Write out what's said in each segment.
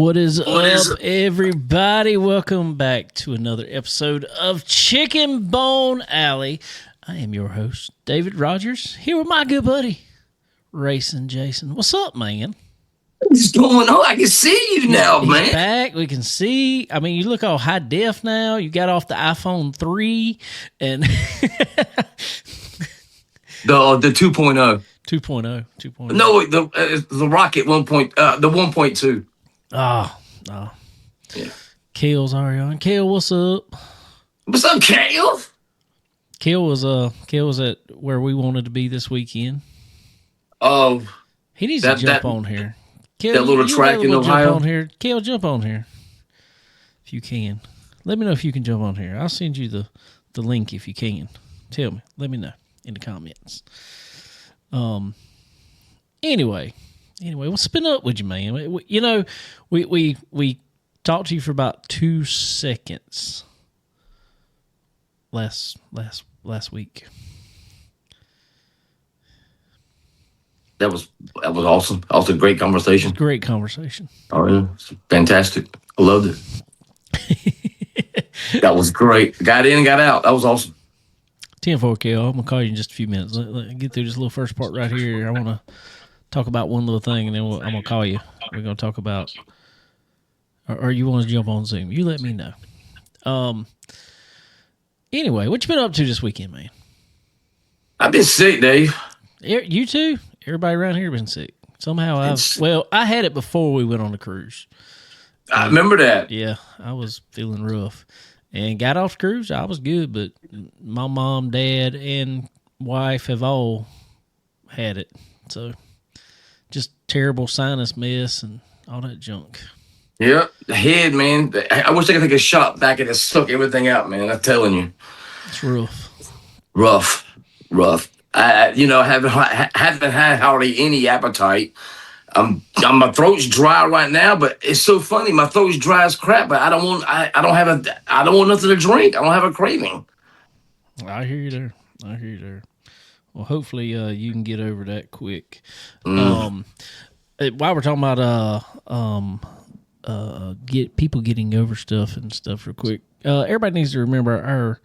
What is up, everybody? Welcome back to another episode of Chicken Bone Alley. I am your host, David Rogers, here with my good buddy, Racing Jason. What's up, man? What's going on? I can see you now, He's man. back. We can see. I mean, you look all high def now. You got off the iPhone 3 and The 2.0. 2.0. No, the Rocket 1.2. Oh. Yeah. Cale's already on. Cale, what's up? What's up, Cale? Cale was at where we wanted to be this weekend. Oh, He needs to jump on here. Cale, that little track in Ohio. Jump on here. Cale, jump on here if you can. Let me know if you can jump on here. I'll send you the link if you can. Tell me. Let me know in the comments. Anyway, what's been up with you, man? You know, we talked to you for about 2 seconds last week. That was awesome. That was a great conversation. Great conversation. Oh, yeah. Fantastic. I loved it. That was great. Got in and got out. That was awesome. 10-4, Cale. I'm going to call you in just a few minutes. Let me get through this little first part right here. I want to talk about one little thing, and then I'm going to call you. We're going to talk about, or you want to jump on Zoom. You let me know. Anyway, what you been up to this weekend, man? I've been sick, Dave. You too? Everybody around here been sick. Somehow I had it before we went on the cruise. I remember that. Yeah, I was feeling rough. And got off the cruise, I was good, but my mom, dad, and wife have all had it. So just terrible sinus mess and all that junk. Yeah, the head, man. I wish I could take a shot back and just suck everything out, man. I'm telling you. It's rough. Rough. I haven't had hardly any appetite. My throat's dry right now, but it's so funny. My throat's dry as crap, but I don't want nothing to drink. I don't have a craving. I hear you there. Well, hopefully you can get over that quick. While we're talking about get people getting over stuff and stuff real quick, everybody needs to remember our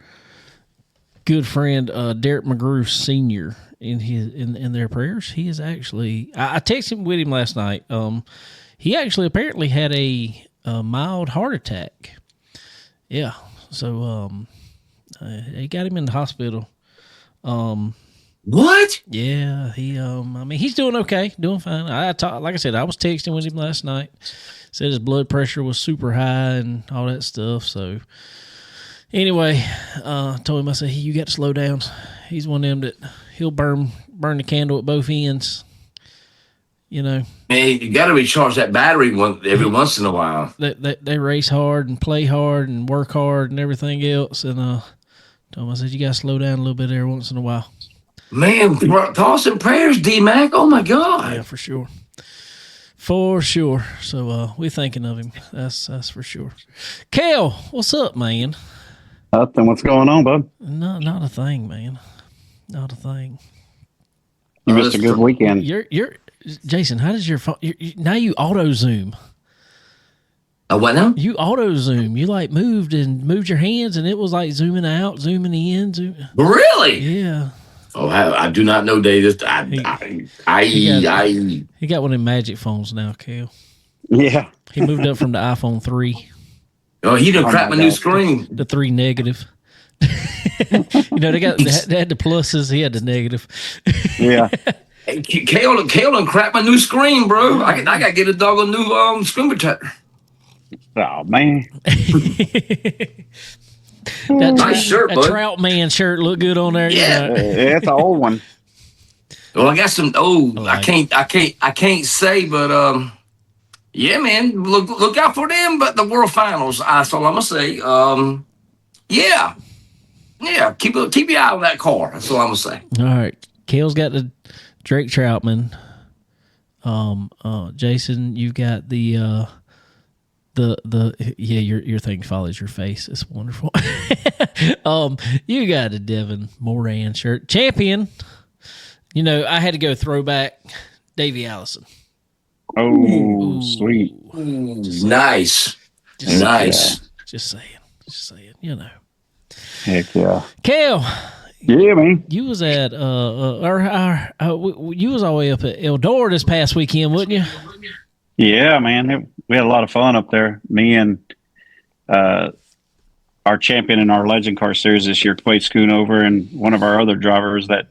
good friend Derek McGrew Sr. in their prayers. He is actually, I texted him with him last night. He actually apparently had a mild heart attack. Yeah, so they got him in the hospital. What? Yeah, he's doing okay, doing fine. Like I said, I was texting with him last night. Said his blood pressure was super high and all that stuff. So anyway, told him, I said, hey, you got to slow down. He's one of them that he'll burn the candle at both ends. You know, Man, you got to recharge that battery every once in a while. They race hard and play hard and work hard and everything else. And told him, I said, you got to slow down a little bit every once in a while. Man, thoughts and prayers, D-Mac. Oh, my God. Yeah, for sure. For sure. So we're thinking of him. That's for sure. Cale, what's up, man? Nothing. What's going on, bud? Not a thing, man. Not a thing. You missed a good weekend. You're Jason. How does your phone? Now you auto zoom. What now? You auto zoom. You like moved your hands, and it was like zooming out, zooming in. Really? Yeah. Oh, I do not know, Dave. He got one of them magic phones now, Cale. Yeah. He moved up from the iPhone 3. Oh, he done cracked my new screen. The 3 negative. You know, they had the pluses. He had the negative. Yeah. Hey, Cale done cracked my new screen, bro. I got to get a dog a new screen protector. Oh, man. Nice shirt, bud. That Trout Man shirt look good on there. Yeah. It's an old one. Well, I got some. I can't say, but yeah, man. Look out for them. But the World Finals. That's all I'm gonna say. Yeah. Keep your eye on that car. That's all I'm gonna say. All right, Cale's got the Drake Troutman. Jason, you've got the your thing follows your face. It's wonderful. You got a Devin Moran shirt. Champion. You know, I had to go throwback Davey Allison. Oh, Ooh. sweet. Nice. Just Nice. Just saying. Just saying. You know. Heck yeah. Cale, Yeah, man. you was at you was all the way up at Eldora this past weekend, wasn't you? Yeah, man. We had a lot of fun up there. Me and our champion in our Legend Car Series this year, Quade Schoonover, and one of our other drivers, that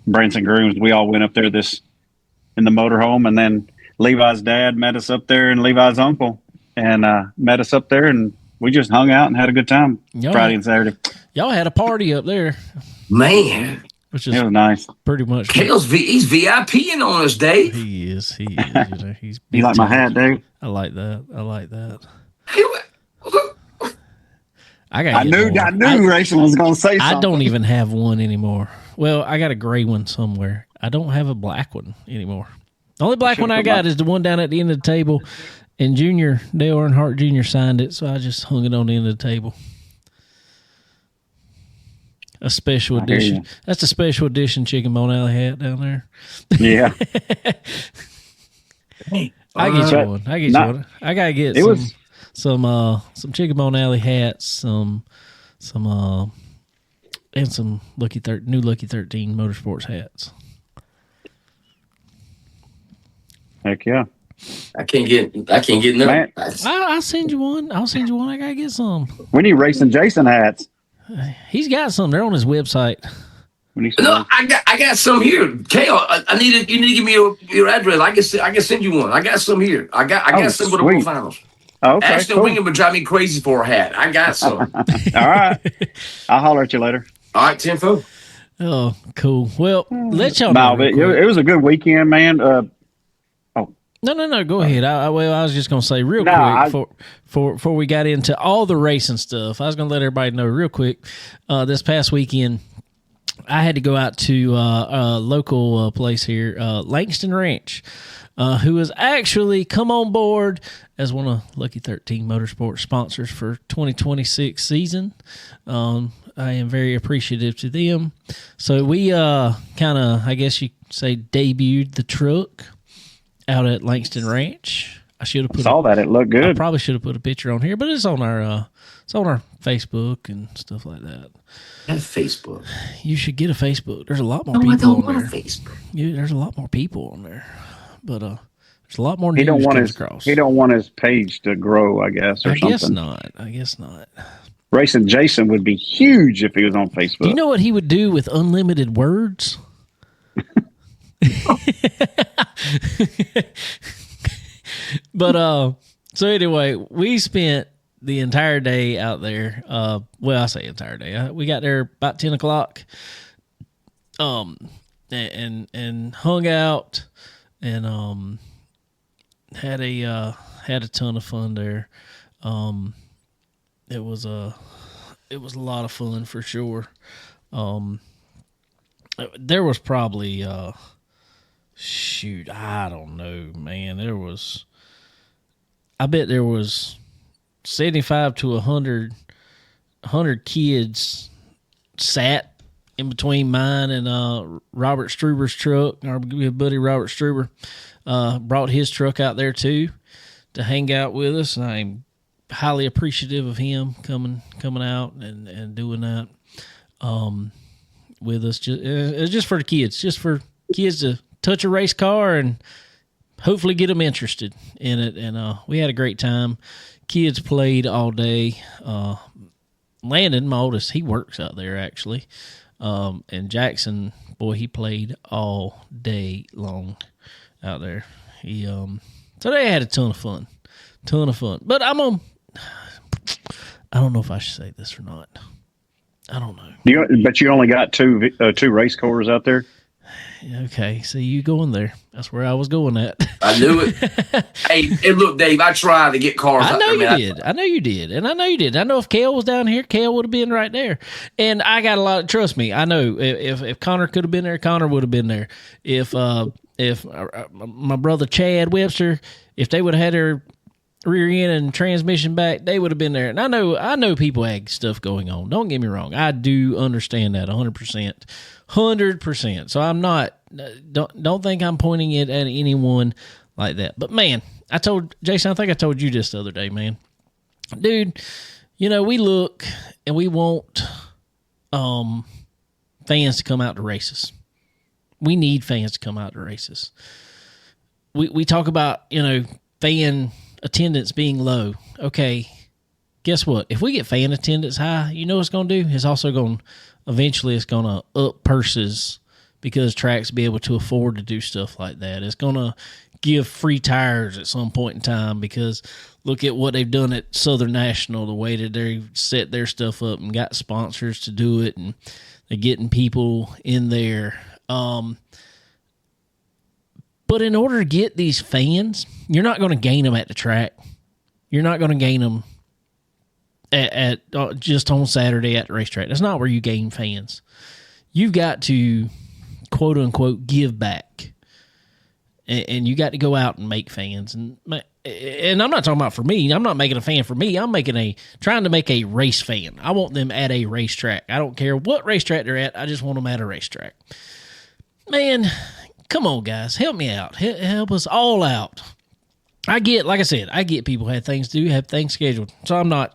Branson Grooms. We all went up there in the motorhome, and then Levi's dad met us up there, and Levi's uncle, and met us up there, and we just hung out and had a good time Friday and Saturday. Y'all had a party up there, Man. which is It was nice. pretty much. Cale's he's VIPing on us, Dave. He is. You know, he's. You like my hat, Dave? I like that. I like that. Hey, I knew Rachel was going to say something. I don't even have one anymore. Well, I got a gray one somewhere. I don't have a black one anymore. The only black one I got is the one down at the end of the table, and Junior, Dale Earnhardt Jr. signed it, so I just hung it on the end of the table. A special edition. That's a special edition Chicken Bone Alley hat down there. Yeah. I get you one. I get you one. I gotta get some Chicken Bone Alley hats, and some new Lucky 13 Motorsports hats. Heck yeah. I can't get none. I'll send you one. I gotta get some. We need Racing Jason hats. He's got some. They're on his website. No, I got some here. Cale, you need to give me your address. I can send you one. I got some here. I got some for the World Finals. Oh, okay, Ashton Wingham would drive me crazy for a hat. I got some. All right. I'll holler at you later. All right, Tenfo. Oh, cool. Well, let y'all know. It was a good weekend, man. No. Go ahead. I was just gonna say real quick before we got into all the racing stuff. I was gonna let everybody know real quick. This past weekend, I had to go out to a local place here, Langston Ranch, who has actually come on board as one of Lucky 13 Motorsports sponsors for 2026 season. I am very appreciative to them. So we kind of, I guess you could say, debuted the truck out at Langston Ranch. I should have saw that. It looked good. I probably should have put a picture on here, but it's on our Facebook and stuff like that. Facebook. You should get a Facebook. There's a lot more people on there. I don't want a Facebook. Yeah, there's a lot more people on there, but there's a lot more news he don't want across. He don't want his page to grow, I guess, or something. I guess not. Racing Jason would be huge if he was on Facebook. Do you know what he would do with unlimited words? But so anyway, we spent the entire day out there. Well, I say entire day. We got there about 10 o'clock. And hung out and had a ton of fun there. It was a lot of fun for sure. There was probably I don't know, man. I bet there was 75 to 100 kids sat in between mine and Robert Struber's truck. Our buddy Robert Struber brought his truck out there too to hang out with us, and I'm highly appreciative of him coming out and doing that with us. Just for the kids, just for kids to touch a race car and hopefully get them interested in it. And we had a great time. Kids played all day. Landon, my oldest, he works out there actually. And Jackson, boy, he played all day long out there. So they had a ton of fun. But I don't know if I should say this or not. I don't know. But you only got two race cars out there? Okay, so you going there. That's where I was going at. I knew it. Hey, look, Dave, I tried to get cars out there. I know you did. And I know you did. I know if Cale was down here, Cale would have been right there. And I got a lot of, trust me, I know if Connor could have been there, Connor would have been there. If my brother Chad Webster, if they would have had their rear end and transmission back, they would have been there. And I know people had stuff going on. Don't get me wrong. I do understand that 100%. So I'm not, don't think I'm pointing it at anyone like that. But man, I told Jason, I think I told you this the other day, man. Dude, we look and we want fans to come out to races. We need fans to come out to races. We talk about, fan attendance being low. Okay, guess what? If we get fan attendance high, you know what it's going to do? It's also going to, eventually it's going to up purses because tracks be able to afford to do stuff like that. It's going to give free tires at some point in time because look at what they've done at Southern National, the way that they've set their stuff up and got sponsors to do it, and they're getting people in there. But in order to get these fans, you're not going to gain them at the track. You're not going to gain them at just on Saturday at the racetrack. That's not where you gain fans. You've got to, quote unquote, give back, and you got to go out and make fans. And I'm not talking about for me. I'm not making a fan for me. I'm trying to make a race fan. I want them at a racetrack. I don't care what racetrack they're at. I just want them at a racetrack. Man, come on, guys, help me out. Help us all out. Like I said, I get people have things to do, have things scheduled. So I'm not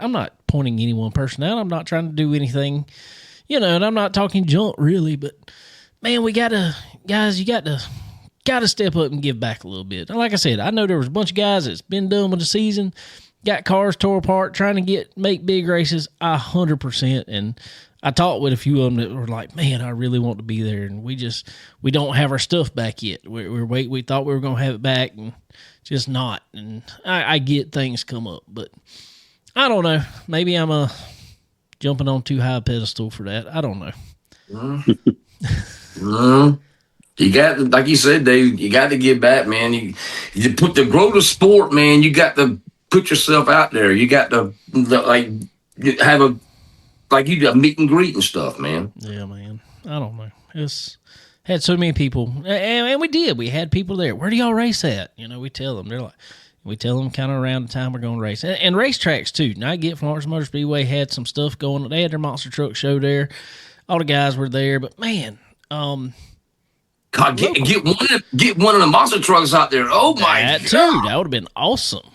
pointing any one person out. I'm not trying to do anything, and I'm not talking junk really, but man, you got to step up and give back a little bit. And like I said, I know there was a bunch of guys that's been done with the season, got cars tore apart, trying to make big races. 100%. And I talked with a few of them that were like, man, I really want to be there. And we don't have our stuff back yet. We thought we were going to have it back and just not. And I get things come up, but I don't know. Maybe I'm jumping on too high a pedestal for that. I don't know. You got, like you said, Dave, you got to give back, man. You grow the sport, man. You got to put yourself out there. You got to have you do a meet and greet and stuff, man. Yeah, man. I don't know. It's had so many people, and we did. We had people there. Where do y'all race at? We tell them. We tell them kind of around the time we're going to race. And racetracks, too. Now, I get Florence Motor Speedway had some stuff going on. They had their monster truck show there. All the guys were there. But, man, God, get one of the monster trucks out there. Oh, my God. Too. That would have been awesome.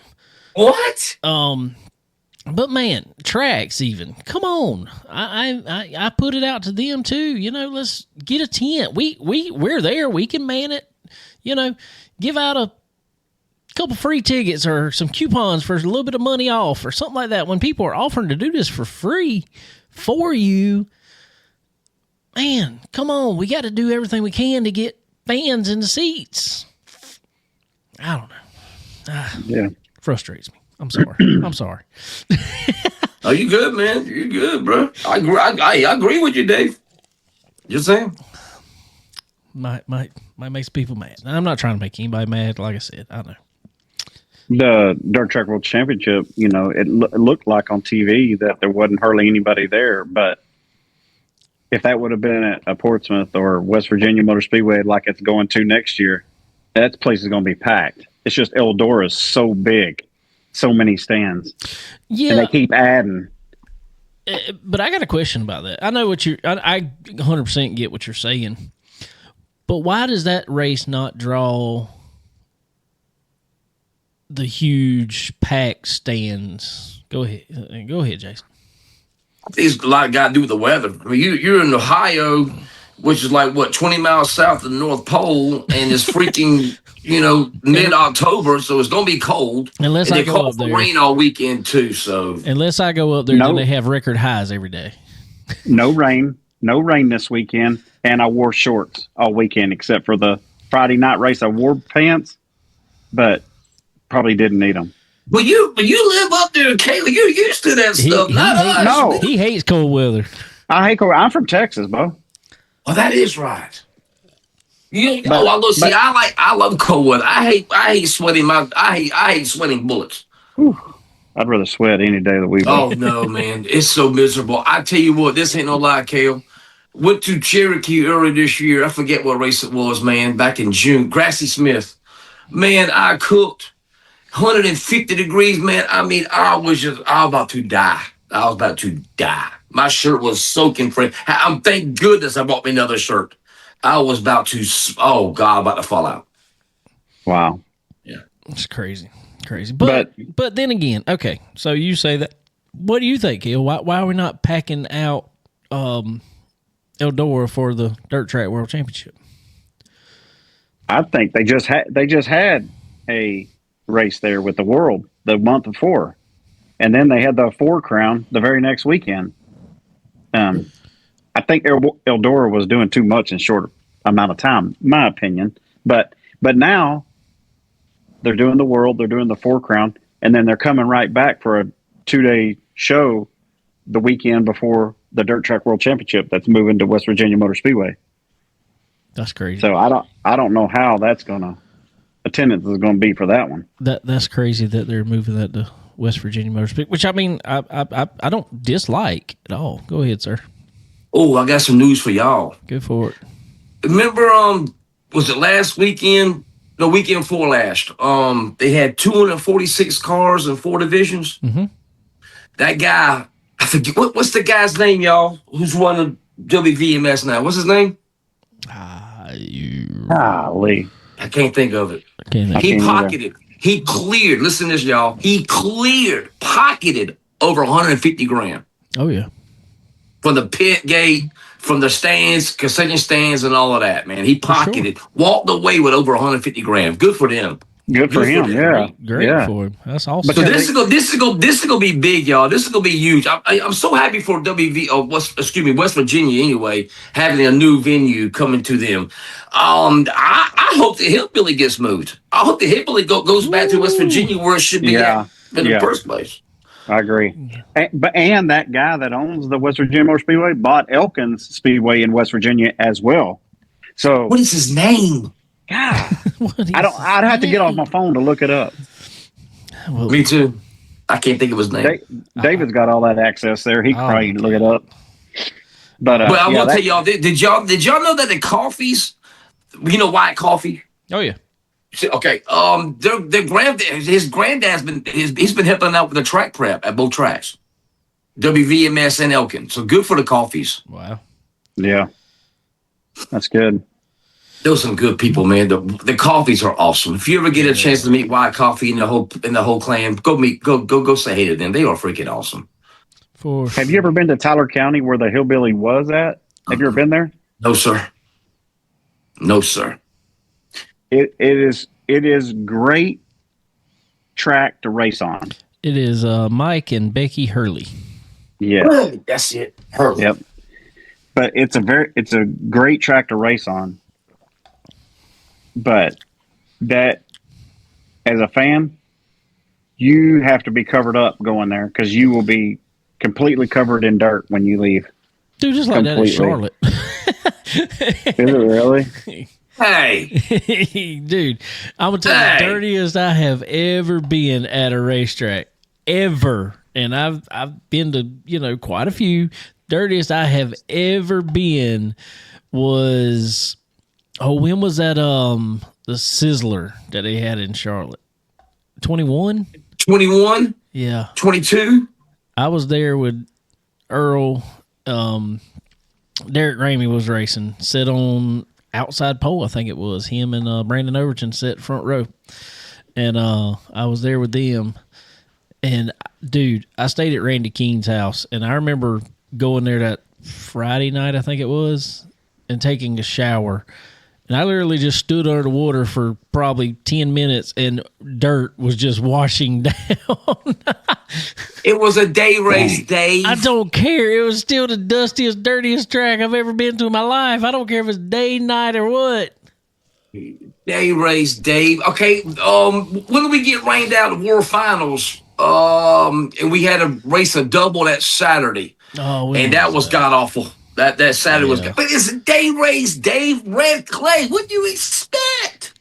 What? But, man, tracks even. Come on. I put it out to them, too. Let's get a tent. We're there. We can man it. Give out a couple free tickets or some coupons for a little bit of money off or something like that. When people are offering to do this for free for you, man, come on. We got to do everything we can to get fans in the seats. I don't know. Yeah. Frustrates me. I'm sorry. I'm sorry. Oh, you good, man. You good, bro. I agree with you, Dave. Just saying. Might make people mad. I'm not trying to make anybody mad. Like I said, I know. The Dirt Track World Championship, it looked like on TV that there wasn't hardly anybody there. But if that would have been at a Portsmouth or West Virginia Motor Speedway like it's going to next year, that place is going to be packed. It's just Eldora is so big, so many stands. Yeah. And they keep adding. But I got a question about that. I know what I 100% get what you're saying. But why does that race not draw the huge packed stands? Go ahead, Jason. I think it's a lot got to do with the weather. I mean, you're in Ohio, which is 20 miles south of the North Pole, and it's freaking mid-October, so it's gonna be cold. Unless I go up there, rain all weekend too. So unless I go up there, then they have record highs every day. No rain this weekend. And I wore shorts all weekend except for the Friday night race. I wore pants, but probably didn't need them. But you live up there, Cale. You're used to that stuff. No, he hates cold weather. I hate cold. I'm from Texas, Bo. Oh, that is right. I love cold weather. I hate sweating. I hate sweating bullets. Whew. I'd rather sweat any day of the week. Oh no, man, it's so miserable. I tell you what, this ain't no lie, Cale. Went to Cherokee early this year. I forget what race it was, man, back in June. Grassy Smith. Man, I cooked 150 degrees, man. I mean, I was about to die. My shirt was soaking fresh. Thank goodness I bought me another shirt. I was about to fall out. Wow. Yeah. It's crazy. But then again, okay. So you say that. What do you think, Cale? Why are we not packing out Eldora for the Dirt Track World Championship? I think they just had a race there with the World the month before, and then they had the 4 Crown the very next weekend. I think Eldora was doing too much in short amount of time, my opinion. But now they're doing the World, they're doing the 4 Crown, and then they're coming right back for a 2-day show the weekend before the Dirt Track World Championship that's moving to West Virginia Motor Speedway. That's crazy. So I don't know how attendance is gonna be for that one. That's crazy that they're moving that to West Virginia Motor Speedway, which I mean I don't dislike at all. Go ahead, sir. Oh, I got some news for y'all. Go for it. Remember, was it last weekend? No, weekend before last. They had 246 cars in 4 divisions. Mm-hmm. That guy, I forget what's the guy's name, y'all, who's running WVMS now. What's his name? Golly. I can't think of it. Either. He cleared, listen to this, y'all. He pocketed over 150 grand. Oh, yeah. From the pit gate, from the stands, concession stands, and all of that, man. He pocketed, walked away with over 150 grand. Good for them. Good for him, yeah. Great for him. That's awesome. So this is gonna be big, y'all. This is gonna be huge. I'm so happy for West Virginia anyway, having a new venue coming to them. I hope the Hillbilly gets moved. I hope the Hillbilly goes back to West Virginia where it should be at in the first place. I agree. And that guy that owns the West Virginia Motor Speedway bought Elkins Speedway in West Virginia as well. So what is his name? God, I'd have to get off my phone to look it up. Well, me too. I can't think of his name. David's got all that access there. He probably look it up. But well, I will tell y'all. Did y'all know that the coffees? You know White Coffee? Oh yeah. Okay. His granddad's been helping out with the track prep at both tracks, WVMS and Elkin. So good for the coffees. Wow. Yeah, that's good. Those are some good people, man. The coffees are awesome. If you ever get a chance to meet White Coffee and the whole clan, go say hey to them. They are freaking awesome. Have you ever been to Tyler County where the Hillbilly was at? Have you ever been there? No, sir. No, sir. It is great track to race on. It is Mike and Becky Hurley. Yeah, that's it. Hurley. Yep. But it's a great track to race on. But that, as a fan, you have to be covered up going there because you will be completely covered in dirt when you leave. Dude, just like that in Charlotte. Is it really? Hey. Dude, I'm going to tell you the dirtiest I have ever been at a racetrack. Ever. And I've been to, quite a few. Dirtiest I have ever been was... Oh, when was that the Sizzler that they had in Charlotte? 21? 21? Yeah. 22? I was there with Earl. Derek Ramey was racing. Sat on outside pole, I think it was. Him and Brandon Overton sat front row. And I was there with them. And, dude, I stayed at Randy Keene's house. And I remember going there that Friday night, I think it was, and taking a shower. And I literally just stood under the water for probably 10 minutes and dirt was just washing down. It was a day race, Dave. I don't care. It was still the dustiest, dirtiest track I've ever been to in my life. I don't care if it's day, night, or what. Day race, Dave. Okay, when did we get rained out of World Finals? And we had to race a double that Saturday. Oh, and that was god-awful. That Saturday was good. But it's a day race, Dave. Red clay. What do you expect?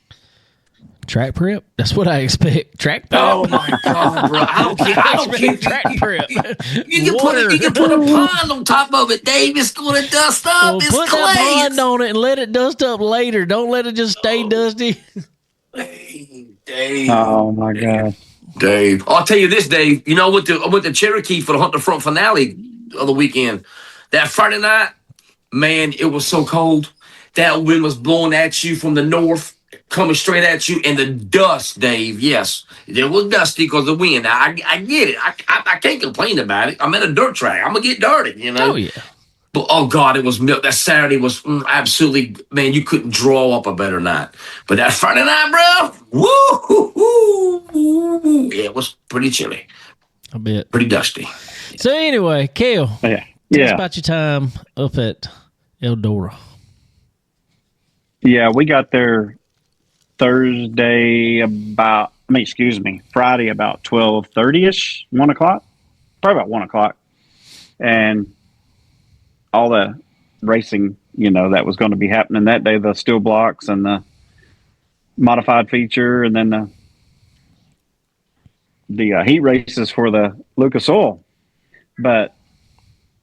Track prep? That's what I expect. Track prep. Oh, my God, bro. I don't care. Track prep. You can put a pond on top of it, Dave. It's going to dust up. Well, it's put clay. that pond on it and let it dust up later. Don't let it just stay dusty. Dave. Oh, my God. Dave. I'll tell you this, Dave. I went to Cherokee for the Hunt the Front finale of the weekend. That Friday night, man, it was so cold. That wind was blowing at you from the north. coming straight at you, and the dust, Dave. Yes, it was dusty because of the wind. I get it. I can't complain about it. I'm at a dirt track. I'm gonna get dirty, you know. Oh yeah. But oh God, it was that Saturday was absolutely, man. You couldn't draw up a better night. But that Friday night, bro, woo, yeah, it was pretty chilly. I bet. Pretty dusty. So anyway, Cale, Yeah. tell us about your time up at Eldora. Yeah, we got there Friday about 12:30ish, 1:00, probably about 1:00, and all the racing, that was going to be happening that day, the steel blocks and the modified feature, and then the heat races for the Lucas Oil. But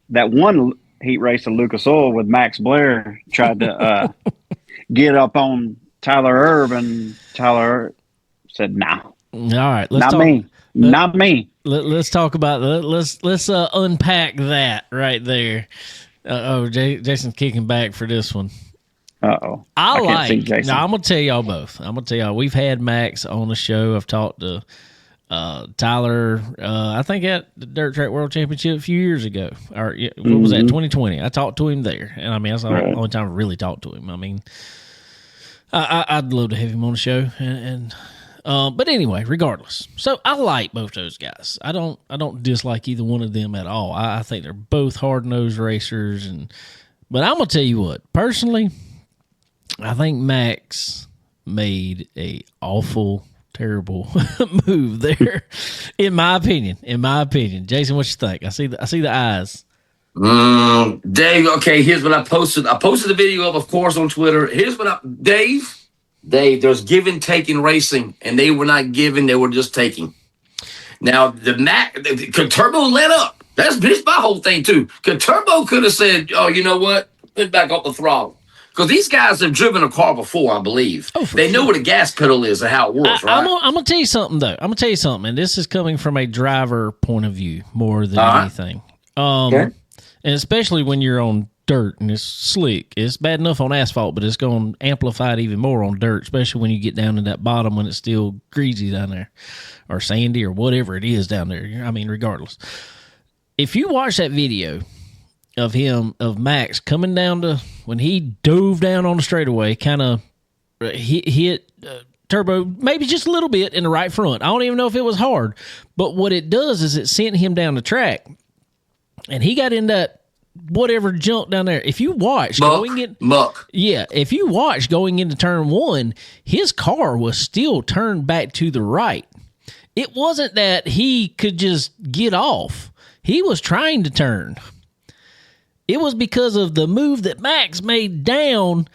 that one heat race of Lucas Oil with Max Blair tried to get up on Tyler Erb, and Tyler Erb said, "No, All right, not me. Let's talk about let's unpack that right there. Jason's kicking back for this one. Uh-oh. I'm can't see Jason. I'm gonna tell y'all both. We've had Max on the show. I've talked to Tyler. I think at the Dirt Track World Championship a few years ago, or what was that? 2020. I talked to him there, and that's the only time I really talked to him. I'd love to have him on the show, but anyway, regardless. So I like both those guys. I don't dislike either one of them at all. I think they're both hard-nosed racers, but I'm gonna tell you what. Personally, I think Max made a awful, terrible move there. In my opinion, Jason, what you think? I see the eyes. Dave, okay, here's what I posted. I posted the video of course, on Twitter. Here's what Dave, there's give and take in racing, and they were not giving, they were just taking. Now, could Turbo let up? That's my whole thing, too. Turbo could have said, oh, you know what? Put back up the throttle. Because these guys have driven a car before, I believe. They know what a gas pedal is and how it works, right? I'm going to tell you something, though. And this is coming from a driver point of view more than anything. Okay. And especially when you're on dirt and it's slick. It's bad enough on asphalt, but it's going to amplify it even more on dirt, especially when you get down to that bottom when it's still greasy down there or sandy or whatever it is down there. Regardless. If you watch that video of Max coming down to when he dove down on the straightaway, kind of hit Turbo maybe just a little bit in the right front. I don't even know if it was hard, but what it does is it sent him down the track. And he got in that whatever junk down there. If you watch if you watch going into turn one, his car was still turned back to the right. It wasn't that he could just get off. He was trying to turn. It was because of the move that Max made down,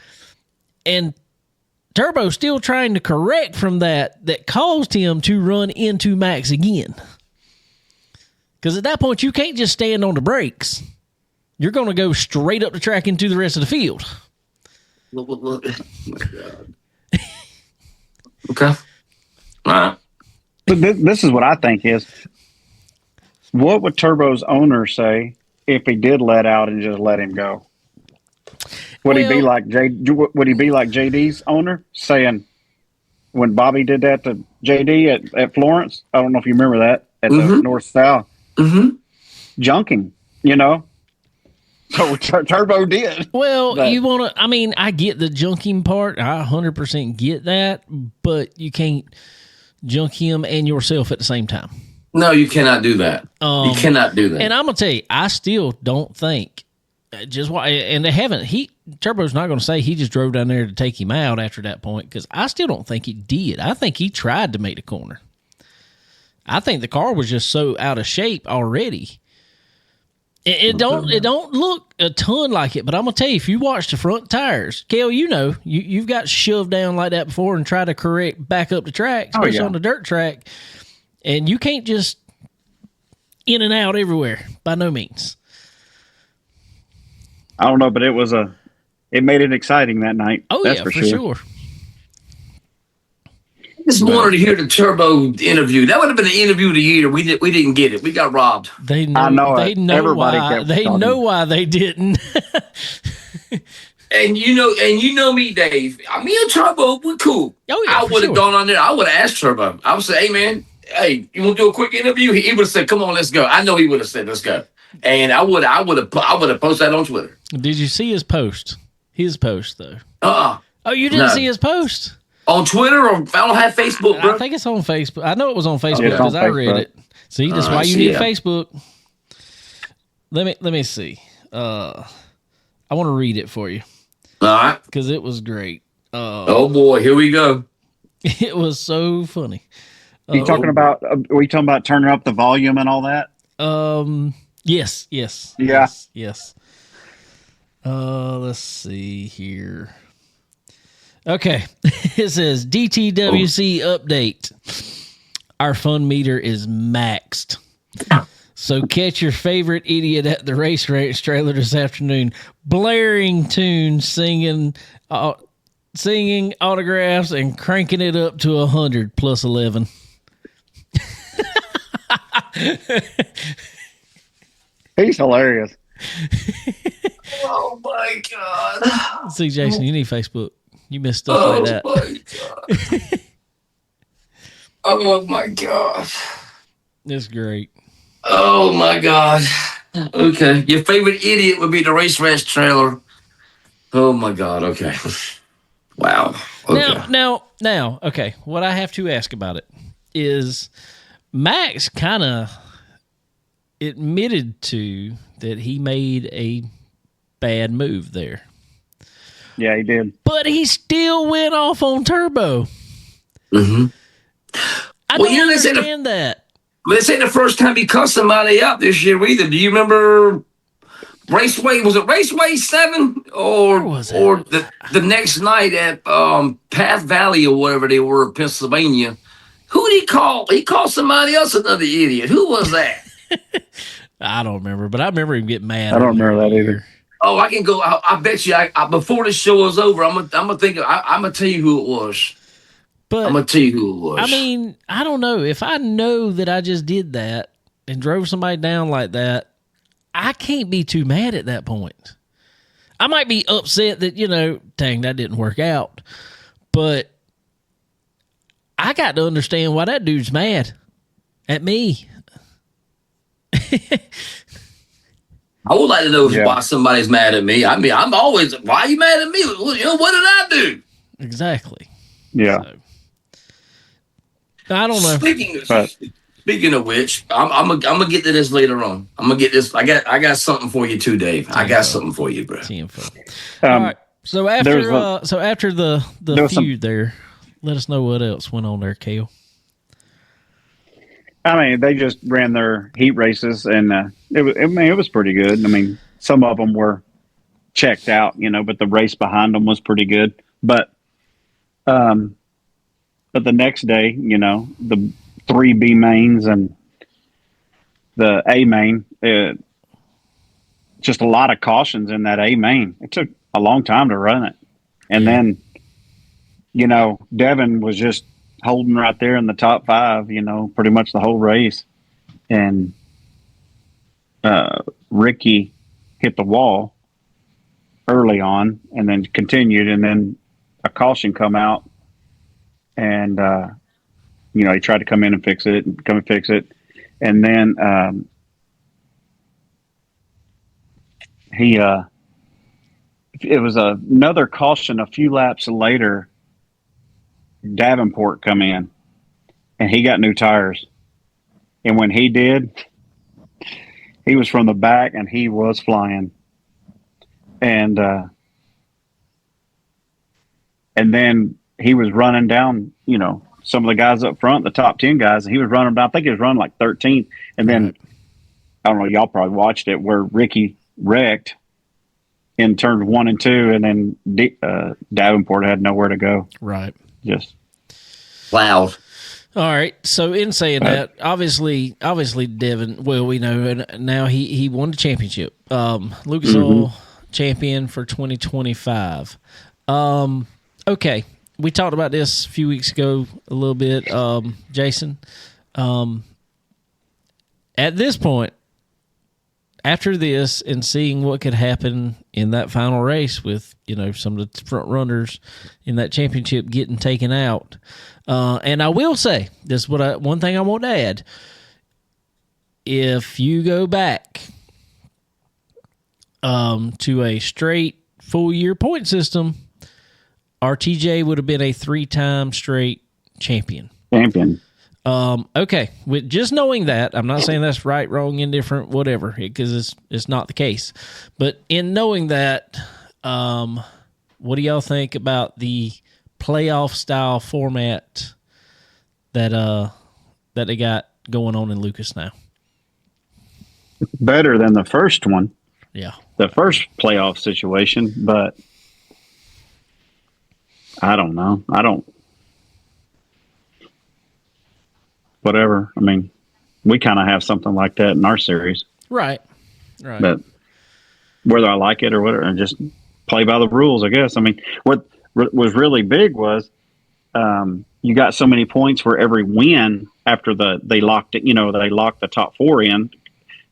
and Turbo still trying to correct from that caused him to run into Max again. Because at that point, you can't just stand on the brakes. You're going to go straight up the track into the rest of the field. Oh my God. Okay. All right. But this is what I think is, what would Turbo's owner say if he did let out and just let him go? Would he be like JD's owner saying, when Bobby did that to JD at Florence? I don't know if you remember that at the North South. Junking, So Turbo did. Well, you want to, I get the junking part. I 100% get that, but you can't junk him and yourself at the same time. No, you cannot do that. You cannot do that. And I'm going to tell you, I still don't think, just why, and they haven't, Turbo's not going to say he just drove down there to take him out after that point, because I still don't think he did. I think he tried to make the corner. I think the car was just so out of shape already. It don't look a ton like it, but I'm gonna tell you, if you watch the front tires, Cale, you've got shoved down like that before and try to correct back up the track, especially on the dirt track, and you can't just in and out everywhere by no means. I don't know, but it made it exciting that night. Oh, that's for sure. I just wanted to hear the Turbo interview. That would have been the interview of the year. We didn't get it. We got robbed. They know why they didn't. And you know me, Dave. Me and Turbo, we're cool. Oh yeah, I for would have sure. gone on there. I would have asked Turbo. I would say, "Hey man, hey, you want to do a quick interview?" He would have said, "Come on, let's go." I know he would have said, "Let's go." And I would have posted that on Twitter. Did you see his post? His post though. Uh, Oh, you didn't no. see his post? On Twitter, or I don't have Facebook, bro. I think it's on Facebook. I know it was on Facebook It's on because I read Facebook. it. See, that's why you see, need yeah. Facebook. Let me see. I want to read it for you All right. because it was great. Oh boy, here we go. It was so funny. You talking about? Are we talking about turning up the volume and all that? Yes. Yeah. Yes. Let's see here. Okay. It says DTWC update. Our fun meter is maxed. So catch your favorite idiot at the race ranch trailer this afternoon. Blaring tunes, singing autographs, and cranking it up to 100 plus 11. He's hilarious. Oh my god. See, Jason, you need Facebook. You missed stuff like that. My god. Oh my gosh. It's great. Oh my god. Okay. Your favorite idiot would be the race ranch trailer. Oh my god. Okay. Wow. Okay. Now, okay. What I have to ask about it is Max kind of admitted to that he made a bad move there. Yeah, he did. But he still went off on Turbo. Mm-hmm. I Well, don't you know, they say understand that. This ain't the first time he cussed somebody out this year either. Do you remember Raceway? Was it Raceway 7? Or the next night at Path Valley or whatever they were in Pennsylvania? Who did he call? He called somebody else another idiot. Who was that? I don't remember, but I remember him getting mad. I don't remember that either. Oh, I can go. I bet you. Before the show is over, I'm gonna think. I'm gonna tell you who it was. But I'm gonna tell you who it was. I mean, I don't know. If I know that I just did that and drove somebody down like that, I can't be too mad at that point. I might be upset that, dang, that didn't work out. But I got to understand why that dude's mad at me. I would like to know why somebody's mad at me. I mean, I'm always, why are you mad at me? What did I do? Exactly. Yeah. So, I don't know. Speaking of which, I'm gonna get to this later on. I'm gonna get this. I got something for you too, Dave. I got something for you, bro. All right. So after the feud there, let us know what else went on there, Cale. I mean, they just ran their heat races, and it was pretty good. I mean, some of them were checked out, but the race behind them was pretty good. But the next day, the 3B mains and the A main, just a lot of cautions in that A main. It took a long time to run it, and then, Devin was just holding right there in the top 5, pretty much the whole race. And Ricky hit the wall early on and then continued, and then a caution come out, and he tried to come and fix it. And then it was another caution a few laps later. Davenport come in, and he got new tires. And when he did, he was from the back, and he was flying. And then he was running down, some of the guys up front, the top 10 guys, and he was running down. I think he was running like 13th. And then, I don't know, y'all probably watched it, where Ricky wrecked in turns 1 and 2, and then Davenport had nowhere to go. Right. Just loud. All right. So in saying that, obviously, Devin. Well, we know, and now he won the championship. Lucas Oil champion for 2025. Okay, we talked about this a few weeks ago a little bit, Jason. At this point, after this and seeing what could happen in that final race with, some of the front runners in that championship getting taken out. And I will say, this is one thing I want to add. If you go back to a straight full year point system, RTJ would have been a 3-time straight champion. Okay, with just knowing that, I'm not saying that's right, wrong, indifferent, whatever, because it's not the case. But in knowing that, what do y'all think about the playoff style format that they got going on in Lucas now? Better than the first one. Yeah. The first playoff situation, but I don't know. Whatever. I mean, we kind of have something like that in our series. Right. But whether I like it or whatever, and just play by the rules, I guess. I mean, what was really big was you got so many points for every win after they locked it. They locked the top 4 in.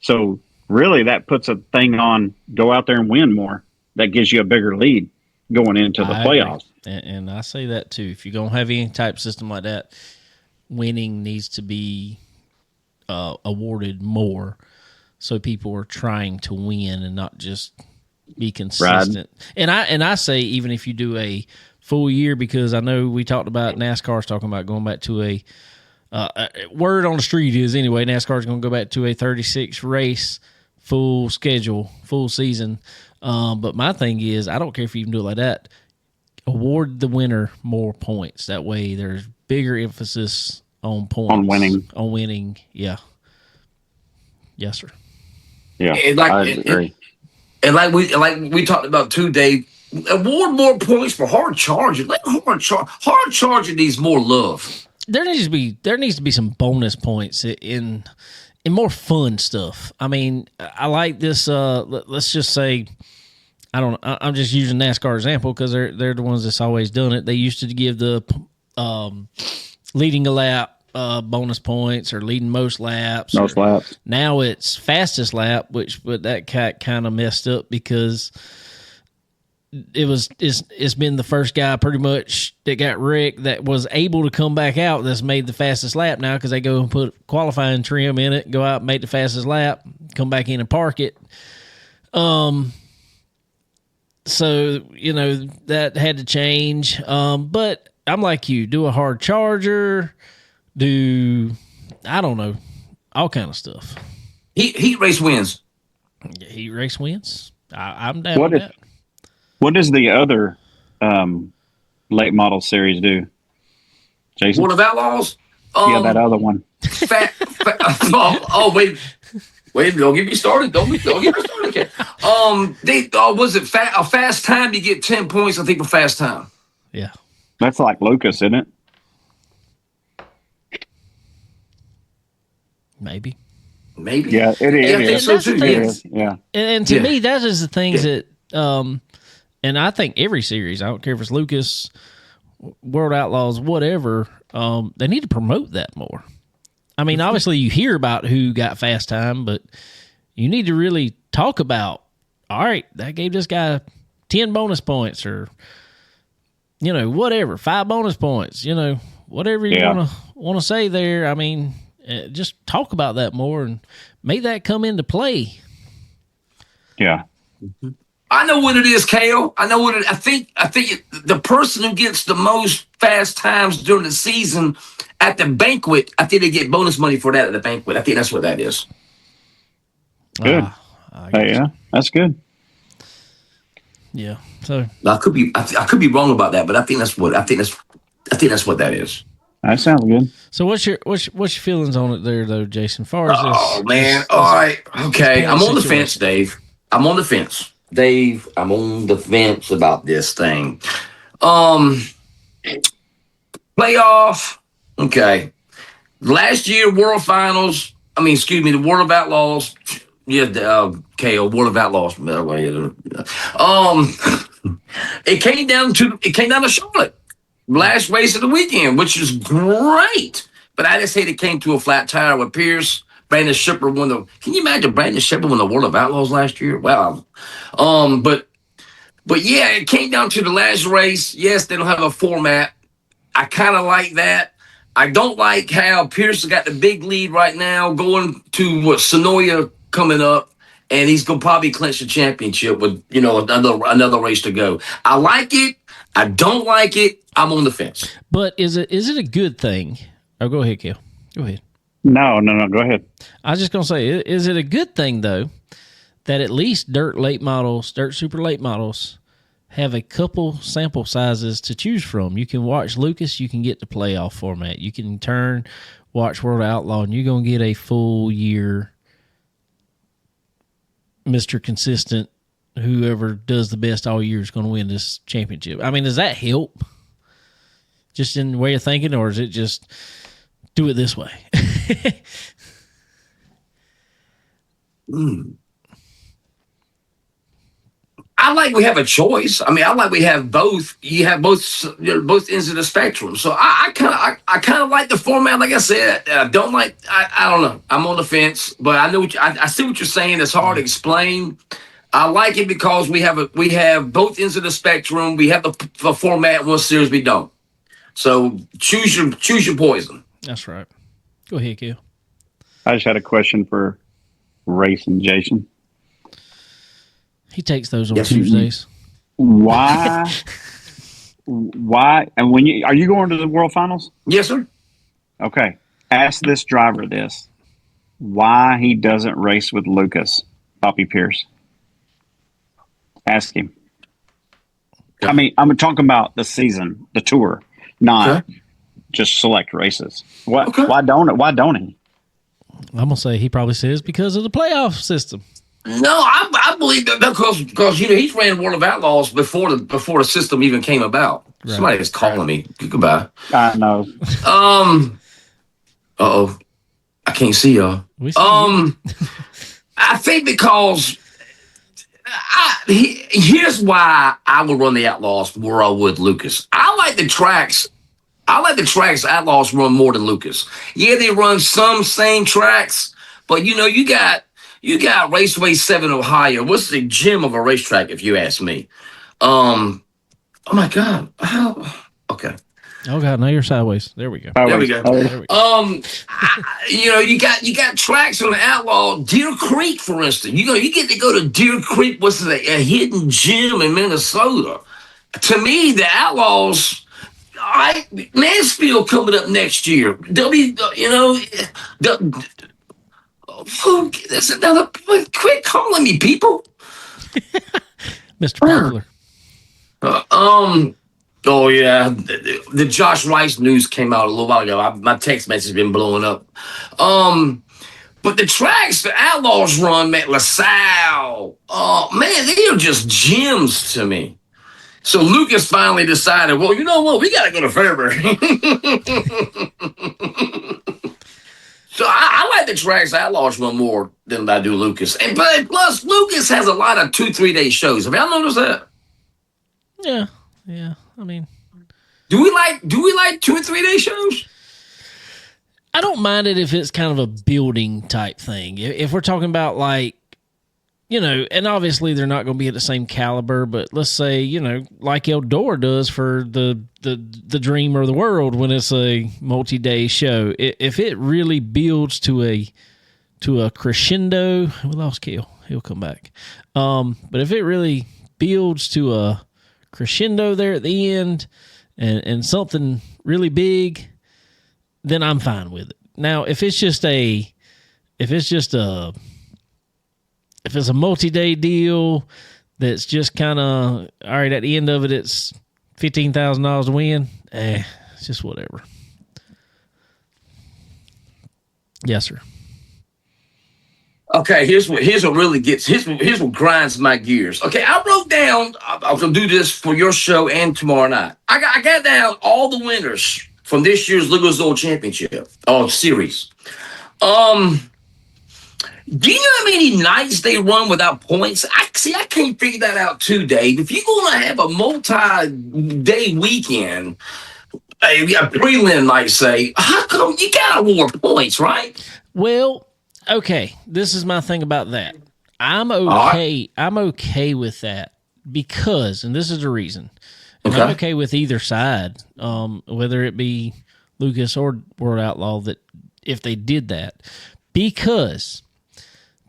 So really, that puts a thing on. Go out there and win more. That gives you a bigger lead going into the playoffs. And I say that too. If you're gonna have any type of system like that, winning needs to be awarded more, so people are trying to win and not just be consistent. Right. And I say, even if you do a full year, because I know we talked about NASCAR's talking about going back to a word on the street is anyway, NASCAR's going to go back to a 36 race full schedule, full season. But my thing is, I don't care if you can do it like that. Award the winner more points. That way, there's bigger emphasis on points. On winning. Yeah. Yes, sir. Yeah, I agree. And like we talked about too, Dave, award more points for hard charging. Let hard charging needs more love. There needs to be some bonus points in more fun stuff. I mean, I like this. Let's just say, I'm just using NASCAR example because they're the ones that's always done it. They used to give the leading a lap bonus points or leading most laps. Now it's fastest lap, but that kind of messed up because it's been the first guy pretty much that got wrecked that was able to come back out that's made the fastest lap now, because they go and put qualifying trim in it, go out and make the fastest lap, come back in and park it. So, that had to change. But I'm like you, do a hard charger, I don't know, all kind of stuff. Heat race wins. Heat race wins. I'm down with that. What does the other late model series do, Jason? What about Outlaws? Yeah, that other one. Wait, don't get me started. Don't get me started again. Was it a fast time? You get 10 points, I think, for fast time. Yeah. That's like Lucas, isn't it? Maybe. Yeah, it is. Yeah, I think so too. Yeah. And to me, that is the things that, and I think every series, I don't care if it's Lucas, World Outlaws, whatever, they need to promote that more. I mean, obviously you hear about who got fast time, but you need to really talk about, all right, that gave this guy 10 bonus points or, whatever, 5 bonus points, whatever you want to say there. I mean, just talk about that more and make that come into play. Yeah. I know what it is, Cale. I know what it. I think the person who gets the most fast times during the season at the banquet, I think they get bonus money for that at the banquet. I think that's what that is. Good. Yeah, that's good. Yeah. So I could be wrong about that, but I think that's what that is. That sounds good. So what's your feelings on it there, though, Jason? Far as all right, okay. I'm on the fence, Dave. I'm on the fence about this thing. Playoff. Okay. Last year, World Finals. The World of Outlaws. Yeah, Cale, World of Outlaws. It came down to Charlotte. Last race of the weekend, which is great. But I just hate it came to a flat tire with Pierce. Brandon Shepard won the. Can you imagine Brandon Shepard won the World of Outlaws last year? Wow. But yeah, it came down to the last race. Yes, they don't have a format. I kind of like that. I don't like how Pierce has got the big lead right now, going to Sonoya coming up, and he's gonna probably clinch the championship with another race to go. I like it. I don't like it. I'm on the fence. But is it a good thing? Oh, go ahead, Cale. Go ahead. No. Go ahead. I was just gonna say, is it a good thing though that at least dirt super late models have a couple sample sizes to choose from? You can watch Lucas, you can get the playoff format, you can watch World Outlaw, and you're going to get a full year Mr. Consistent. Whoever does the best all year is going to win this championship. I mean, does that help just in the way of thinking, or is it just do it this way? I like we have a choice. I mean, I like we have both. You have both ends of the spectrum. So I kind of like the format. Like I said, I don't like. I don't know. I'm on the fence, but I know I see what you're saying. It's hard to explain. I like it because we have both ends of the spectrum. We have the format. One series we don't. So choose your poison. That's right. Go ahead, Cale. I just had a question for Race and Jason. He takes those on Tuesdays. Why? And are you going to the World Finals? Yes, sir. Okay. Ask this driver this: why he doesn't race with Lucas, Poppy Pierce? Ask him. I mean, I'm talking about the season, the tour, not just select races. Why don't he? I'm gonna say he probably says because of the playoff system. No, I believe that because he's ran World of Outlaws before the system even came about. Right. Somebody is calling me. Goodbye. I know. Uh-oh. I can't see y'all. I think because here's why I would run the Outlaws where I would Lucas. I like the tracks Outlaws run more than Lucas. Yeah, they run some same tracks, but you got Raceway 7 Ohio. What's the gem of a racetrack, if you ask me? Oh my God. Okay. Oh God, now you're sideways. There we go. There we go. You got tracks on the Outlaw. Deer Creek, for instance. You get to go to Deer Creek, what's a hidden gem in Minnesota. To me, the Outlaws, Mansfield coming up next year. That's another. Quit calling me, people. Mr. Popular. Oh yeah, the Josh Rice news came out a little while ago. My text message has been blowing up. But the tracks the Outlaws run, man, LaSalle. Man, they are just gems to me. So Lucas finally decided, well, you know what? We got to go to Fairbury. So I like the tracks Outlaws run more than I do Lucas. But plus, Lucas has a lot of 2-3 day shows. Have y'all noticed that? Yeah. I mean, do we like 2 and 3 day shows? I don't mind it if it's kind of a building type thing. If we're talking about and obviously they're not going to be at the same caliber, but let's say, like Eldor does for the Dream or the World when it's a multi-day show. If it really builds to a crescendo, we lost Cale. He'll come back. But if it really builds to a crescendo there at the end and something really big, then I'm fine with it. Now, if it's a multi-day deal that's just kind of, all right, at the end of it, it's $15,000 to win, it's just whatever. Yes, sir. Okay, here's what grinds my gears. Okay, I wrote down, I'm going to do this for your show and tomorrow night. I got down all the winners from this year's Lucas Oil Championship series. Do you know how many nights they run without points? I can't figure that out too, Dave. If you're going to have a multi-day weekend, a prelim might say, how come you got to award points, right? Well, okay, this is my thing about that. I'm okay. Right. I'm okay with that because, and this is the reason. And I'm okay with either side, whether it be Lucas or World Outlaw, that if they did that, because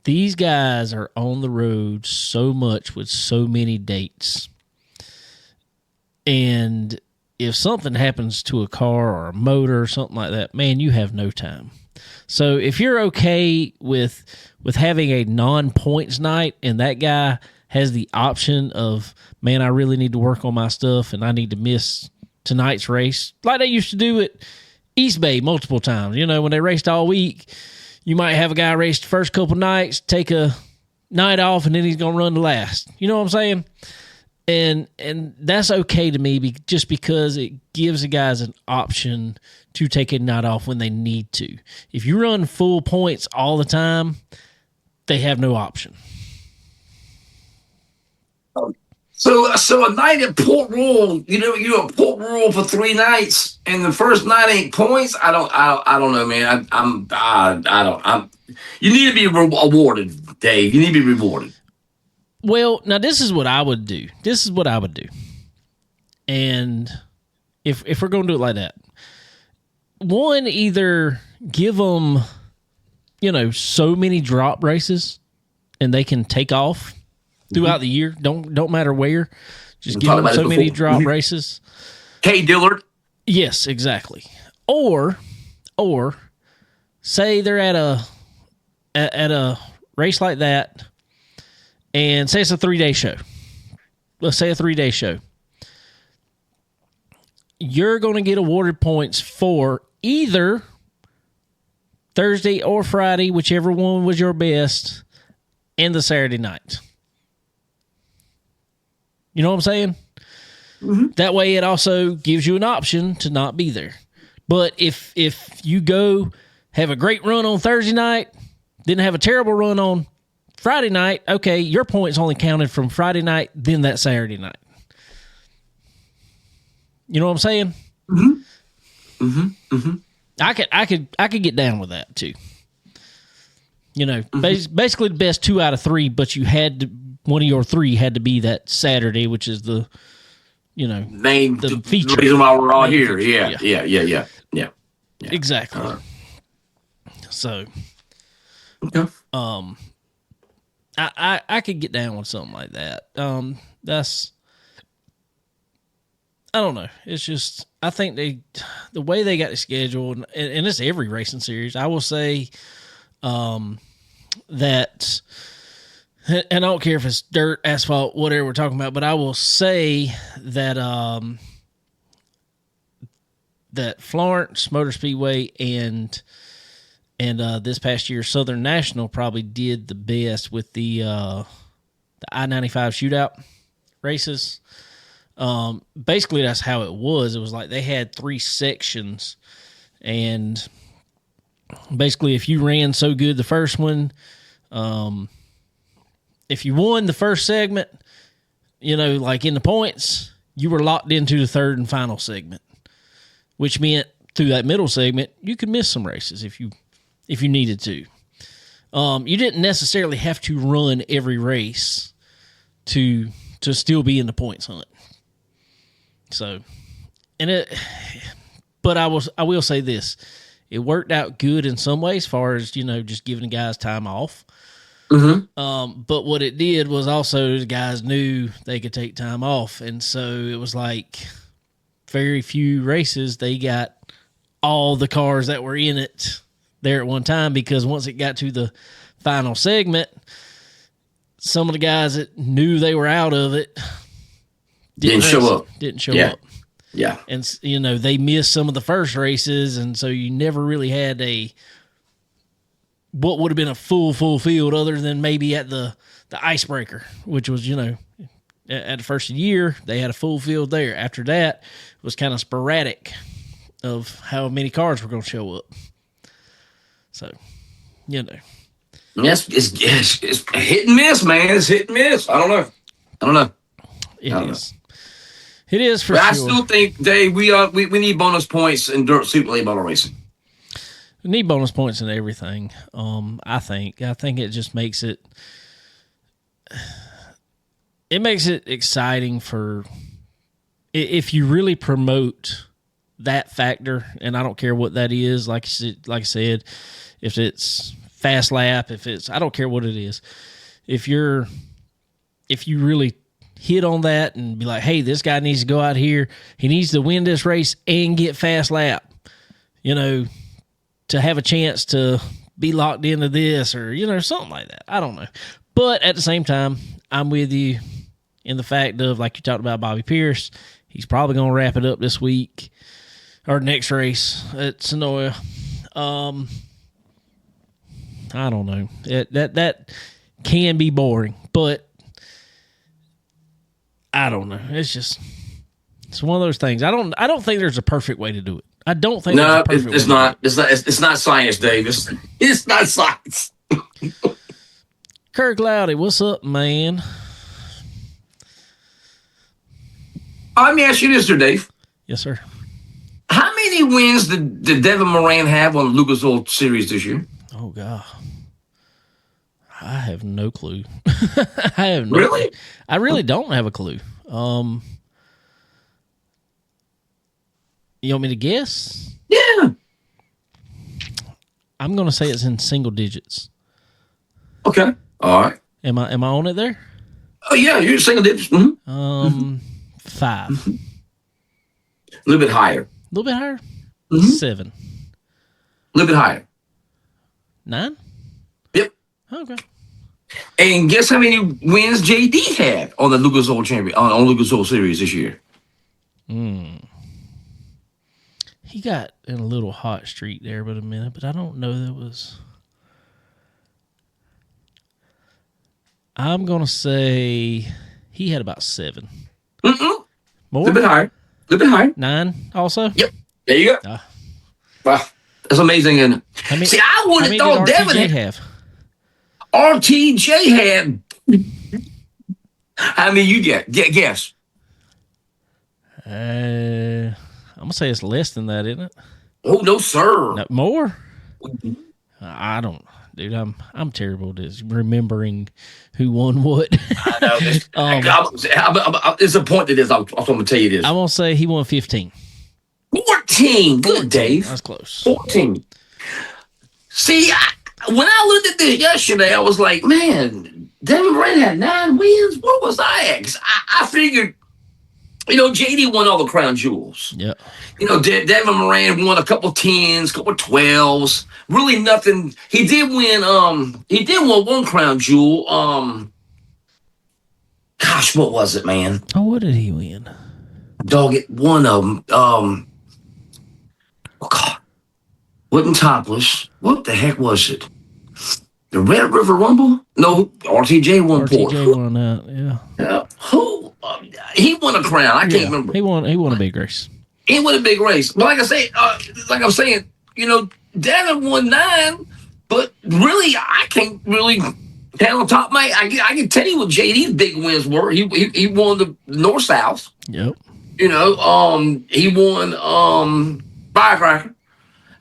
these guys are on the road so much with so many dates. And if something happens to a car or a motor or something like that, man, you have no time. So if you're okay with having a non-points night and that guy has the option of, man, I really need to work on my stuff and I need to miss tonight's race, like they used to do at East Bay multiple times. You know, when they raced all week, you might have a guy race the first couple nights, take a night off, and then he's going to run the last. You know what I'm saying? And that's okay to me just because it gives the guys an option to take a night off when they need to. If you run full points all the time, they have no option. So a night at Port Royal, you're at Port Royal for 3 nights, and the first night ain't points. I don't know, man. You need to be awarded, Dave. You need to be rewarded. Well, now this is what I would do. And if we're going to do it like that, one, either give them, so many drop races and they can take off throughout the year. Don't matter where. Just give them so many drop races. K. Dillard. Yes, exactly. Or say they're at a race like that, and say it's a 3-day show. Let's say a 3-day show. You're going to get awarded points for either Thursday or Friday, whichever one was your best, and the Saturday night. You know what I'm saying? Mm-hmm. That way it also gives you an option to not be there. But if you go have a great run on Thursday night, then have a terrible run on Friday night, okay, your points only counted from Friday night, then that Saturday night. You know what I'm saying? Mm-hmm. Mm-hmm. Mm-hmm. I could get down with that too. Basically the best 2 out of 3, but you had to, one of your 3 had to be that Saturday, which is the the feature. The reason why we're all here. Yeah. Exactly. So, okay. I could get down with something like that. That's, I don't know. It's just, I think the way they got it scheduled, and it's every racing series, I will say that, and I don't care if it's dirt, asphalt, whatever we're talking about, but I will say that that Florence Motor Speedway and this past year Southern National probably did the best with the I-95 shootout races. Basically that's how it was. It was like they had 3 sections, and basically if you ran so good the first one, if you won the first segment, like in the points, you were locked into the third and final segment, which meant through that middle segment you could miss some races if you needed to. You didn't necessarily have to run every race to still be in the points hunt. So, but I will say this: it worked out good in some ways, as far as just giving the guys time off. Mm-hmm. But what it did was also the guys knew they could take time off, and so it was like very few races they got all the cars that were in it there at one time, because once it got to the final segment, some of the guys that knew they were out of it didn't show up. Yeah. And they missed some of the first races, and so you never really had what would have been a full field, other than maybe at the icebreaker, which was, at the first of the year, they had a full field there. After that, it was kind of sporadic of how many cars were going to show up. So, Yes, it's hit and miss, man. It's hit and miss. I don't know. It is. It is for but sure. I still think, Dave, we need bonus points in dirt super late model racing. We need bonus points in everything. I think it just makes it. It makes it exciting for if you really promote that factor, and I don't care what that is. Like I said, if it's fast lap, if it's I don't care what it is. If you really hit on that and be like, hey, this guy needs to go out here. He needs to win this race and get fast lap. To have a chance to be locked into this or something like that. I don't know, but at the same time, I'm with you in the fact of, like you talked about Bobby Pierce, he's probably going to wrap it up this week or next race at Sonoya. I don't know. That can be boring, but I don't know. It's one of those things. I don't think there's a perfect way to do it. I don't think no, it's not. It's not science, Dave. It's not science. Kirk Loudy, what's up, man? Let me ask you this, Dave. Yes, sir. How many wins did Devin Moran have on the Lucas Oil Series this year? Oh, God. I have no clue. I have no Really? clue. I really don't have a clue. You want me to guess? Yeah. I'm going to say it's in single digits. Okay. All right. Am I on it there? Oh, yeah. You're single digits. Mm-hmm. 5. Mm-hmm. A little bit higher. A little bit higher? Mm-hmm. 7. A little bit higher. 9? Yep. Okay. And guess how many wins JD had on the Lucas Oil on Lucas Oil Series this year? He got in a little hot streak there but a minute, but I don't know that was. I'm going to say he had about 7. Mm-mm. More? A little bit higher. A little bit higher. 9 also? Yep. There you go. Wow. That's amazing. And see, I would have thought Devin have. RTJ had. How many you get? Guess. I'm gonna say it's less than that, isn't it? Oh no, sir. No, more? I don't, dude. I'm terrible at remembering who won what. I know. There's a point to this. I'm gonna tell you this. I'm gonna say he won 15. 14. Good, Dave. That's close. 14. See, when I looked at this yesterday, I was like, man, Devin Moran had 9 wins. What was I at? 'Cause I figured, JD won all the crown jewels. Yeah. Devin Moran won a couple 10s, couple 12s. Really nothing. He did win. He did win one crown jewel. Gosh, what was it, man? Oh, what did he win? Dog, it one of them. Oh God, wasn't topless. What the heck was it? The Red River Rumble? No, RTJ won. RTJ won that. Yeah. Who? He won a crown. I can't remember. He won a big race. He won a big race. But like I say, like I'm saying, Devin won 9, but really, I can't really count on top of my. I can tell you what JD's big wins were. He won the North South. Yep. He won Firecracker.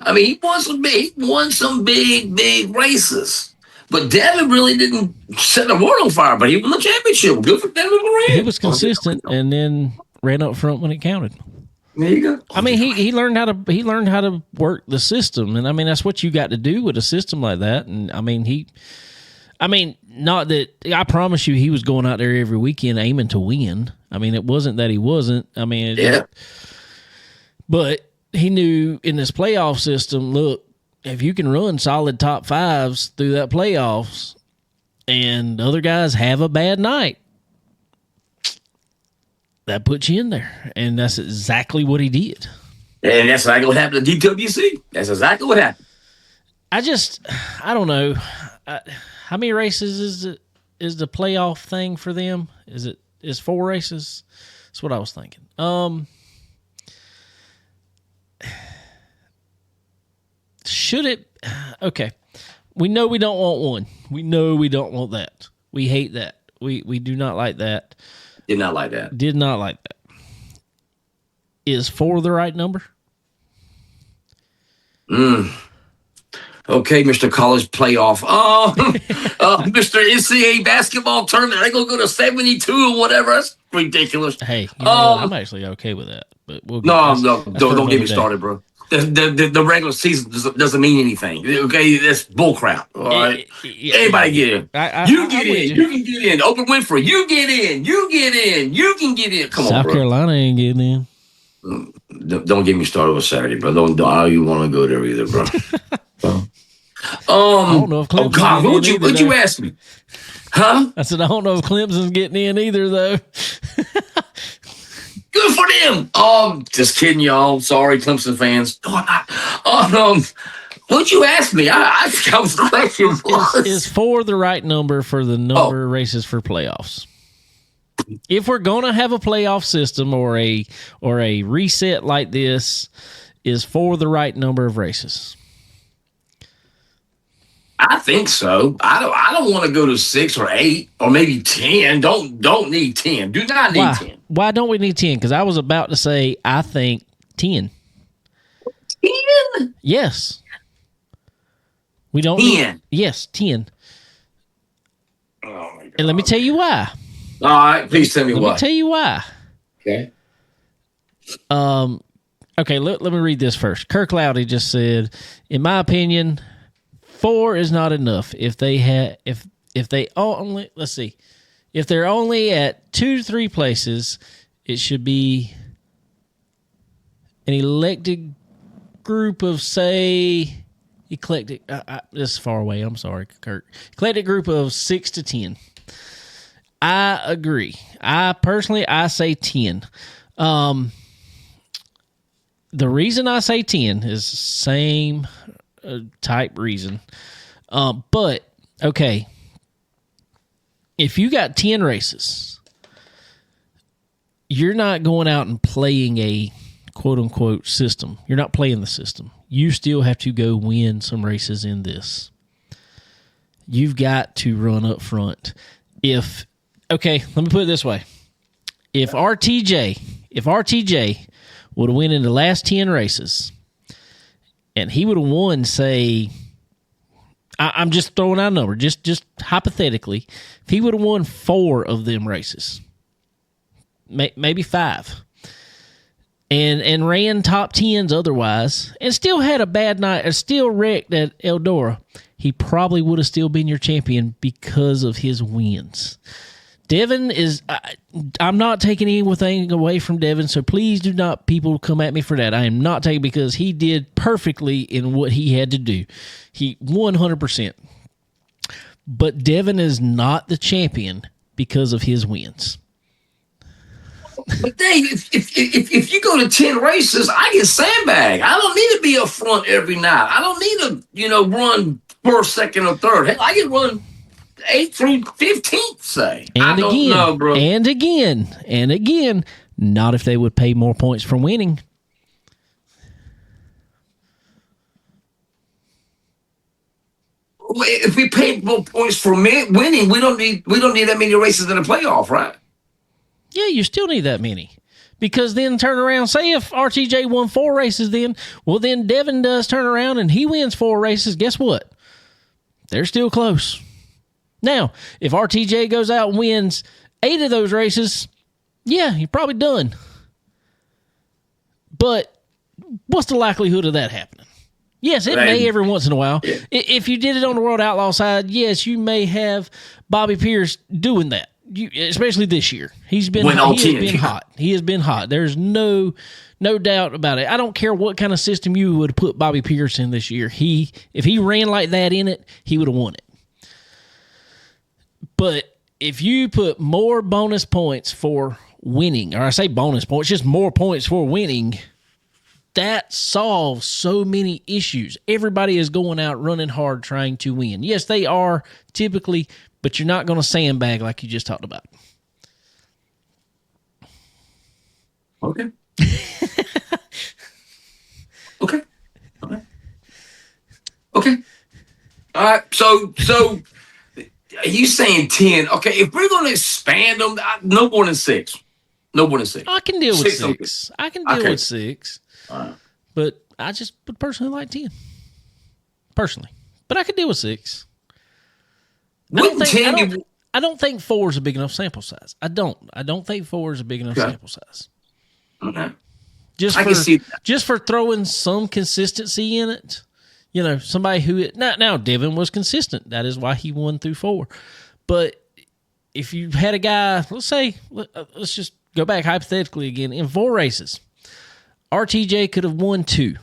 I mean, he won some big races. But Devin really didn't set the world on fire, but he won the championship. Good for Devin Moran. He was consistent and then ran up front when it counted. There you go. I mean, he learned how to work the system, and I mean that's what you got to do with a system like that. And I mean not that I promise you he was going out there every weekend aiming to win. I mean, it wasn't that he wasn't. I mean, but he knew in this playoff system, look, if you can run solid top 5s through that playoffs and other guys have a bad night, that puts you in there. And that's exactly what he did. And that's exactly what happened to DWC. That's exactly what happened. I don't know. How many races is the playoff thing for them? Is 4 races? That's what I was thinking. Should it? Okay. We know we don't want 1. We know we don't want that. We hate that. We do not like that. Did not like that. Did not like that. Is 4 the right number? Okay, Mr. College Playoff. Mr. NCAA basketball tournament. They gonna go to 72 or whatever. That's ridiculous. Hey, you know what? I'm actually okay with that. But we'll get No, that's, no, that's for don't get another me day. started, bro. The regular season doesn't mean anything. Okay, that's bullcrap. All right, everybody get in. You get in. You can get in. Oprah Winfrey, you get in. You get in. You can get in. Come on, South bro. Carolina ain't getting in. Don't get me started with Saturday, bro. Don't I don't even want to go there either, bro. I don't know if Clemson's God, what'd you ask me? Huh? I said I don't know if Clemson's getting in either, though. Good for them. Just kidding, y'all. Sorry, Clemson fans. No, I'm not. What'd you ask me? I forgot what the question was. Is 4 the right number for the number of races for playoffs? If we're gonna have a playoff system or a reset like this, is 4 the right number of races? I think so. I don't want to go to 6 or 8 or maybe 10. Don't need 10. Do not need 10. Why don't we need 10? Because I was about to say I think 10. 10? Yes. We don't 10. Yes, 10. Oh my God. And let me tell you why. All right, please tell me why. Let me tell you why. Okay. Okay, let me read this first. Kirk Loudy just said, in my opinion, 4 is not enough. If they only, let's see, if they're only at 2 to 3 places, it should be an elected group of, say, eclectic. This is far away. I'm sorry, Kirk. Eclectic group of 6 to 10. I agree. I say 10. The reason I say 10 is same type reason. But, okay, if you got 10 races, you're not going out and playing a quote-unquote system. You're not playing the system. You still have to go win some races in this. You've got to run up front. Okay, let me put it this way. If RTJ would have won in the last 10 races, and he would have won, say, I'm just throwing out a number, just hypothetically, if he would have won 4 of them races, maybe 5, and ran top 10s otherwise, and still had a bad night, or still wrecked at Eldora, he probably would have still been your champion because of his wins. Devin is, I'm not taking anything away from Devin, so please do not, people, come at me for that. I am not taking, because he did perfectly in what he had to do. He 100%. But Devin is not the champion because of his wins. But Dave, if you go to 10 races, I get sandbag. I don't need to be up front every night. I don't need to, run first, second, or third. Hell, I can run 8th through 15th, say. I don't know, bro. And again, not if they would pay more points for winning. If we pay more points for winning, we don't need that many races in the playoff, right? Yeah, you still need that many. Because then turn around, say if RTJ won 4 races then Devin does turn around and he wins 4 races, guess what? They're still close. Now, if RTJ goes out and wins 8 of those races, yeah, you're probably done. But what's the likelihood of that happening? Yes, it may every once in a while. Yeah. If you did it on the World Outlaw side, yes, you may have Bobby Pierce doing that. Especially this year. He has been hot. He has been hot. There's no doubt about it. I don't care what kind of system you would put Bobby Pierce in this year. If he ran like that in it, he would have won it. But if you put more bonus points for winning, or I say bonus points, just more points for winning, that solves so many issues. Everybody is going out running hard trying to win. Yes, they are typically, but you're not going to sandbag like you just talked about. Okay. Okay. All right. So are you saying 10? Okay, if we're going to expand them, no more than 6. No more than 6. I can deal with 6. I can deal with 6. All right. But I just would personally like 10. personally. But I could deal with 6. I don't think 4 is a big enough sample size. I don't think 4 is a big enough sample size. Okay. Just for throwing some consistency in it. You know, somebody who now Devin was consistent. That is why he won through 4. But if you had a guy, let's just go back hypothetically again, in 4 races, RTJ could have won 2.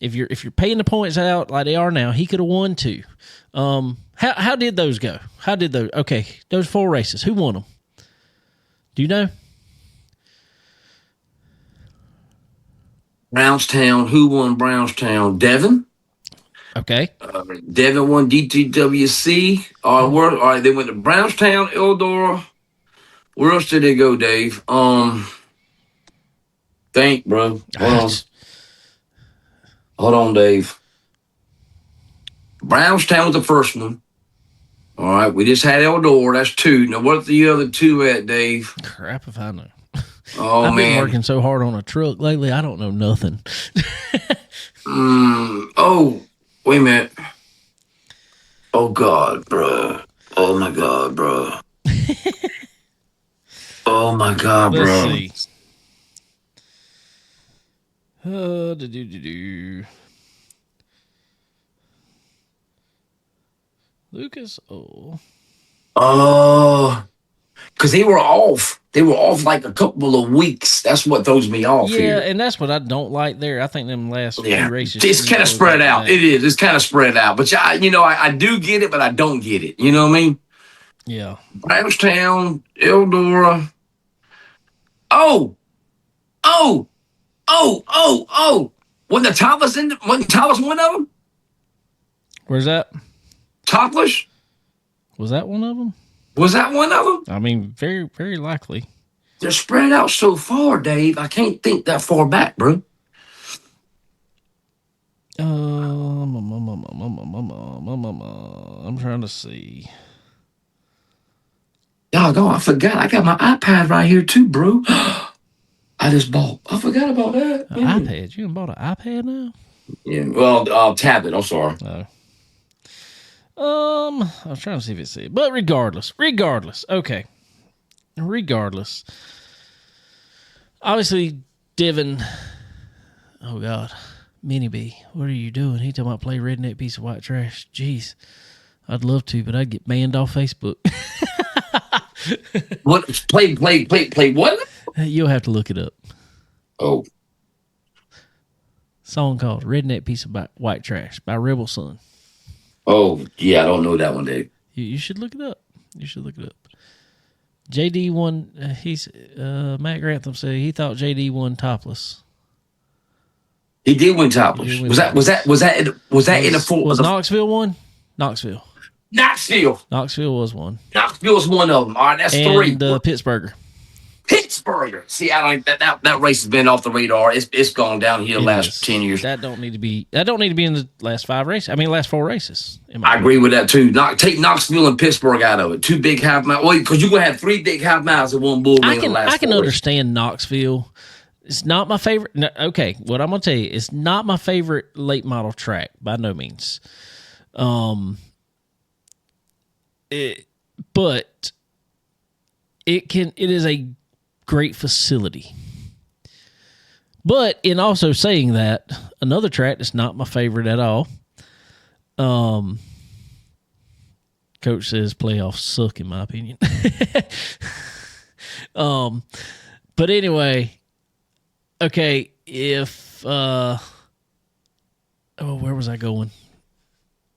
If you're paying the points out like they are now, he could have won 2. How did those go? Those 4 races, who won them? Do you know? Brownstown. Who won Brownstown? Devin. Okay. Devin won DTWC. All right, they went to Brownstown, Eldora. Where else did they go, Dave? Think, bro. Hold on, Dave. Brownstown was the first one. All right, we just had Eldora. That's 2. Now, what are the other 2 at, Dave? Crap if I know. Oh, I've been man. working so hard on a truck lately, I don't know nothing. Oh, wait a minute. Oh, God, bro. Oh, my God, bro. Oh, my God, bro. Let's see. Lucas, because they were off. They were off like a couple of weeks. That's what throws me off here. And that's what I don't like there. I think them last few races. It's kind of spread out. It is. It's kind of spread out. But, I do get it, but I don't get it. You know what I mean? Yeah. Brownstown, Eldora. Oh. Wasn't Thomas one of them? Where's that? Topless? Was that one of them? Was that one of them? I mean, very, very likely. They're spread out so far, Dave. I can't think that far back, bro. I'm trying to see. Doggone, I forgot. I got my iPad right here too, bro. I just bought. I forgot about that. iPad? You bought an iPad now? Yeah. Well, tablet. I'm sorry. I was trying to see if it's it, but regardless. Okay. Regardless. Obviously, Devin. Oh God, Minnie B, what are you doing? He talking about play redneck piece of white trash. Jeez, I'd love to, but I'd get banned off Facebook. What? Play what? You'll have to look it up. Oh. Song called Redneck Piece of White Trash by Rebel Son. Oh, yeah, I don't know that one, Dave. You should look it up. JD won, Matt Grantham said he thought JD won topless. He did win topless. Was that in the full? Was Knoxville one? Knoxville was one. Knoxville was one of them. All right, that's and 3. Pittsburgher. See, I don't. That race has been off the radar. It's gone downhill the last 10 years. That don't need to be in the last 5 races. I mean, last 4 races. I agree with that too. Take Knoxville and Pittsburgh out of it. 2 big half miles. Well, because you're gonna have 3 big half miles in one bull ring. I can understand Knoxville. It's not my favorite. No, okay, what I'm gonna tell you, it's not my favorite late model track by no means. But it is a great facility. But in also saying that, another track that's not my favorite at all. Coach says playoffs suck in my opinion. But anyway, okay, if where was I going?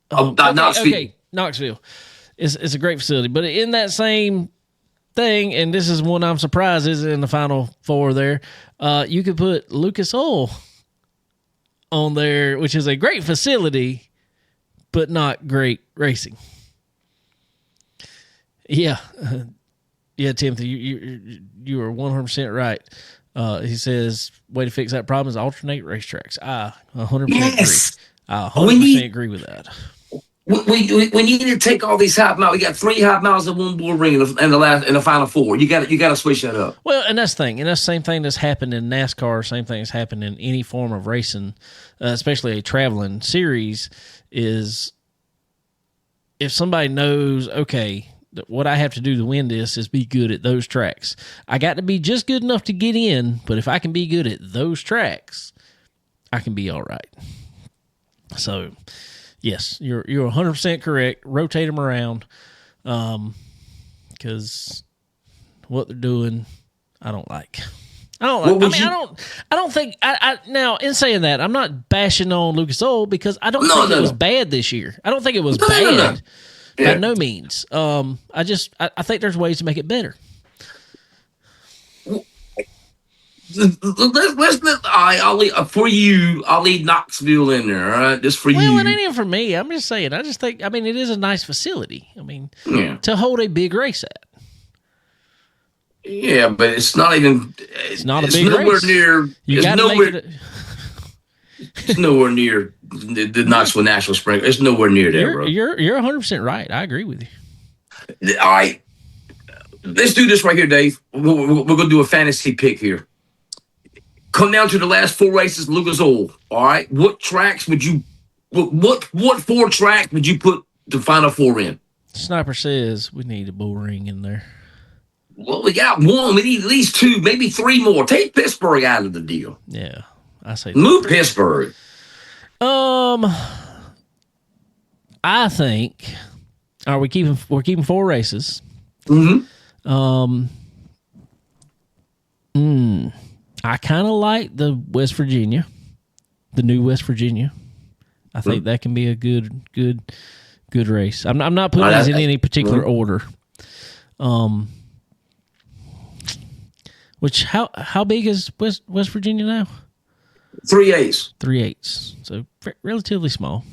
Knoxville. Okay, Knoxville. It's a great facility, but in that same thing, and this is one I'm surprised is in the final 4 there, you could put Lucas Oil on there, which is a great facility, but not great racing. Yeah. Yeah, Timothy, you are 100% right. He says, way to fix that problem is alternate racetracks. I 100% agree. I 100% agree with that. we need to take all these half miles. We got 3 half miles and 1 bull ring in the final 4. You got to switch that up. Well, and that's the thing, and that's the same thing that's happened in NASCAR. Same thing that's happened in any form of racing, especially a traveling series. Is if somebody knows, okay, what I have to do to win this is be good at those tracks. I got to be just good enough to get in, but if I can be good at those tracks, I can be all right. So, yes, you're 100% correct. Rotate them around, because what they're doing, I don't like. I don't think. Now, in saying that, I'm not bashing on Lucas Oil because I don't think it was bad this year. I don't think it was bad. No. Yeah. By no means. I think there's ways to make it better. I'll leave Knoxville in there, all right? Just for you. Well, it ain't even for me. I'm just saying. I just think, it is a nice facility. To hold a big race at. Yeah, but it's not even. It's not a big race. It's nowhere near the Knoxville National Spring. It's nowhere near there, bro. You're 100% right. I agree with you. All right. Let's do this right here, Dave. We're going to do a fantasy pick here. Come down to the last 4 races, Lucas Oil. All right. What tracks would you what 4 tracks would you put the final 4 in? Sniper says we need a bull ring in there. Well, we got 1. We need at least 2, maybe 3 more. Take Pittsburgh out of the deal. Yeah. I say move Pittsburgh. I think we're keeping 4 races. Mm-hmm. I kind of like the West Virginia, the new West Virginia. I think that can be a good race. I'm not putting these in any particular order. Which how big is West Virginia now? 3/8. 3/8. So relatively small.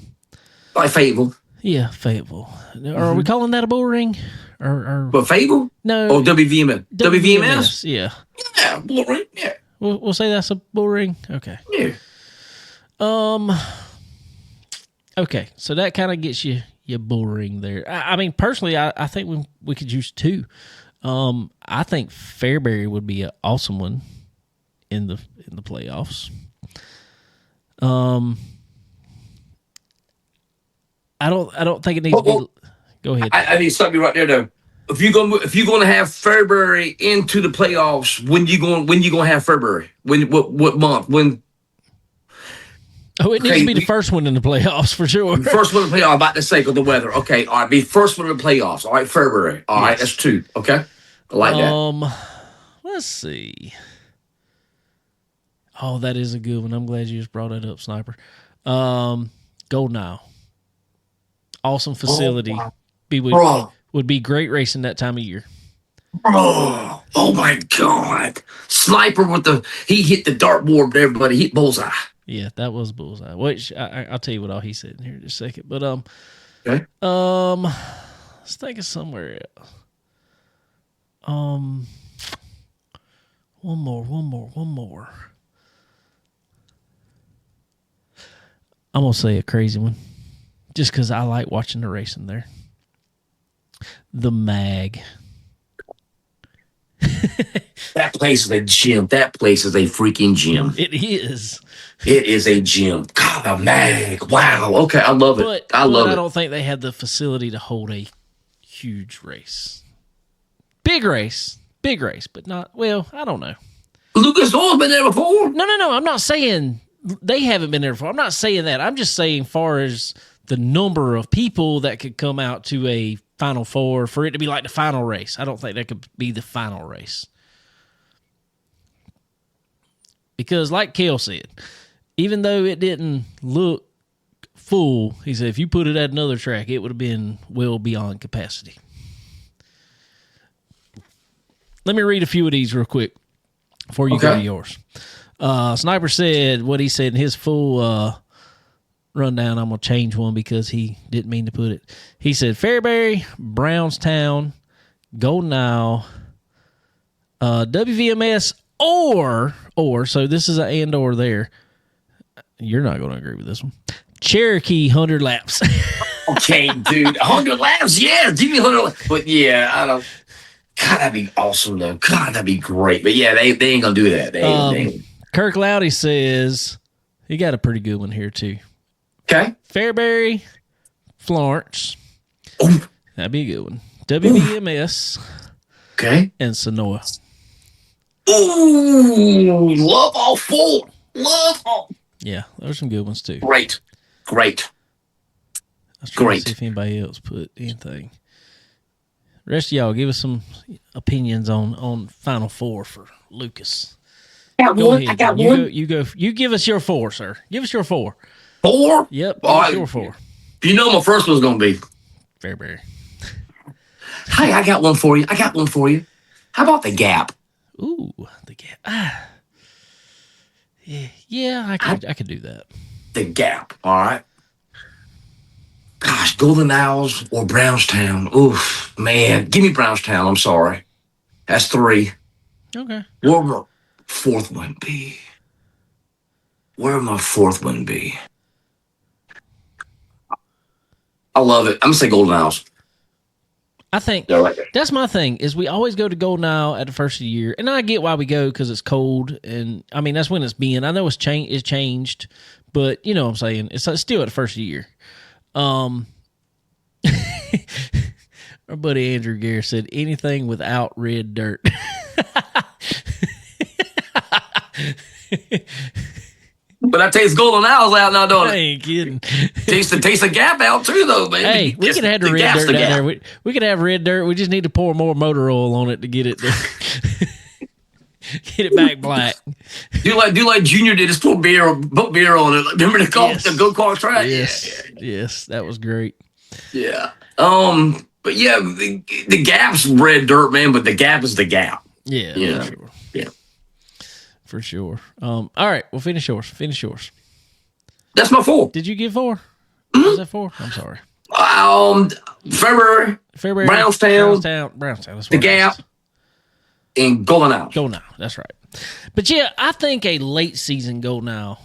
Like Fayetteville. Yeah, Fayetteville. Are we calling that a bull ring? But Fayettelle? No. Oh, WVMS. WVMS? Yeah. Yeah, bull ring. Yeah. We'll say that's a bull ring. Okay. Yeah. Okay, so that kind of gets you your bull ring there. Personally, I think we could use 2. I think Fairbury would be an awesome one in the playoffs. I don't think it needs to be. Go ahead. I need to stop you right there, though. If you're gonna have Fairbury into the playoffs, when you gonna have Fairbury? What month? When? Oh, it needs to be the first one in the playoffs for sure. First one in the playoffs. I'm about to say, because the weather. Okay, all right. Be first one in the playoffs. All right, Fairbury. All right, that's 2. Okay, I like that. Let's see. Oh, that is a good one. I'm glad you just brought that up, Sniper. Golden Isle. Awesome facility. Would be great racing that time of year. Oh my God. Sniper he hit the dartboard there, buddy. He hit bullseye. Yeah, that was bullseye. Which I'll tell you what all he said in here in just a second. But okay. Let's think of somewhere else. One more. I'm gonna say a crazy one, just because I like watching the racing there. The Mag. That place is a gym. That place is a freaking gym. It is. It is a gym. God, the Mag. Wow. Okay, I love it. I love it. I don't think they have the facility to hold a huge race. Big race, but not, well, I don't know. Lucas Oil's been there before. No. I'm not saying they haven't been there before. I'm not saying that. I'm just saying far as the number of people that could come out to a Final Four for it to be like the final race. I don't think that could be the final race. Because like Cale said, even though it didn't look full, he said if you put it at another track, it would have been well beyond capacity. Let me read a few of these real quick before you go to yours. Sniper said what he said in his full rundown. I'm going to change one because he didn't mean to put it. He said Fairbury, Brownstown, Golden Isle, WVMS, or, so this is an and or there. You're not going to agree with this one. Cherokee 100 laps. Okay, dude. 100 laps? Yeah, give me 100 laps. But yeah, I don't. God, that'd be awesome, though. God, that'd be great. But yeah, they ain't going to do that. They ain't. Kirk Loudy says he got a pretty good one here, too. Okay. Fairbury, Florence. Ooh. That'd be a good one. WBMS. Okay. And Sonora. Ooh, love all four. Love all. Yeah, those are some good ones, too. Great. I was trying to see if anybody else put anything. The rest of y'all, give us some opinions on Final Four for Lucas. I got one. You give us your 4, sir. Give us your 4. 4? Yep. Your 4. You know my first one's going to be Fairbury. Hey, I got one for you. How about the Gap? Ooh, the Gap. Yeah, I could do that. The Gap, all right? Gosh, Golden Owls or Brownstown. Oof, man. Give me Brownstown. I'm sorry. That's 3. Okay. Where would my fourth one be? I love it. I'm going to say Golden Owls. I think that's my thing is we always go to Golden Isle at the first of the year, and I get why we go because it's cold, and I mean that's when it's been. I know it's changed, but you know what I'm saying. It's still at the first of the year. Our buddy Andrew Gare said anything without red dirt. But I taste Golden Owls out now, don't I ain't kidding. Taste the Gap out too, though, man. Hey, we could have the red dirt down there. We could have red dirt. We just need to pour more motor oil on it to get it get it back black. Do like Junior did. Just put beer on it. Remember the go-kart track? Yes, that was great. Yeah. But yeah, the Gap's red dirt, man. But the Gap is the Gap. Yeah. Yeah. For sure. Yeah. For sure. All right, well, finish yours. That's my 4. Did you give 4? Mm-hmm. Was that 4? I'm sorry. Fairbury, Brownstown. That's the Gap, and Golden Owl. Golden Owl, that's right. But yeah, I think a late season Golden Owl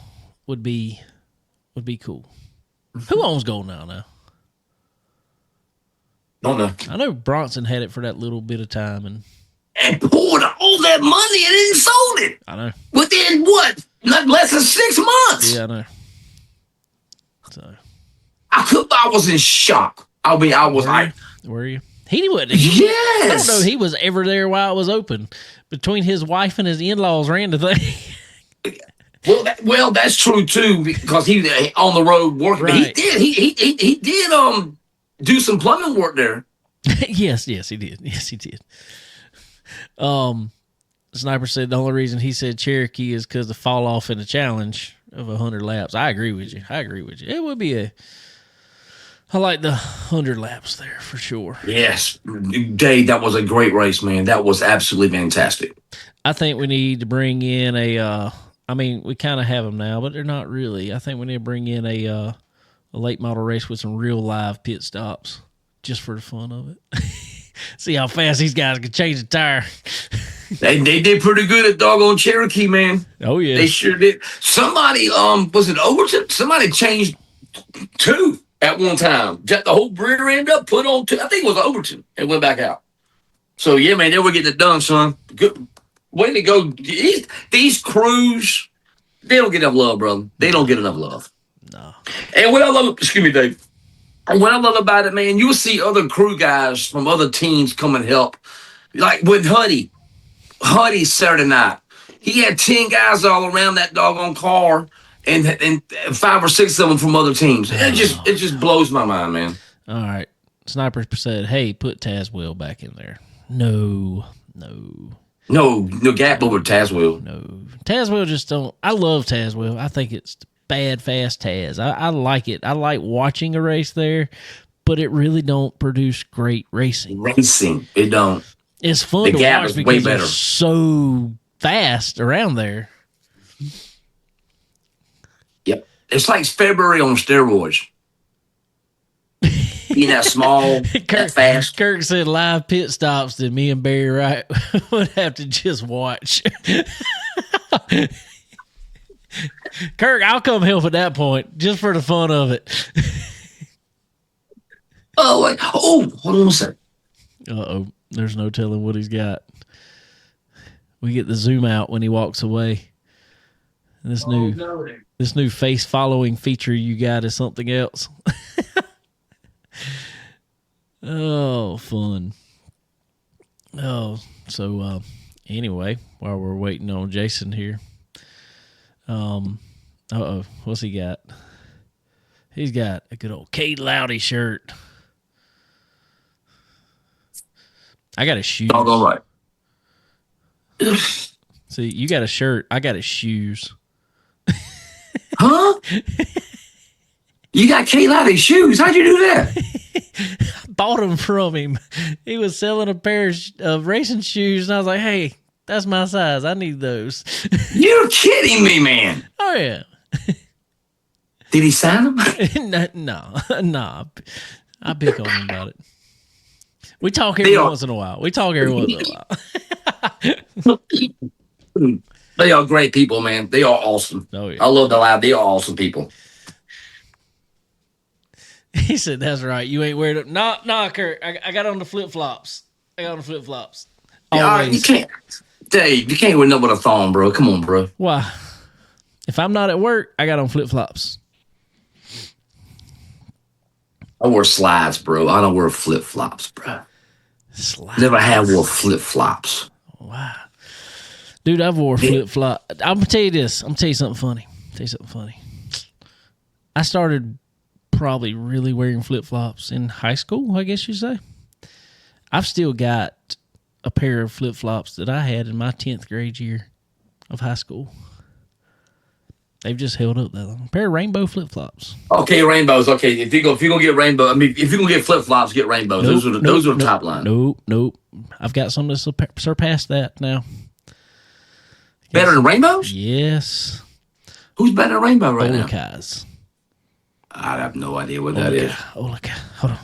would be cool. Who owns Golden Owl now? Don't know. I know Bronson had it for that little bit of time and poured all that money and then sold it. I know. Within what? Not less than 6 months. Yeah, I know. So I was in shock. I mean, I was like, were you? He would. Yes. I don't know. He was ever there while it was open. Between his wife and his in-laws ran the thing. Well, that's true too because he on the road working. Right. He did do some plumbing work there. Yes, he did. Sniper said the only reason he said Cherokee is because the fall off in the challenge of 100 laps. I agree with you. It would be I like the 100 laps there for sure. Yes, Dave, that was a great race, man. That was absolutely fantastic. I think we need to bring in I mean, we kind of have them now, but they're not really. I think we need to bring in a late model race with some real live pit stops just for the fun of it. See how fast these guys can change the tire. They did pretty good at doggone Cherokee, man. Oh yeah, they sure did. Somebody was it Overton? Somebody changed 2 at one time. The whole rear end up, put on 2. I think it was Overton and went back out. So yeah, man, they were getting it done, son. Good way to go. These crews, they don't get enough love, brother. They don't get enough love. No. And what I love, excuse me, Dave. And what I love about it, man, you'll see other crew guys from other teams come and help. Like with Huddy Saturday night. He had 10 guys all around that doggone car and 5 or 6 of them from other teams. It just blows my mind, man. All right. Sniper said, hey, put Tazwell back in there. No. No Gap over Tazwell. No. Tazwell just don't. I love Tazwell. I think it's bad, fast Taz. I like it. I like watching a race there, but it really don't produce great racing. It don't. It's fun to watch because it's so fast around there. Yep. It's like February on steroids. You know, small, that fast. Kirk said live pit stops that me and Barry Wright would have to just watch. Kirk, I'll come help at that point, just for the fun of it. Oh, wait. Oh, hold on a second. Uh-oh. There's no telling what he's got. We get the zoom out when he walks away. This new face following feature you got is something else. Oh, fun. Oh, so anyway, while we're waiting on Jason here, what's he got? He's got a good old Kate Loudy shirt. I got his shoes. All right. See, you got a shirt. I got his shoes. Huh? You got Cale Loudy's shoes. How'd you do that? Bought them from him. He was selling a pair of racing shoes, and I was like, "Hey, that's my size. I need those." You're kidding me, man. Oh yeah. Did he sign them? No. I pick on him about it. We talk every once in a while. They are great people, man. They are awesome. Oh, yeah. I love the lab. They are awesome people. He said, "That's right. You ain't wearing it." No, Kurt. I got on the flip flops. You can't, Dave. You can't wear nothing but a thong, bro. Come on, bro. Why? If I'm not at work, I got on flip flops. I wear slides, bro. I don't wear flip flops, bro. Slides. Never have wore flip flops. Wow. Dude, I've wore flip flop. I'm gonna tell you this. I'm gonna tell you something funny. I started probably really wearing flip flops in high school, I guess you'd say. I've still got a pair of flip flops that I had in my 10th grade year of high school. They've just held up that long. A pair of rainbow flip flops. Okay, rainbows. Okay, if you're gonna get rainbow, I mean, if you're gonna get flip flops, get rainbows. Those are the top line. Nope. I've got some that surpass that now. Better than rainbows? Yes. Who's better than rainbow right now? Olakai's. I have no idea what that is. Olakai. Hold on.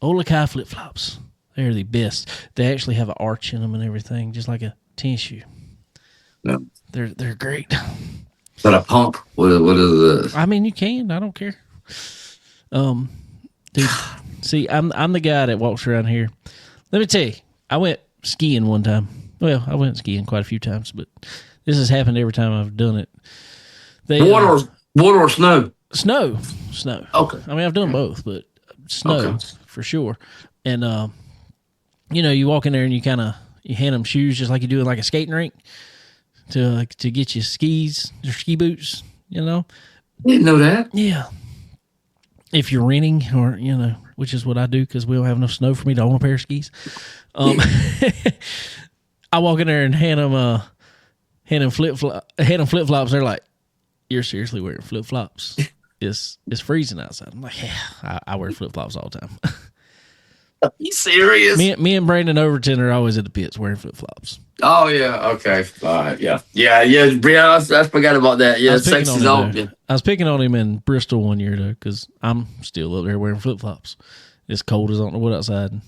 Olakai flip flops. They're the best. They actually have an arch in them and everything, just like a tennis shoe. No. They're great. Is that a pump? What is this? I mean, you can. I don't care. Dude, see, I'm the guy that walks around here. Let me tell you, I went skiing one time. Well, I went skiing quite a few times, but this has happened every time I've done it. Water or snow? Snow. Okay. I mean, I've done both, but snow for sure. And you walk in there and you hand them shoes just like you do in like a skating rink to get you skis or ski boots. Didn't know that. Yeah. If you're renting or which is what I do because we don't have enough snow for me to own a pair of skis. I walk in there and hand them flip flops. They're like, "You're seriously wearing flip flops? It's freezing outside." I'm like, "Yeah, I wear flip flops all the time." Are you serious? Me and Brandon Overton are always at the pits wearing flip flops. Oh yeah, okay, all right, yeah. I forgot about that. Yeah, sexy's on. Yeah. I was picking on him in Bristol one year though, because I'm still up there wearing flip flops. It's cold as I don't know what outside. And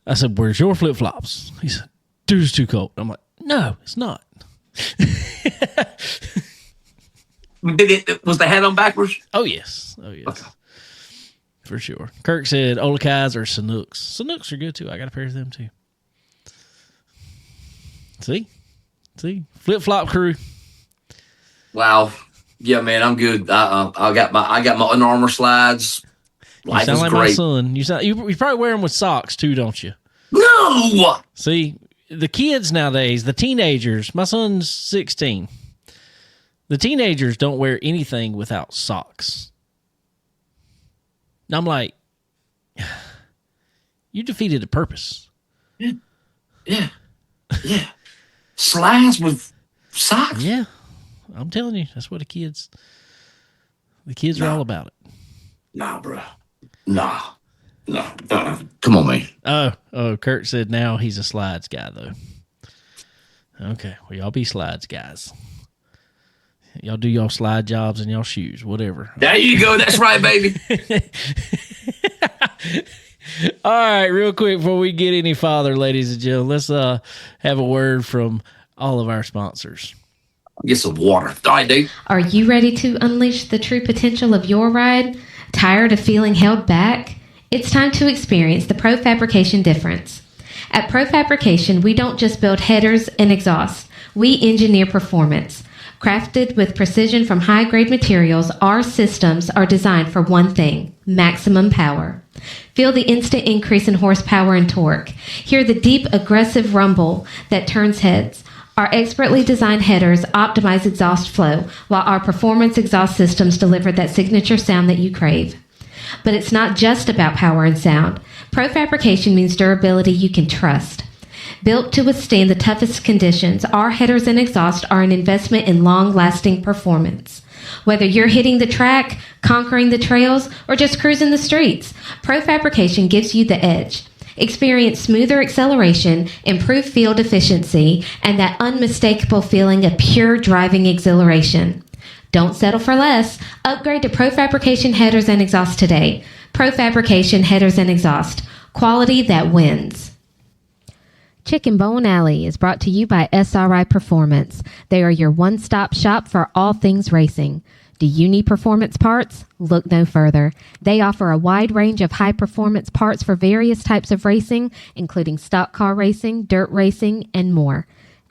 I said, "Where's your flip flops?" He said, "Dude, it's too cold." I'm like, "No, it's not." Was the hat on backwards? Oh yes. Okay. For sure. Kirk said Olakai's or Sanooks. Sanooks are good too. I got a pair of them too. See, flip flop crew. Wow. Yeah, man, I'm good. I got my Under Armour slides. You sound like my son. You probably wear them with socks too, don't you? No. See, the kids nowadays, the teenagers. My son's 16. The teenagers don't wear anything without socks. And I'm like, you defeated the purpose. Yeah. Slides with socks. Yeah, I'm telling you, that's what the kids are all about it. Nah, bro. Nah. Come on, man. Oh, Kurt said now he's a slides guy though. Okay, well y'all be slides guys. Y'all do y'all slide jobs in y'all shoes, whatever. There you go. That's right, baby. All right, real quick before we get any farther, ladies and gentlemen, let's have a word from all of our sponsors. Get some water. All right, dude. Are you ready to unleash the true potential of your ride? Tired of feeling held back? It's time to experience the Pro Fabrication difference. At Pro Fabrication, we don't just build headers and exhausts. We engineer performance. Crafted with precision from high-grade materials, our systems are designed for one thing: maximum power. Feel the instant increase in horsepower and torque. Hear the deep, aggressive rumble that turns heads. Our expertly designed headers optimize exhaust flow, while our performance exhaust systems deliver that signature sound that you crave. But it's not just about power and sound. Pro Fabrication means durability you can trust. Built to withstand the toughest conditions, our headers and exhaust are an investment in long-lasting performance. Whether you're hitting the track, conquering the trails, or just cruising the streets, Pro Fabrication gives you the edge. Experience smoother acceleration, improved field efficiency, and that unmistakable feeling of pure driving exhilaration. Don't settle for less. Upgrade to Pro Fabrication headers and exhaust today. Pro Fabrication headers and exhaust. Quality that wins. Chicken Bone Alley is brought to you by SRI Performance. They are your one-stop shop for all things racing. Do you need performance parts? Look no further. They offer a wide range of high-performance parts for various types of racing, including stock car racing, dirt racing, and more.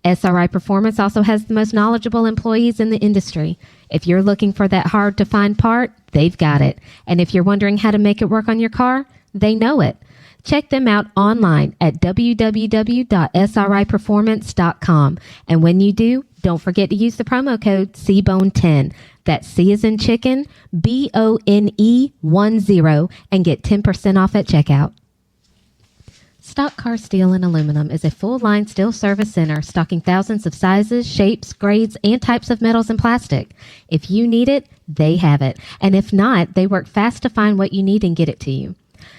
SRI Performance also has the most knowledgeable employees in the industry. If you're looking for that hard-to-find part, they've got it. And if you're wondering how to make it work on your car, they know it. Check them out online at www.sriperformance.com. And when you do, don't forget to use the promo code CBONE10. That's C as in chicken, BONE10, and get 10% off at checkout. Stock Car Steel and Aluminum is a full-line steel service center stocking thousands of sizes, shapes, grades, and types of metals and plastic. If you need it, they have it. And if not, they work fast to find what you need and get it to you.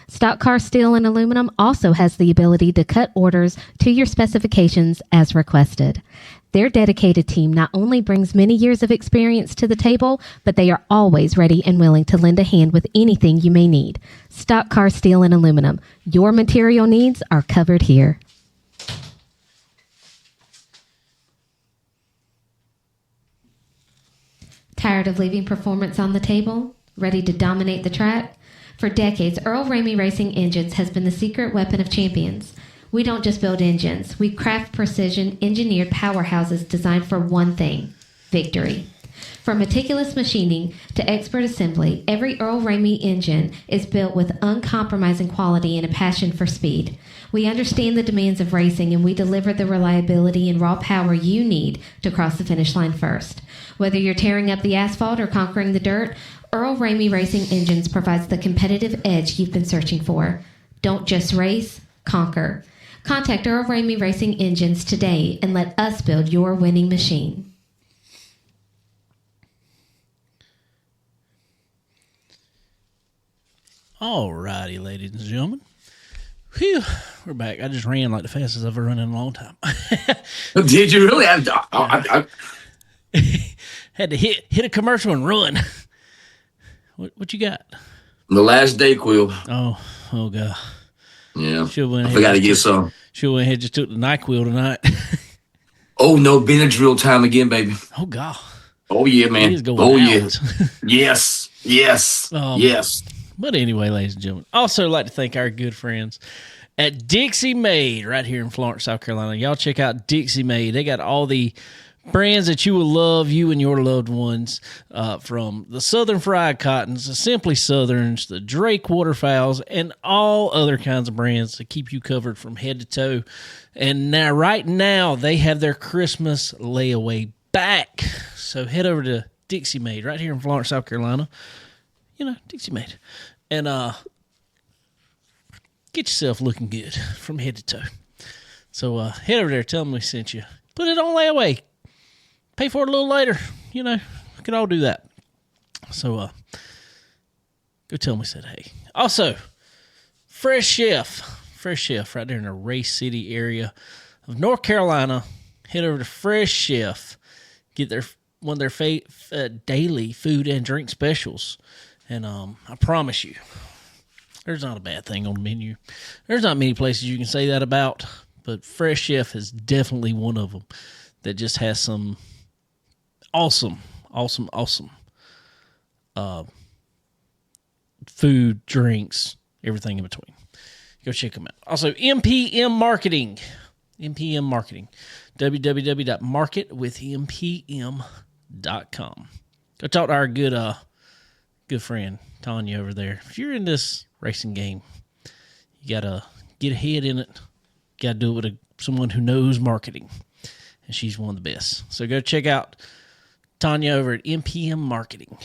Stock Car Steel and Aluminum also has the ability to cut orders to your specifications as requested. Their dedicated team not only brings many years of experience to the table, but they are always ready and willing to lend a hand with anything you may need. Stock Car Steel and Aluminum. Your material needs are covered here. Tired of leaving performance on the table? Ready to dominate the track? For decades, Earl Ramey Racing Engines has been the secret weapon of champions. We don't just build engines. We craft precision, engineered powerhouses designed for one thing: victory. From meticulous machining to expert assembly, every Earl Ramey engine is built with uncompromising quality and a passion for speed. We understand the demands of racing, and we deliver the reliability and raw power you need to cross the finish line first. Whether you're tearing up the asphalt or conquering the dirt, Earl Ramey Racing Engines provides the competitive edge you've been searching for. Don't just race, conquer. Contact Earl Ramey Racing Engines today and let us build your winning machine. All righty, ladies and gentlemen. Whew, we're back. I just ran like the fastest I've ever run in a long time. Did you really? I Had to hit a commercial and run. What you got? The last day, Quill. Oh God. Yeah. I Forgot to get some. Should went ahead just took the NyQuil tonight. Oh no, Benadryl time again, baby. Oh God. Oh yeah, man. He's going oh out. Yeah. Yes. Yes. But anyway, ladies and gentlemen, also like to thank our good friends at Dixie Made right here in Florence, South Carolina. Y'all check out Dixie Made. They got all the brands that you will love, you and your loved ones, from the Southern Fried Cottons, the Simply Southerns, the Drake Waterfowls, and all other kinds of brands to keep you covered from head to toe. And now, right now, they have their Christmas layaway back. So head over to Dixie Made right here in Florence, South Carolina. You know, Dixie Made. And get yourself looking good from head to toe. So head over there, tell them we sent you. Put it on layaway. Pay for it a little later. You know, we can all do that. So go tell them we said hey. Also, Fresh Chef right there in the Race City area of North Carolina. Head over to Fresh Chef. Get one of their daily food and drink specials. And I promise you, there's not a bad thing on the menu. There's not many places you can say that about, but Fresh Chef is definitely one of them that just has some awesome food, drinks, everything in between. Go check them out. Also, MPM Marketing. MPM Marketing. www.marketwithmpm.com. Go talk to our good friend, Tanya, over there. If you're in this racing game, you got to get ahead in it. You got to do it with someone who knows marketing. And she's one of the best. So go check out Tanya over at MPM Marketing.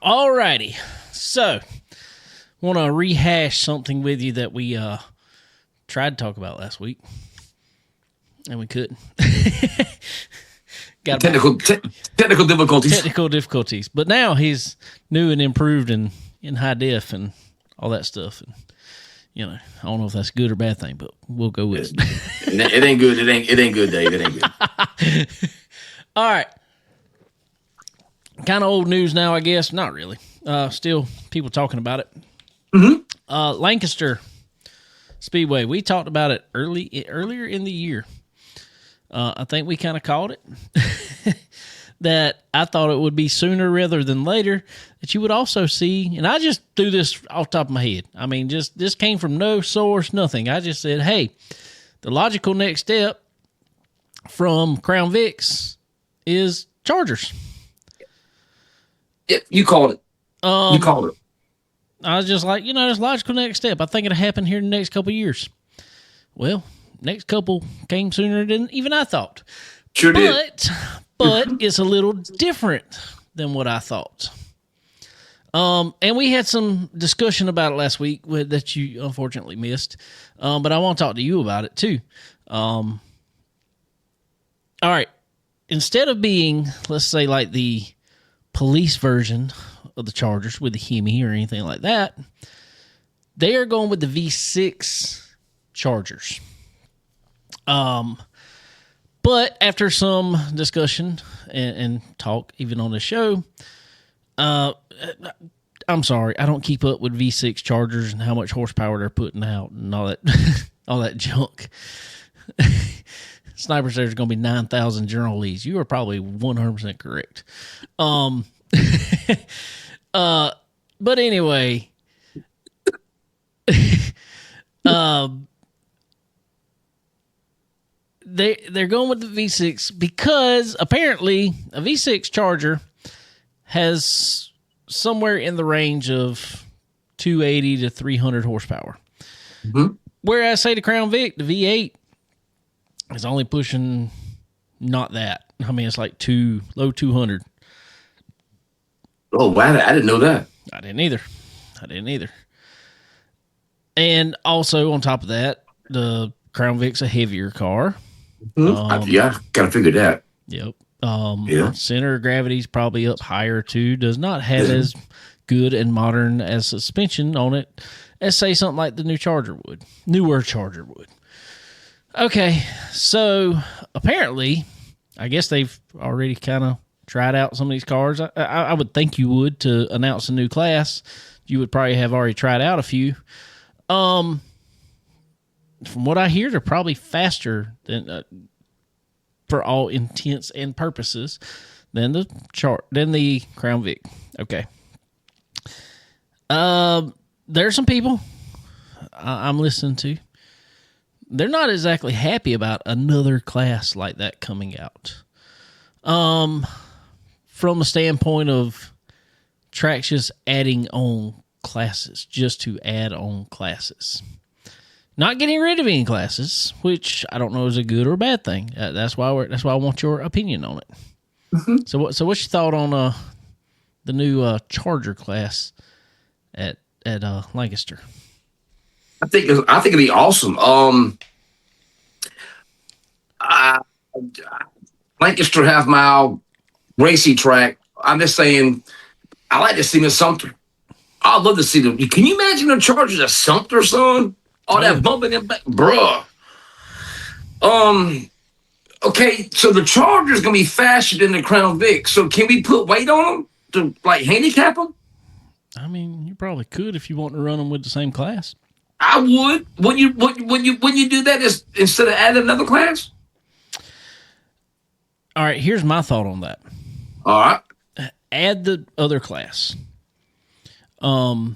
All righty. So, want to rehash something with you that we tried to talk about last week, and we couldn't. Got technical difficulties. Technical difficulties. But now he's new and improved and in high def and all that stuff. And I don't know if that's a good or bad thing, but we'll go with it. It ain't good. It ain't good, Dave. It ain't good. All right. Kind of old news now, I guess. Not really. Still people talking about it. Mm-hmm. Lancaster Speedway. We talked about it earlier in the year. I think we kind of called it. That I thought it would be sooner rather than later that you would also see, and I just threw this off the top of my head. I mean, just this came from no source, nothing. I just said, hey, the logical next step from Crown Vics is Chargers. Yep, you called it. You called it. I was just like, it's logical next step. I think it'll happen here in the next couple of years. Well, next couple came sooner than even I thought. Sure did. But it's a little different than what I thought. And we had some discussion about it last week that you unfortunately missed. But I want to talk to you about it too. All right. Instead of being, let's say, like the police version of the Chargers with the Hemi or anything like that, they are going with the V6 Chargers. But after some discussion and talk, even on the show, I'm sorry, I don't keep up with V6 Chargers and how much horsepower they're putting out and all that, all that junk. Sniper says there's going to be 9,000 General Lees. You are probably 100% correct. But anyway, they're going with the V6 because apparently a V6 Charger has somewhere in the range of 280 to 300 horsepower. Mm-hmm. Whereas, say, the Crown Vic, the V8, is only pushing not that. I mean, it's like low 200. Oh, wow. I didn't know that. I didn't either. And also, on top of that, the Crown Vic's a heavier car. Mm-hmm. Yeah, got to figure that. Yep. Center of gravity is probably up higher, too. Does not have as good and modern as suspension on it as, say, something like the newer Charger would. Okay, so apparently, I guess they've already kind of tried out some of these cars. I would think you would to announce a new class. You would probably have already tried out a few. From what I hear, they're probably faster than, for all intents and purposes, than the Crown Vic. Okay. There's some people I'm listening to. They're not exactly happy about another class like that coming out. From a standpoint of tracks just adding on classes, just to add on classes. Not getting rid of any classes, which I don't know is a good or a bad thing. That's why I want your opinion on it. Mm-hmm. So what's your thought on the new Charger class at Lancaster? I think it'd be awesome. Lancaster half mile racy track. I'm just saying, I like to see them at Sumter. I'd love to see them. Can you imagine the Chargers at Sumter, son? All that bumping in back, bruh. Okay, so the Chargers gonna be faster than the Crown Vic. So can we put weight on them to handicap them? I mean, you probably could if you want to run them with the same class. I would. When you do that instead of adding another class? All right, here's my thought on that. All right. Add the other class. Let's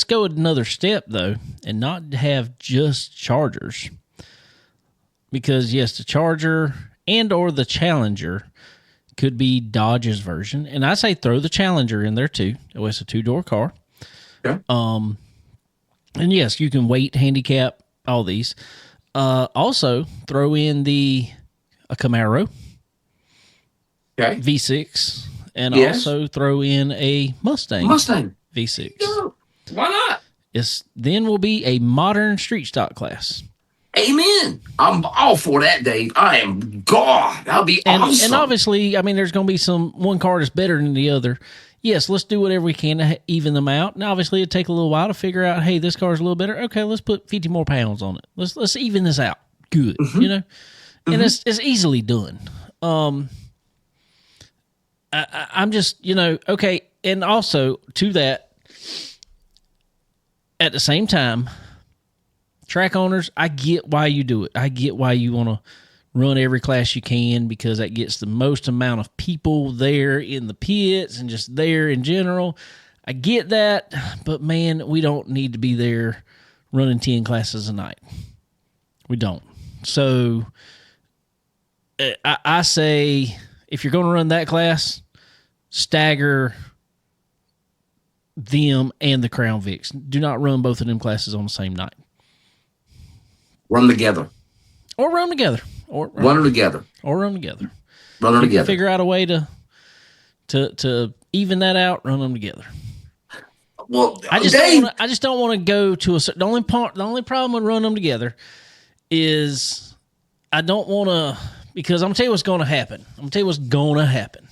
go another step though, and not have just Chargers, because yes, the Charger and or the Challenger could be Dodge's version, and I say throw the Challenger in there too. It's a 2-door car. Yeah. And yes, you can weight, handicap, all these. Also, throw in a Camaro Okay. V6, and Yes. also throw in a Mustang V6. Yeah. Why not? Then will be a modern street stock class. Amen. I'm all for that, Dave. I am God. That'll be awesome. And obviously, I mean, there's going to be one car that's better than the other. Yes, let's do whatever we can to even them out. And obviously, it'll take a little while to figure out, hey, this car's a little better. Okay, let's put 50 more pounds on it. Let's even this out. Good, you know? And it's easily done. I'm just, okay. And also, to that, at the same time, track owners, I get why you do it. I get why you want to run every class you can, because that gets the most amount of people there in the pits and just there in general. I get that, but man, we don't need to be there running 10 classes a night. We don't. So I say, if you're going to run that class, stagger them and the Crown Vics. Do not run both of them classes on the same night. Run them together. Or run them together. Or run them together. Or run them together. Run them together. Figure out a way to even that out. Run them together. Well, I just don't want to go to a. The only problem with running them together is I don't want to, because I'm gonna tell you what's going to happen.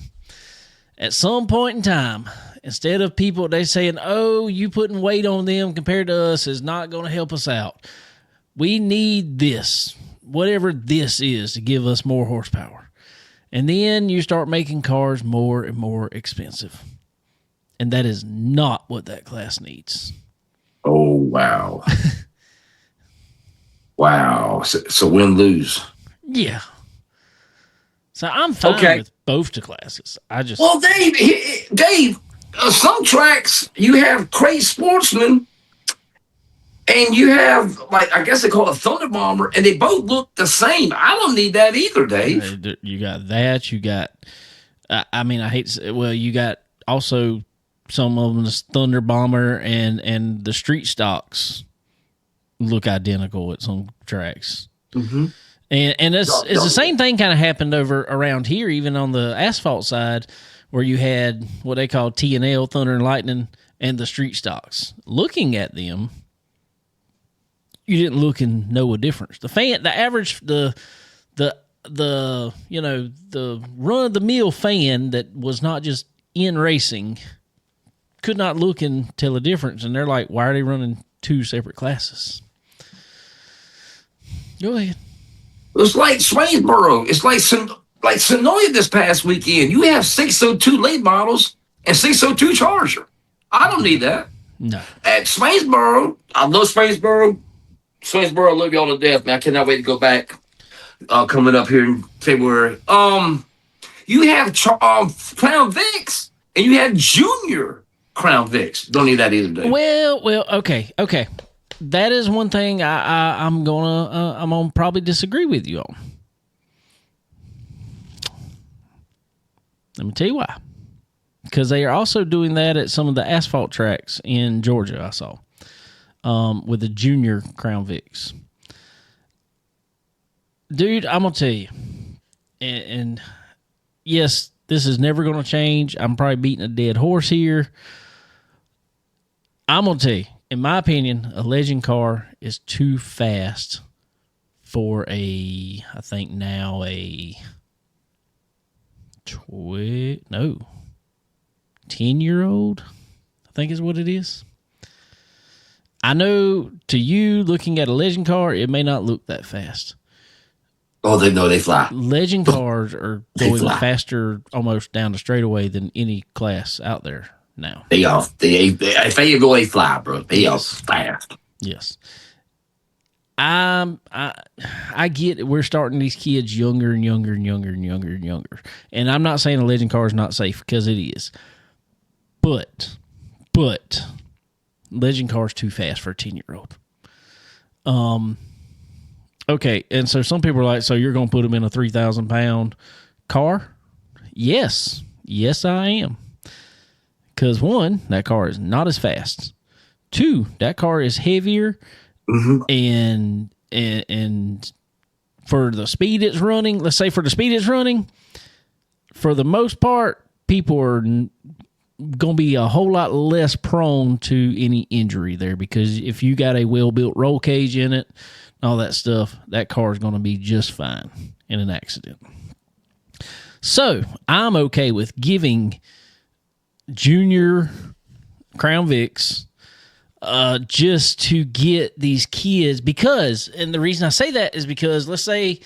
At some point in time, instead of people they saying, "Oh, you putting weight on them compared to us is not going to help us out. We need this, whatever this is, to give us more horsepower." And then you start making cars more and more expensive. And that is not what that class needs. Oh, wow. Wow. So win-lose. Yeah. So I'm fine with both the classes. Well, Dave, some tracks, you have Crazy Sportsman, and you have, I guess they call it Thunder Bomber, and they both look the same. I don't need that either, Dave. You got that. You got, I hate to say, well, you got also some of them, the Thunder Bomber and the street stocks look identical at some tracks. Mm-hmm. And it's the same thing kind of happened over around here, even on the asphalt side, where you had what they call T&L, Thunder and Lightning, and the street stocks. Looking at them, you didn't look and know a difference. The average, the run of the mill fan that was not just in racing could not look and tell a difference. And they're like, why are they running two separate classes? Go ahead. It's like Swainsboro. It's like Sonoya this past weekend. You have 602 late models and 602 Charger. I don't need that. No. At Swainsboro, I love Swainsboro. Swainsboro, I love y'all to death, man. I cannot wait to go back. Coming up here in February. You have Crown Vics and you have Junior Crown Vics. Don't need that either, Dave. Well, okay. That is one thing I'm gonna probably disagree with you on. Let me tell you why. Because they are also doing that at some of the asphalt tracks in Georgia. I saw with the Junior Crown Vics. Dude, I'm gonna tell you, and yes, this is never gonna change. I'm probably beating a dead horse here. I'm gonna tell you, in my opinion, a legend car is too fast for I think now a 10-year-old, I think is what it is. I know to you, looking at a legend car, it may not look that fast. Oh, they fly. Legend cars are going faster almost down the straightaway than any class out there now. They fly, bro. They are fast. Yes. I get it. We're starting these kids younger and younger. And I'm not saying a legend car is not safe, because it is. but Legend car's too fast for a 10-year-old. Okay, and so some people are like, so you're going to put them in a 3,000-pound car? Yes, I am. Because one, that car is not as fast. Two, that car is heavier, and for the speed it's running, let's say for the speed it's running, for the most part, people are going to be a whole lot less prone to any injury there, because if you got a well-built roll cage in it, all that stuff, that car is going to be just fine in an accident. So I'm okay with giving junior Crown Vics just to get these kids, because, and the reason I say that is because, let's say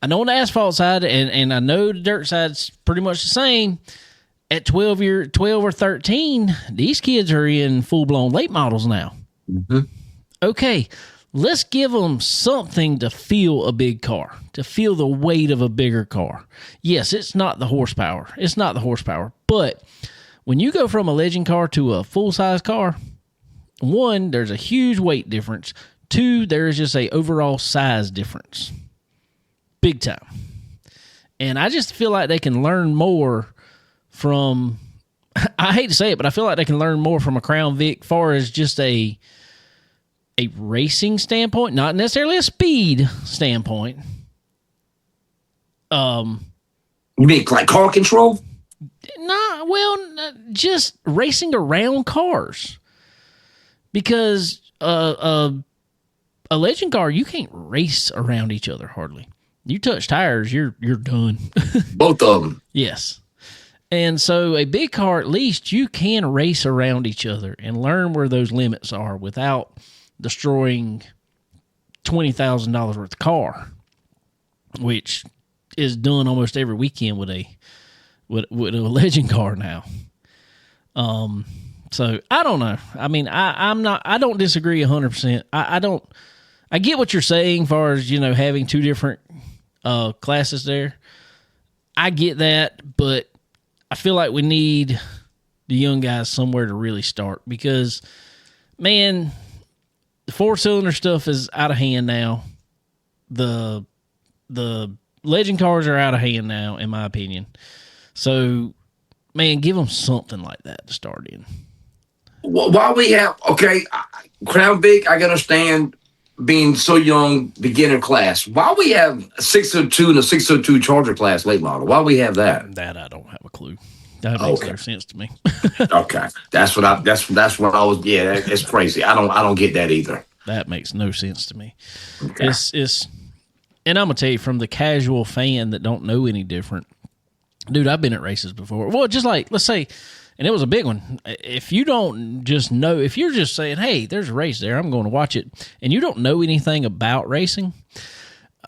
I know on the asphalt side, and I know the dirt side's pretty much the same. At 12 or 13, these kids are in full-blown late models now. Okay, let's give them something to feel a big car, to feel the weight of a bigger car. Yes, it's not the horsepower. But when you go from a Legend car to a full-size car, one, there's a huge weight difference. Two, there's just a overall size difference. Big time. And I just feel like they can learn more from, I hate to say it, but I feel like they can learn more from a Crown Vic far as just a racing standpoint, not necessarily a speed standpoint. You mean like car control? Just racing around cars. Because a Legend car, you can't race around each other hardly. You touch tires, you're done. Both of them. Yes. And so a big car, at least you can race around each other and learn where those limits are without destroying $20,000 worth of car, which is done almost every weekend with a Legend car now. So I don't know. I mean, I don't disagree 100%. I get what you're saying as far as, having two different classes there. I get that, but I feel like we need the young guys somewhere to really start, because, man, the 4-cylinder stuff is out of hand now. The Legend cars are out of hand now, in my opinion. So, man, give them something like that to start in. While we have, Crown Vic, I can understand being so young, beginner class. Why we have a 602 and a 602 Charger class late model? Why we have that? That I don't have a clue. That makes no sense to me. Okay, that's what I was. Yeah, it's crazy. I don't get that either. That makes no sense to me. Okay. It's, and I'm gonna tell you, from the casual fan that don't know any different, dude, I've been at races before. Well, just like, let's say, and it was a big one. If you don't just know, if you're just saying, hey, there's a race there, I'm going to watch it, and you don't know anything about racing,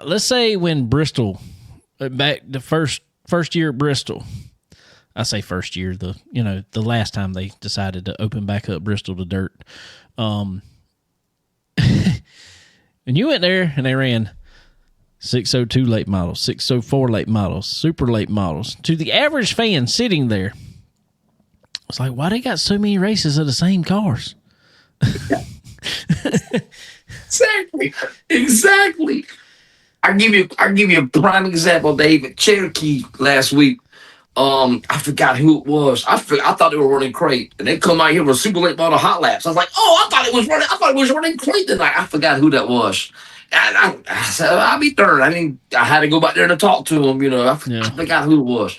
let's say when Bristol, back the first year at Bristol, I say first year, the last time they decided to open back up Bristol to dirt. And you went there and they ran 602 late models, 604 late models, super late models. To the average fan sitting there, it's like, why they got so many races of the same cars? Exactly. I give you a prime example, David. Cherokee last week. I forgot who it was. I thought they were running crate, and they come out here with super late model hot laps. I was like, I thought it was running crate tonight. I forgot who that was. And I said, I'll be darned. I had to go back there to talk to them. I forgot who it was.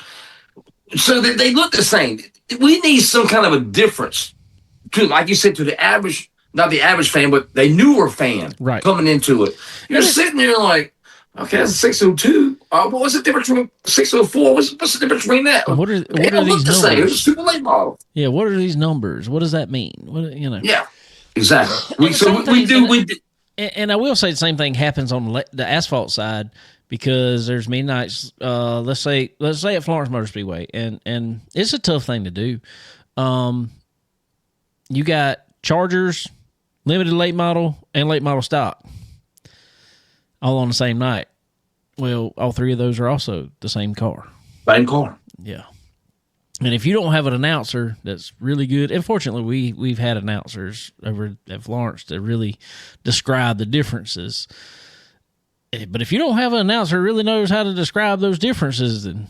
So they look the same. We need some kind of a difference, like you said, to the average, not the average fan, but the newer fan coming into it. You're sitting there like, okay, that's a 602. What's the difference between 604? What's the difference between that? What are these numbers? It's a super late model. Yeah, what are these numbers? What does that mean? Yeah, exactly. We do. And I will say the same thing happens on the asphalt side, because there's midnights. Let's say at Florence Motor Speedway, and it's a tough thing to do. You got Chargers, limited late model, and late model stock, all on the same night. Well, all three of those are also the same car. Same car. Yeah. And if you don't have an announcer that's really good, and fortunately we've had announcers over at Florence that really describe the differences. But if you don't have an announcer who really knows how to describe those differences, then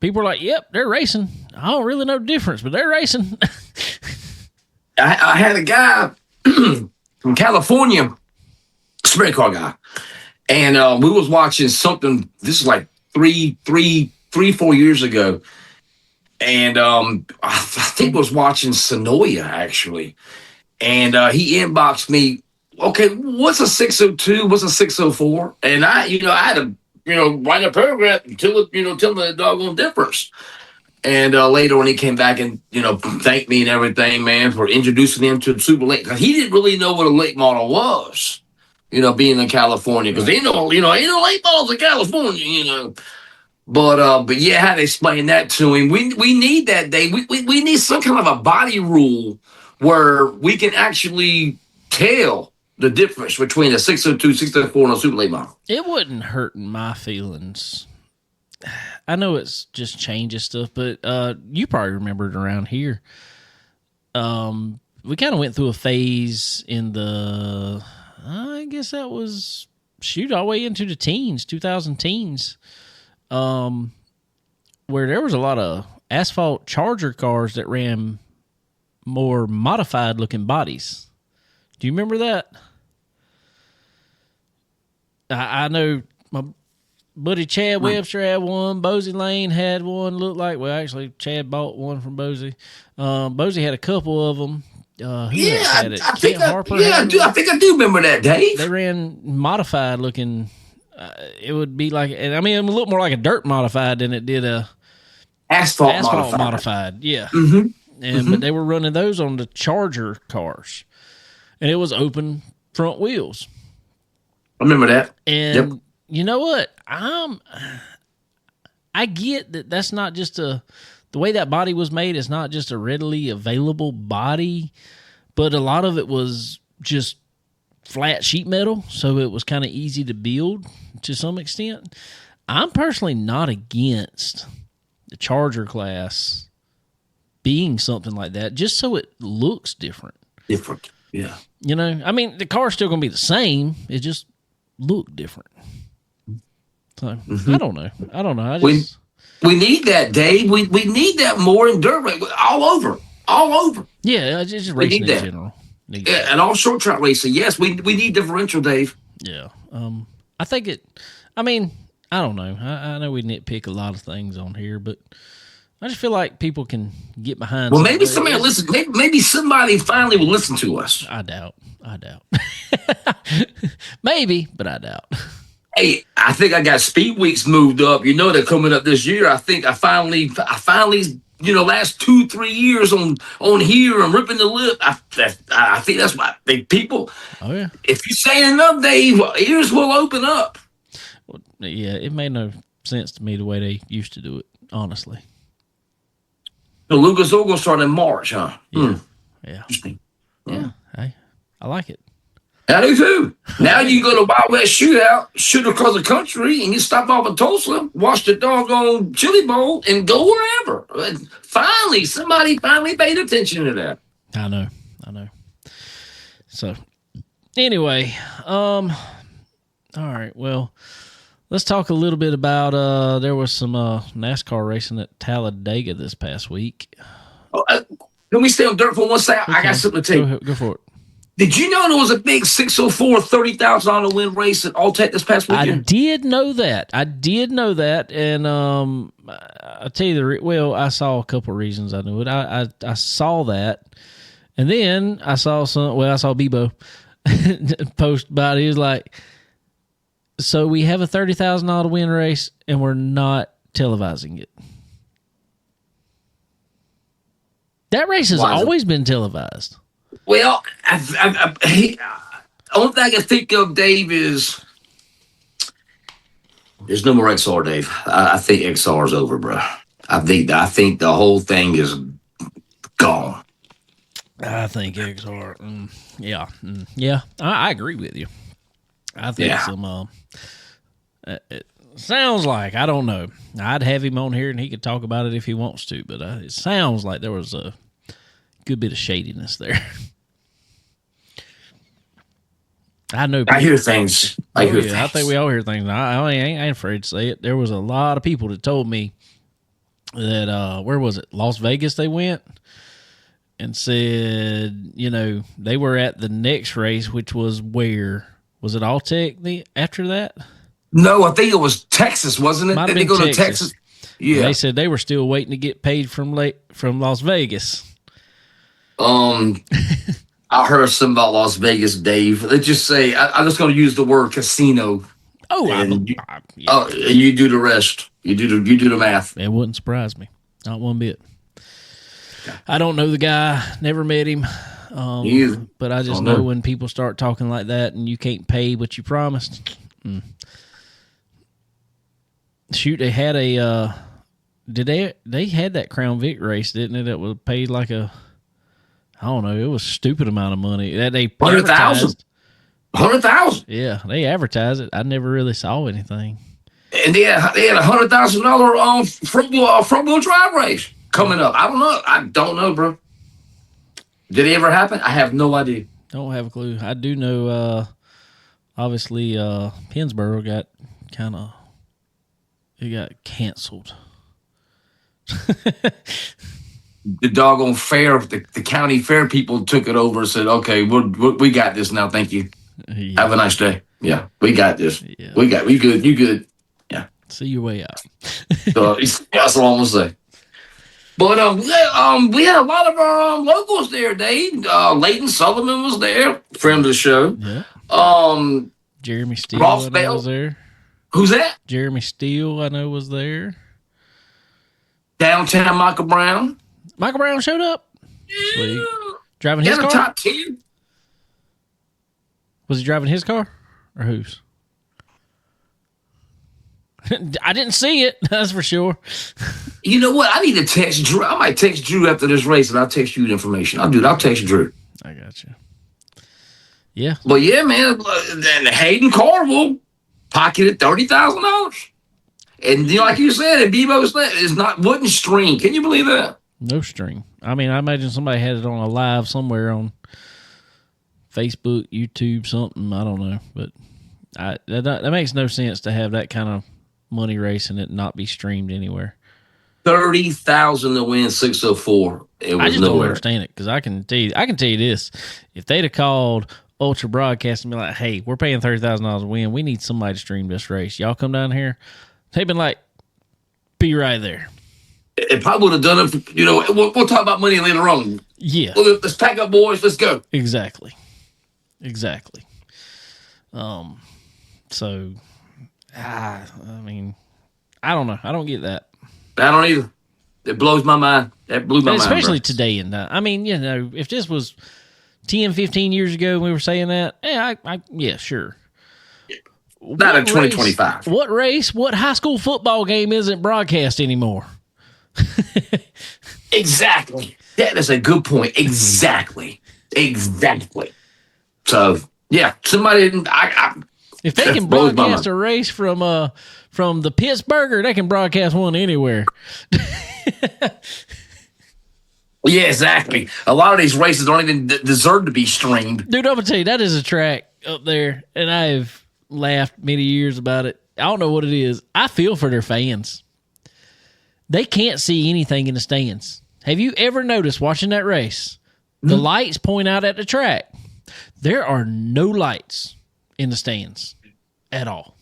people are like, "Yep, they're racing. I don't really know the difference, but they're racing." I had a guy from California, sprint car guy, and we was watching something. This is like 4 years ago, and I think was watching Sonoya actually, and he inboxed me. Okay, what's a 602? What's a 604? And I had to, write a paragraph and tell me the doggone difference. And later when he came back and, thanked me and everything, man, for introducing him to the super late. Because he didn't really know what a late model was, being in California. Because ain't no late models in California. But yeah, I had to explain that to him. We need that, Dave. We need some kind of a body rule where we can actually tell the difference between a 602, 604, and a super late model. It wouldn't hurt my feelings. I know it's just changes stuff, but you probably remember it around here. We kind of went through a phase in I guess that was, all the way into the teens, 2000 teens, where there was a lot of asphalt Charger cars that ran more modified looking bodies. Do you remember that? I know my buddy Chad Webster had one. Bosie Lane had one. Looked like, well, actually, Chad bought one from Bosie. Bosie had a couple of them. I think I do remember that, Dave. They ran modified looking. It would be like, and I mean, it looked more like a dirt modified than it did a asphalt modified. Yeah. Mm-hmm. But they were running those on the Charger cars, and it was open front wheels. I remember that. And you know what? I get that that's not just the way that body was made is not just a readily available body, but a lot of it was just flat sheet metal, so it was kind of easy to build to some extent. I'm personally not against the Charger class being something like that, just so it looks different. Different, yeah. I mean, the car's still going to be the same. It just look different. So, I don't know. We need that, Dave. We need that more in dirt racing, all over. Yeah, it's just racing in general. Yeah, and all short track racing. Yes, we need differential, Dave. Yeah. I think it. I mean, I don't know. I know we nitpick a lot of things on here, but I just feel like people can get behind. Well, maybe somebody will listen. Maybe somebody finally will listen to us. I doubt. Maybe, but I doubt. Hey, I think I got Speed Weeks moved up. They're coming up this year. I think I finally, last 2-3 years on here, I'm ripping the lip. I think that's why people. Oh yeah. If you say enough, Dave, ears will open up. Well, yeah, it made no sense to me the way they used to do it. Honestly. So Lucas Oil started in March, huh? Yeah. Yeah. Interesting. Yeah. Hey, I like it. I do too. Now you can go to Wild West Shootout, shoot across the country, and you stop off in Tulsa, watch the doggone Chili Bowl, and go wherever. Finally, somebody paid attention to that. I know. So, anyway, all right. Well, let's talk a little bit about. There was some NASCAR racing at Talladega this past week. Can we stay on dirt for one second? I got something to tell you. Go for it. Did you know there was a big 604 $30,000 win race at Alltech this past weekend? I did know that. And I'll tell you I saw a couple of reasons I knew it. I saw that, and then I saw I saw Bebo post about it. He was like, so we have a $30,000 win race, and we're not televising it. That race has always been televised. Well, only thing I can think of, Dave, is there's no more XR, Dave. I think XR is over, bro. I think the whole thing is gone. I think XR, yeah. I agree with you. I think some. Sounds like, I don't know. I'd have him on here and he could talk about it if he wants to, but it sounds like there was a good bit of shadiness there. I know. I hear things. I hear things. I think we all hear things. I ain't afraid to say it. There was a lot of people that told me that, where was it? Las Vegas they went and said, they were at the next race, which was where? Was it Alltech after that? No, I think it was Texas, wasn't it? Might have Did they been go Texas. to Texas? Yeah. And they said they were still waiting to get paid from Las Vegas. I heard something about Las Vegas, Dave. Let's just say I'm just going to use the word casino. Oh, you do the rest. You do the math. It wouldn't surprise me, not one bit. I don't know the guy, never met him, but I just know when people start talking like that and you can't pay what you promised. Shoot, they had they had that Crown Vic race, didn't it? That was paid like I don't know, it was a stupid amount of money that they 100,000. 100,000. Yeah, they advertised it. I never really saw anything. And they had $100,000 front wheel drive race coming up. I don't know, bro. Did it ever happen? I have no idea. Don't have a clue. I do know. Obviously, Pennsboro got canceled. The doggone fair, the county fair people took it over and said, "Okay, we got this now. Thank you. Yeah. Have a nice day. Yeah, we got this. Yeah. We good. You good? Yeah. See your way out." So that's all I'm gonna say. But we had a lot of our locals there, Dave. Leighton Sullivan was there, friend of the show. Yeah. Jeremy Steele Ross Bell was there. Who's that? Jeremy Steele, I know, was there. Downtown Michael Brown. Michael Brown showed up. Sweet. Yeah. Driving his car? Top 10. Was he driving his car or whose? I didn't see it, that's for sure. You know what? I need to text Drew. I might text Drew after this race, and I'll text you the information. I'll text Drew. I got you. Yeah. But yeah, man, and Hayden Carville pocketed $30,000. And like you said, and Bebo's wouldn't stream. Can you believe that? No string. I mean, I imagine somebody had it on a live somewhere on Facebook, YouTube, something. I don't know, but that makes no sense to have that kind of money race and it not be streamed anywhere. 30,000 to win 604. I just don't understand it because I can tell you this: if they'd have called Ultra Broadcast and be like, "Hey, we're paying $30,000 to win. We need somebody to stream this race. Y'all come down here." They've been like, "Be right there." It probably would have done it. We'll talk about money later on. Yeah. Well, let's pack up, boys. Let's go. Exactly. So, I mean, I don't know. I don't get that. I don't either. It blows my mind. That blew my mind. Especially today and I mean, if this was 10, 15 years ago and we were saying that, yeah, sure. Not in 2025. What high school football game isn't broadcast anymore? Exactly. That is a good point. Exactly. So, yeah, somebody didn't. If they can broadcast a race from the Pittsburgher, they can broadcast one anywhere. Yeah, exactly. A lot of these races don't even deserve to be streamed. Dude, I'm going to tell you, that is a track up there, and I've laughed many years about it. I don't know what it is. I feel for their fans. They can't see anything in the stands. Have you ever noticed watching that race? The lights point out at the track. There are no lights in the stands at all.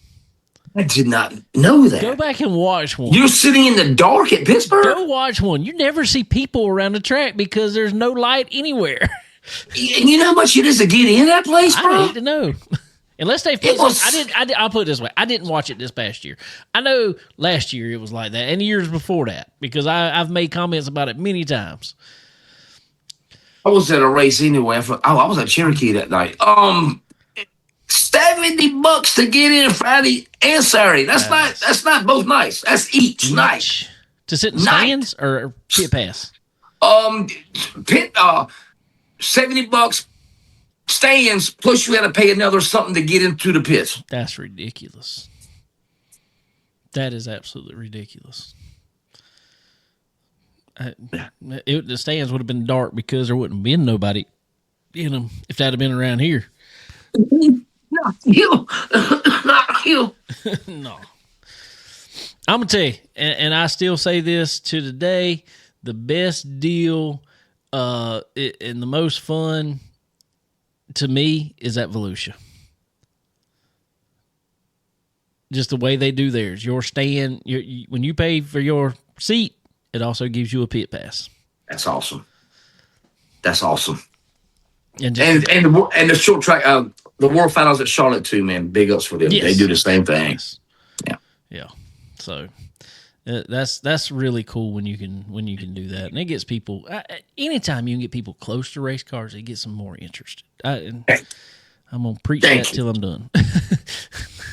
I did not know that. Go back and watch one. You're sitting in the dark at Pittsburgh? Go watch one. You never see people around the track because there's no light anywhere. And you know how much it is to get in that place, bro? I need to know. Unless they put I'll put it this way. I didn't watch it this past year. I know last year it was like that and the years before that because I've made comments about it many times. I was at a race anyway. I was at Cherokee that night. $70 to get in Friday and Saturday. That's not both nights. That's each night. To sit in stands or pit pass? $70 stands plus you had to pay another something to get into the pits. That's ridiculous. That is absolutely ridiculous. The stands would have been dark because there wouldn't have been nobody in them if that had been around here. Not you. Not you. No. I'm going to tell you, and I still say this to today, the best deal and the most fun to me is at Volusia. Just the way they do theirs. Your stand, when you pay for your seat, it also gives you a pit pass. That's awesome. That's awesome. And the short track, the World Finals at Charlotte too, man. Big ups for them. Yes. They do the same thing. Yes. Yeah. Yeah. So that's really cool when you can do that, and it gets people. Anytime you can get people close to race cars, it gets them more interested. I'm gonna preach that till I'm done.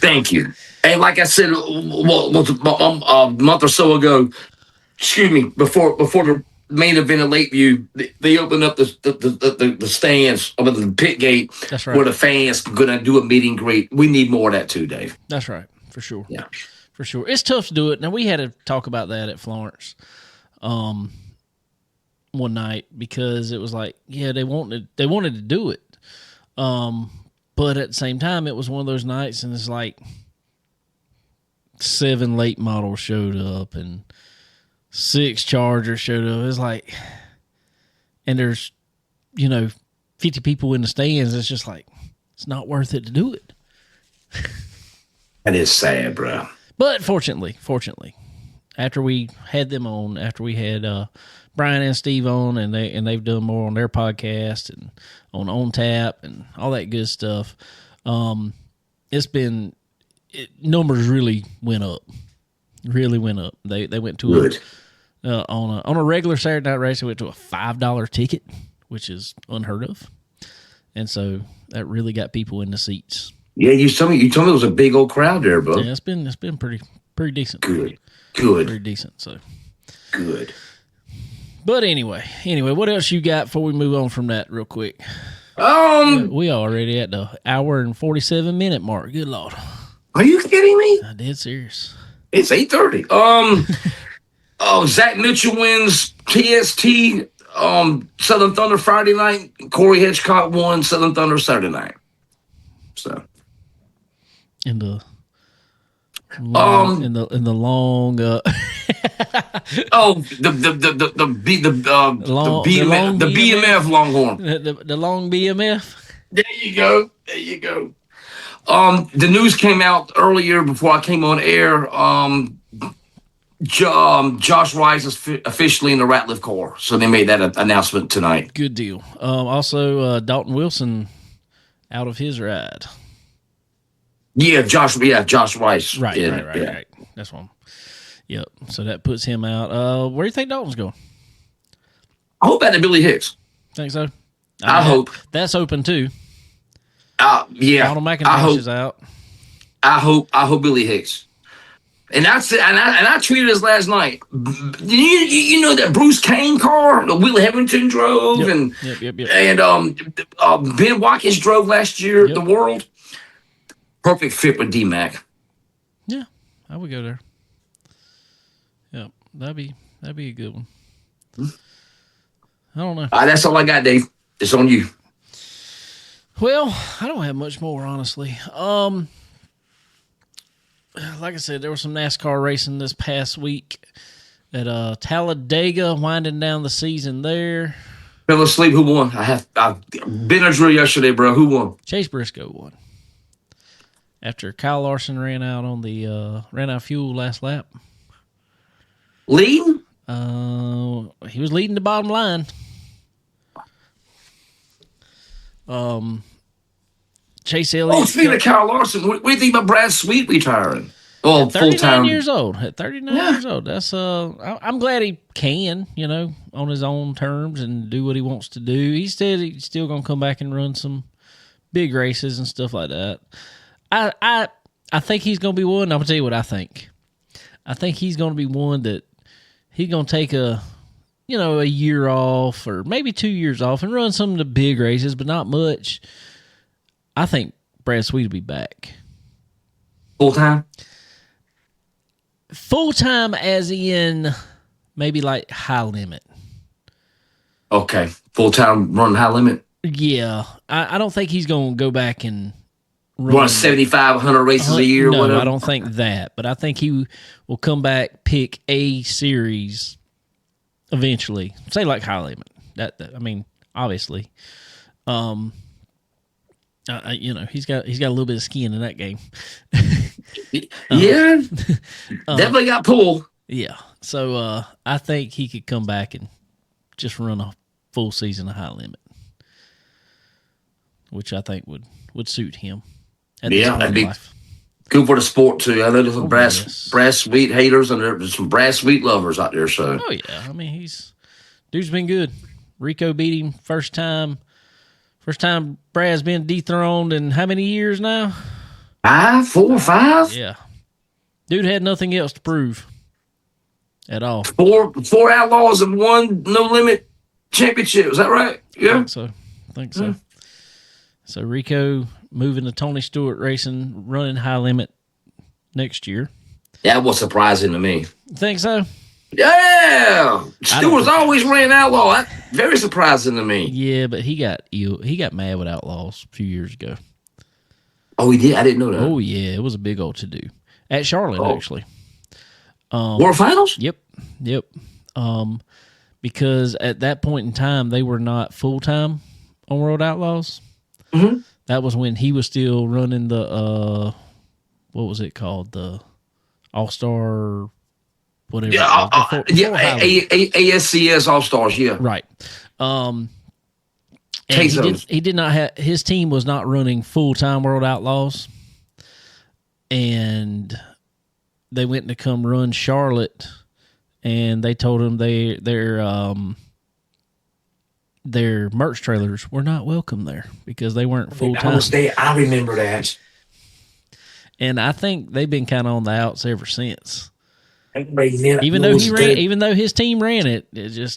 Thank you. And like I said, a month or so ago, excuse me, before the main event at Lakeview, they opened up the stands over the pit gate. That's right. Where the fans are gonna do a meet and greet. We need more of that too, Dave. That's right, for sure. Yeah. For sure. It's tough to do it. Now, we had to talk about that at Florence one night because it was like, yeah, they wanted to do it. But at the same time, it was one of those nights, and it's like 7 late models showed up and 6 Chargers showed up. It's like, and there's, 50 people in the stands. It's just like, it's not worth it to do it. That is sad, bro. But fortunately, after we had them on, after we had Brian and Steve on, and they've done more on their podcast and on Tap and all that good stuff, numbers really went up. Really went up. They went to Good. On a regular Saturday night race. They went to a $5 ticket, which is unheard of, and so that really got people in the seats. Yeah, you told me it was a big old crowd there, bro. Yeah, it's been pretty decent. Good. Pretty decent. So Good. But anyway, what else you got before we move on from that real quick? We already at the hour and 47-minute mark. Good Lord. Are you kidding me? I dead serious. It's 8:30. Zach Mitchell wins TST Southern Thunder Friday night. Corey Hitchcock won Southern Thunder Saturday night. So in the long the BMF Longhorn. The long BMF. There you go. The news came out earlier before I came on air. Josh Rice is officially in the Ratliff Corps, so they made that announcement tonight. Good deal. Also, Dalton Wilson out of his ride. Yeah, Josh Rice. Right. That's one. Yep. So that puts him out. Where do you think Dalton's going? I hope at the Billy Hicks. Think so? I hope that's open too. Yeah. Donald McIntosh is out. I hope Billy Hicks. And I tweeted this last night. You know that Bruce Kane car that Will Hetherington drove, and Ben Watkins drove last year at the World. Perfect fit with D-Mac. Yeah, I would go there. Yep, that'd be a good one. I don't know. That's all I got, Dave. It's on you. Well, I don't have much more, honestly. Like I said, there was some NASCAR racing this past week at Talladega, winding down the season there. Fell asleep. Who won? I've been a drill yesterday, bro. Who won? Chase Briscoe won. After Kyle Larson ran out on the ran out of fuel last lap. Leading? He was leading the bottom line. Chase Elliott. Oh, speaking of Kyle Larson, what do you think about Brad Sweet retiring? Oh, full time. 39 years old. At 39 years old. That's I'm glad he can, on his own terms and do what he wants to do. He said he's still gonna come back and run some big races and stuff like that. I think he's gonna be one. I'm gonna tell you what I think. I think he's gonna be one that he's gonna take a year off or maybe 2 years off and run some of the big races, but not much. I think Brad Sweet will be back. Full time? Full time, as in maybe like high limit. Okay, full time run high limit. Yeah, I don't think he's going to go back and Run 75, 100 races a year. No, whatever. I don't think that. But I think he will come back, pick a series eventually. Say like high limit. I mean, obviously, you know, he's got a little bit of skin in that game. Yeah, definitely got pull. Yeah, so I think he could come back and just run a full season of high limit, which I think would suit him. Yeah, that'd be good for the sport too. I know there's some brass sweet haters and there's some brass sweet lovers out there. So, oh yeah, I mean dude's been good. Rico beat him first time. First time Brad's been dethroned in how many years now? 4 or 5. Yeah, dude had nothing else to prove at all. Four outlaws and 1 no limit championship. Is that right? Yeah, I think so. So Rico moving to Tony Stewart Racing, running high limit next year. That was surprising to me. Think so? Yeah, Stewart's always ran outlaw. That's very surprising to me. Yeah, but he got mad with Outlaws a few years ago. Oh, he did. I didn't know that. Oh yeah, it was a big old to do at Charlotte actually. World Finals. Yep. Because at that point in time they were not full time on World Outlaws. Mm-hmm. That was when he was still running the what was it called, the All Star, whatever. ASCS All Stars. Yeah, right. And he did not have, his team was not running full time World Outlaws, and they went to come run Charlotte, and they told him their merch trailers were not welcome there because they weren't full time. I remember that. And I think they've been kind of on the outs ever since. Even though his team ran it,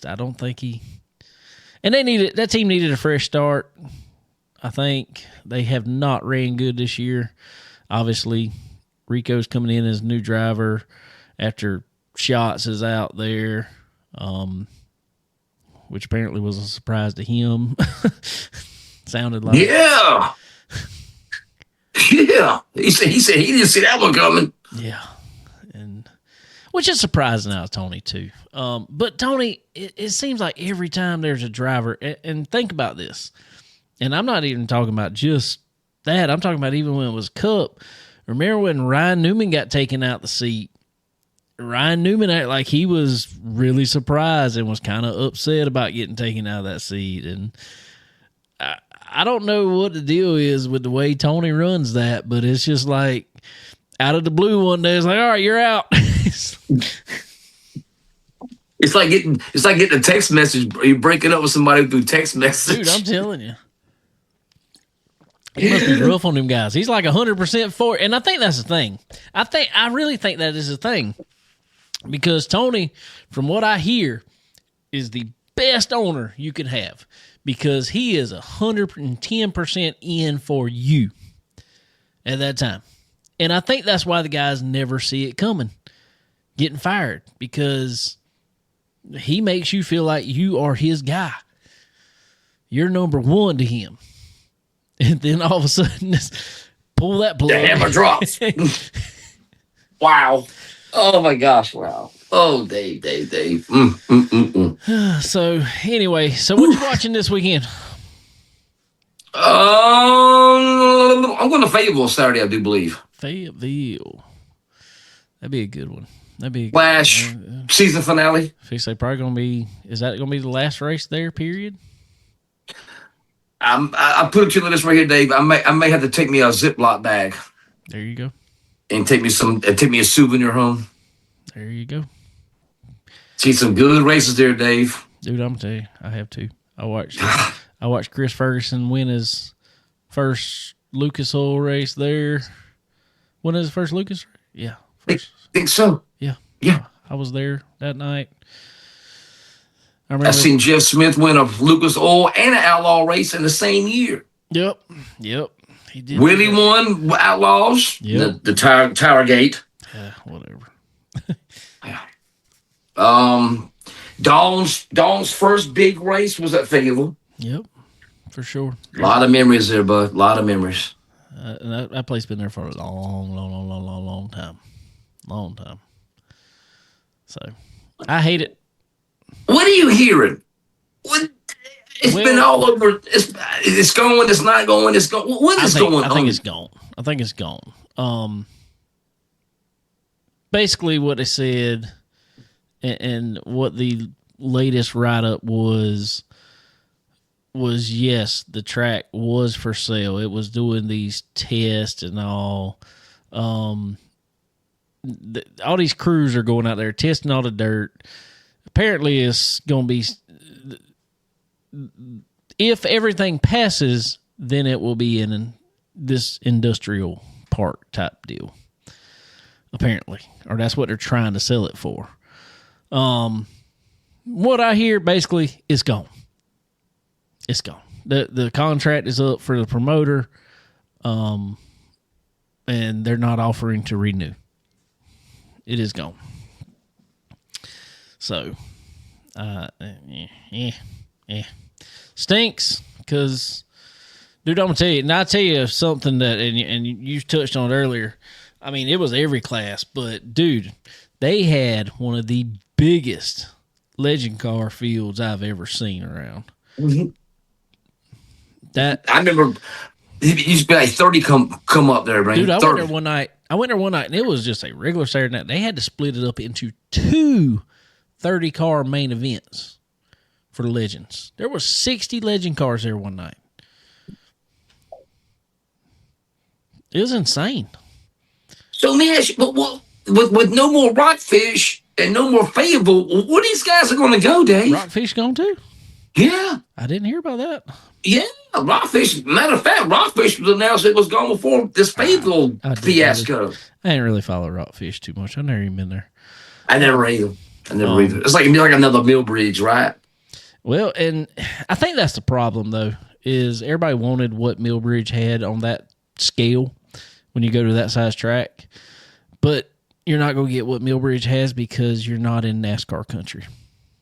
I don't think he. And that team needed a fresh start. I think they have not ran good this year. Obviously, Rico's coming in as new driver after Shots is out there, which apparently was a surprise to him. Sounded like yeah. He said he didn't see that one coming. Yeah, and which is surprising out of Tony too. But Tony, it seems like every time there's a driver, and think about this, and I'm not even talking about just that. I'm talking about even when it was Cup. Remember when Ryan Newman got taken out the seat? Ryan Newman acted like he was really surprised and was kind of upset about getting taken out of that seat. And I don't know what the deal is with the way Tony runs that, but it's just like out of the blue one day, it's like, all right, you're out. It's like getting a text message. You're breaking up with somebody through text message. Dude, I'm telling you. He must be rough on them guys. He's like 100% for it. And I think that's the thing. I really think that is the thing. Because Tony, from what I hear, is the best owner you can have. Because he is 110% in for you at that time. And I think that's why the guys never see it coming, getting fired. Because he makes you feel like you are his guy. You're number one to him. And then all of a sudden, pull that plug. The hammer drops. Wow. Oh, my gosh. Wow. Oh, Dave. So, anyway, what you watching this weekend? I'm going to Fayetteville Saturday, I do believe. Fayetteville. That'd be a good one. That'd be a Flash season finale. Is that going to be the last race there, period? I put it to this right here, Dave. I may have to take me a Ziploc bag. There you go. And take me a souvenir home. There you go. See some good races there, Dave. Dude, I'm telling you, I have to. I watched Chris Ferguson win his first Lucas Oil race there. When is his first Lucas? Yeah. I think so. Yeah. Yeah. I was there that night. I've seen Jeff Smith win a Lucas Oil and an Outlaw race in the same year. Yep. He did. Willie won Outlaws. Yep. The Tower Gate. Yeah, whatever. Yeah. Dawn's first big race was at Fayetteville. Yep, for sure. A lot of memories there, bud. A lot of memories. And that place been there for a long time. Long time. So, I hate it. What are you hearing? What? It's been all over. It's going. It's not going. It's going. What is going on? I think it's gone. I think it's gone. Basically, what they said, and what the latest write up was yes, the track was for sale. It was doing these tests and all. All these crews are going out there testing all the dirt. Apparently, it's going to be, if everything passes, then it will be in this industrial park type deal. Apparently, or that's what they're trying to sell it for. What I hear basically is gone. It's gone. The contract is up for the promoter, and they're not offering to renew. It is gone. So, stinks because, dude, I'm gonna tell you, and I'll tell you something that, and you touched on it earlier. I mean, it was every class, but dude, they had one of the biggest legend car fields I've ever seen around. Mm-hmm. That I remember, it used to be like 30 come up there, man. Dude, I 30. went there one night. And it was just a regular Saturday night. They had to split it up into two 30-car main events for the Legends. There were 60 Legend cars there one night. It was insane. So let me ask you, but with no more Rockfish and no more Fayetteville, where these guys are going to go, Dave? Rockfish gone too? Yeah. I didn't hear about that. Yeah, Rockfish. Matter of fact, Rockfish was announced it was gone before this Fayetteville fiasco. I didn't really follow Rockfish too much. I've never even been there. I never either. It's like another Millbridge, right? Well, and I think that's the problem, though, is everybody wanted what Millbridge had on that scale when you go to that size track. But you're not going to get what Millbridge has because you're not in NASCAR country.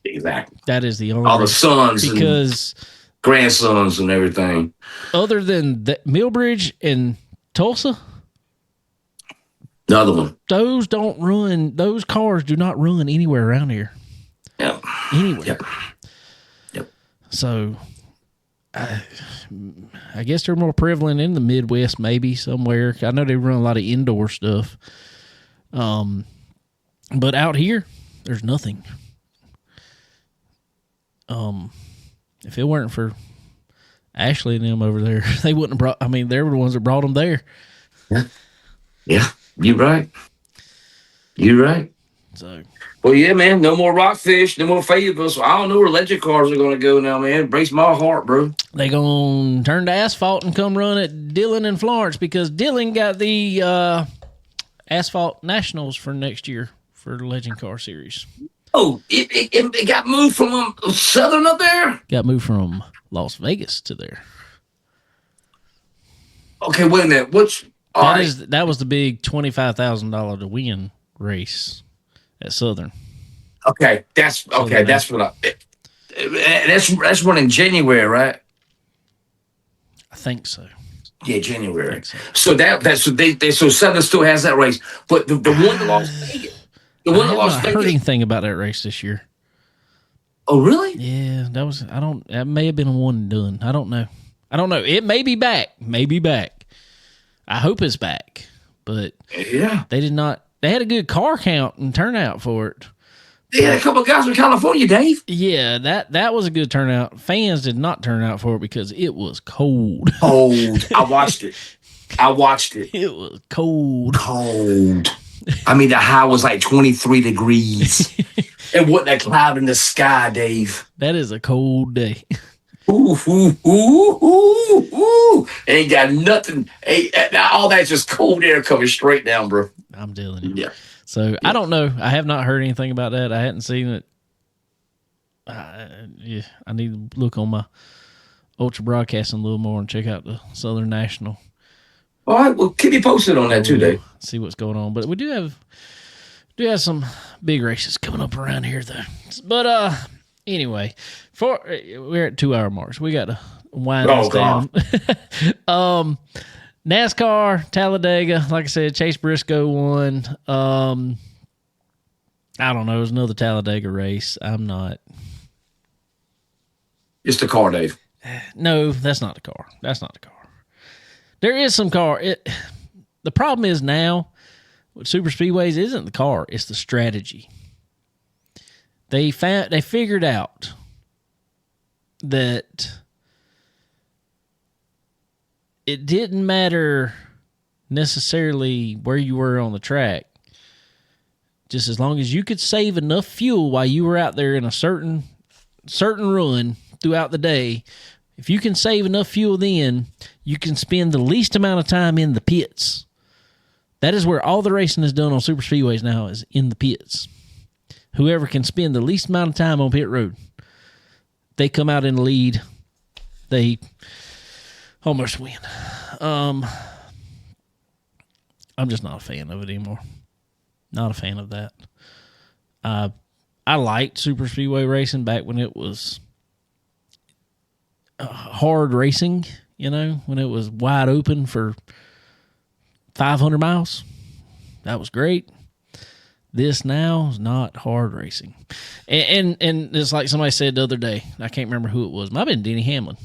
Exactly. That is the only all the sons because and grandsons and everything. Other than that, Millbridge and Tulsa, another one. Those don't run. Those cars do not run anywhere around here. Yep. Anywhere. Yep. So, I guess they're more prevalent in the Midwest, maybe somewhere. I know they run a lot of indoor stuff. But out here, there's nothing. If it weren't for Ashley and them over there, they wouldn't have brought. I mean, they were the ones that brought them there. Yeah, you're right. You're right. So, well, yeah, man. No more Rockfish, no more Fayetteville. So I don't know where legend cars are going to go now, man. Breaks my heart, bro. They gonna turn to asphalt and come run at Dillon and Florence because Dillon got the asphalt nationals for next year for the Legend Car Series. Oh, it got moved from Southern up there? Got moved from Las Vegas to there. Okay, wait a minute. That was the big $25,000 to win race at Southern. Okay, that's what that's running January, right? I think so. Yeah, January. So so Southern still has that race, but the one that Las Vegas. I haven't heard anything about that race this year. Oh, really? Yeah, that may have been a one and done. I don't know. It may be back. I hope it's back. But yeah, they did not. They had a good car count and turnout for it. They had a couple of guys from California, Dave. Yeah, that was a good turnout. Fans did not turn out for it because it was cold. Cold. I watched it. It was cold. I mean, the high was like 23 degrees. And what that cloud in the sky, Dave. That is a cold day. Ooh. Ain't got nothing. All that's just cold air coming straight down, bro. I'm telling you. Yeah. So, I don't know. I have not heard anything about that. I hadn't seen it. I need to look on my Ultra Broadcasting a little more and check out the Southern National. All right. Well, keep me posted on that too, Dave. See what's going on. But we do have Do have some big races coming up around here, though. But anyway, we're at 2 hour marks. We got to wind this down. NASCAR, Talladega. Like I said, Chase Briscoe won. I don't know. It was another Talladega race. I'm not. It's the car, Dave. No, that's not the car. That's not the car. There is some car. The problem is now with super speedways isn't the car, it's the strategy. They figured out that it didn't matter necessarily where you were on the track, just as long as you could save enough fuel while you were out there in a certain run throughout the day. If you can save enough fuel, then you can spend the least amount of time in the pits. That is where all the racing is done on super speedways now, is in the pits. Whoever can spend the least amount of time on pit road, they come out in the lead. They almost win. I'm just not a fan of it anymore. Not a fan of that. I liked super speedway racing back when it was hard racing, when it was wide open for 500 miles. That was great. This now is not hard racing. And it's like somebody said the other day, I can't remember who it was. Might have been Denny Hamlin.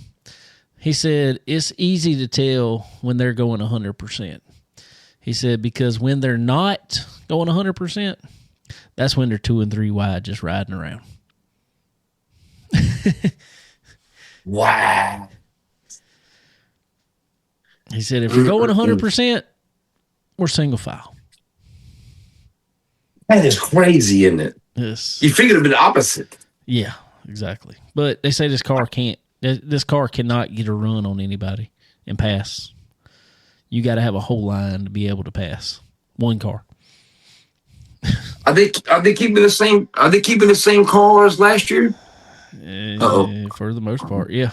He said, it's easy to tell when they're going 100%. He said, because when they're not going 100%, that's when they're 2 and 3 wide just riding around. Wow. He said, if you're going 100%, we're single file. That is crazy, isn't it? Yes. You figured it'd be the opposite. Yeah, exactly. But they say this car cannot get a run on anybody and pass. You got to have a whole line to be able to pass one car. Are they keeping the same? Are they keeping the same car as last year? For the most part, yeah.